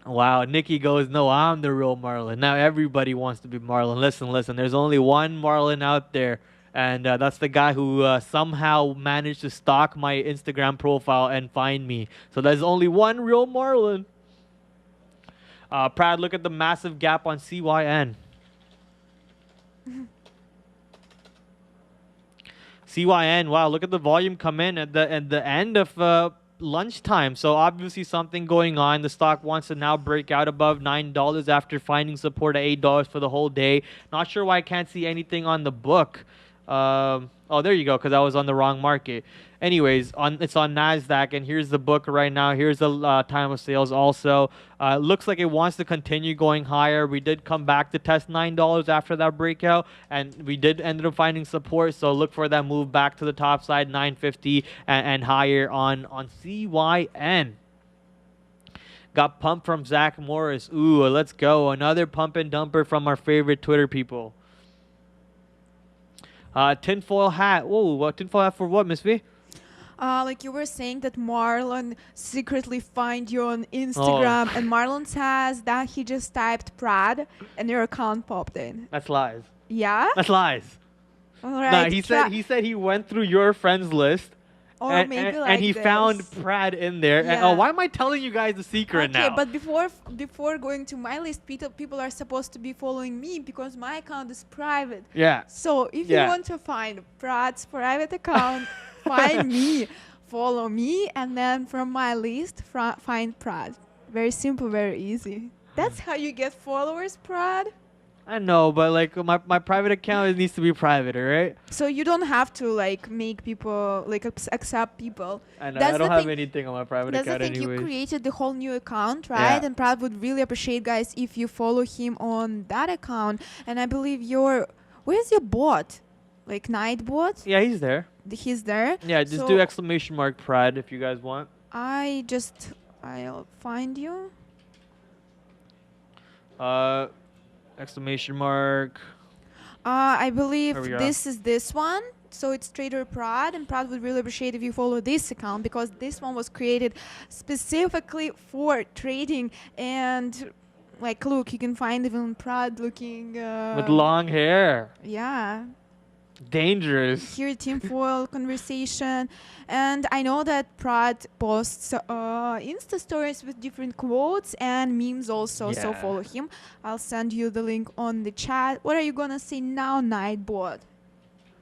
Wow, Nikki goes, no, I'm the real Marlon. Now everybody wants to be Marlon. Listen. There's only one Marlon out there, and that's the guy who somehow managed to stalk my Instagram profile and find me. So there's only one real Marlon. Prad, look at the massive gap on CYN. CYN, wow, look at the volume come in at the end of lunchtime. So obviously something going on. The stock wants to now break out above $9 after finding support at $8 for the whole day. Not sure why I can't see anything on the book. Oh, there you go, because I was on the wrong market. Anyways, it's on NASDAQ, and here's the book right now. Here's the time of sales also. Looks like it wants to continue going higher. We did come back to test $9 after that breakout, and we did end up finding support. So look for that move back to the top side, 950 and higher on CYN. Got pumped from Zach Morris. Ooh, let's go. Another pump and dumper from our favorite Twitter people. Tinfoil hat. Whoa, tinfoil hat for what, Miss V? Like you were saying that Marlon secretly find you on Instagram, and Marlon says that he just typed Prad and your account popped in. That's lies. Yeah? That's lies. All right. Nah, he said he went through your friends list. Or and, maybe and, like and he this. found Prad in there. Yeah. And, oh, why am I telling you guys the secret now? Okay, but before going to my list, people are supposed to be following me because my account is private. Yeah. So if you want to find Prad's private account, find me, follow me, and then from my list, find Prad. Very simple, very easy. That's how you get followers, Prad. I know, but like my private account needs to be private, all right? So you don't have to like make people like accept people. I know, I don't have anything on my private account anyways. That's the thing, you created the whole new account, right? Yeah. And Prad would really appreciate, guys, if you follow him on that account. And I believe where's your bot? Like night bot? Yeah, he's there. He's there? Yeah, just do exclamation mark Prad if you guys want. I'll find you. Exclamation mark. I believe this is this one. So it's Trader Prad, and Prad would really appreciate if you follow this account because this one was created specifically for trading. And like, look, you can find even Prad looking with long hair. Yeah. Dangerous. Here, tinfoil conversation. And I know that Prad posts Insta stories with different quotes and memes also, so follow him. I'll send you the link on the chat. What are you gonna say now, Nightbot?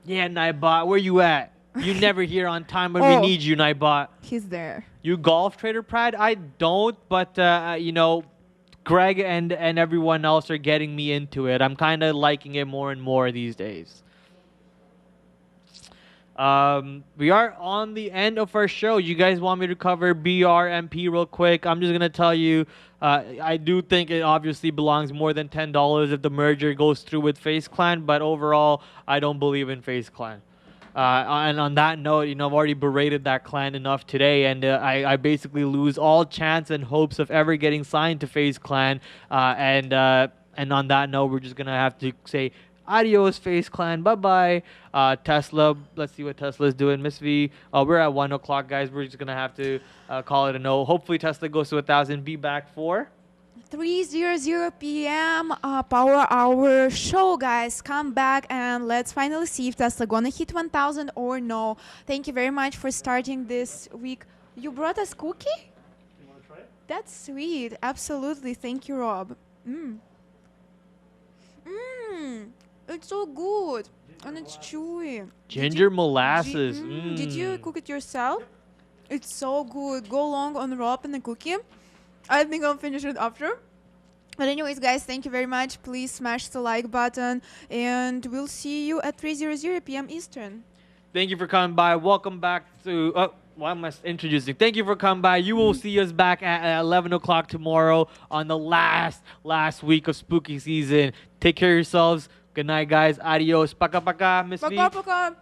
Yeah, Nightbot, where you at? You never here on time when we need you, Nightbot. He's there. You golf, Trader Prad? I don't, but you know, Greg and everyone else are getting me into it. I'm kind of liking it more and more these days. We are on the end of our show. You guys want me to cover BRMP real quick? I'm just going to tell you, I do think it obviously belongs more than $10 if the merger goes through with FaZe Clan, but overall, I don't believe in FaZe Clan. And on that note, you know, I've already berated that clan enough today, and I basically lose all chance and hopes of ever getting signed to FaZe Clan. And on that note, we're just going to have to say, adios, FaZe Clan. Bye-bye. Tesla. Let's see what Tesla is doing. Miss V. We're at 1 o'clock, guys. We're just going to have to call it a no. Hopefully, Tesla goes to 1,000. Be back for 3:00 p.m. Power Hour show, guys. Come back and let's finally see if Tesla gonna hit 1,000 or no. Thank you very much for starting this week. You brought us cookie? You want to try it? That's sweet. Absolutely. Thank you, Rob. It's so good. And it's chewy. ginger molasses. Did you cook it yourself? It's so good. Go long on Rob and the cookie. I think I'll finish it after. But anyways, guys, thank you very much. Please smash the like button. And we'll see you at 3:00 p.m. Eastern. Thank you for coming by. Welcome back to. Why am I introducing? Thank you for coming by. You will see us back at 11 o'clock tomorrow on the last week of spooky season. Take care of yourselves. Good night, guys. Adios. Paka paka, Miss V. Paka paka.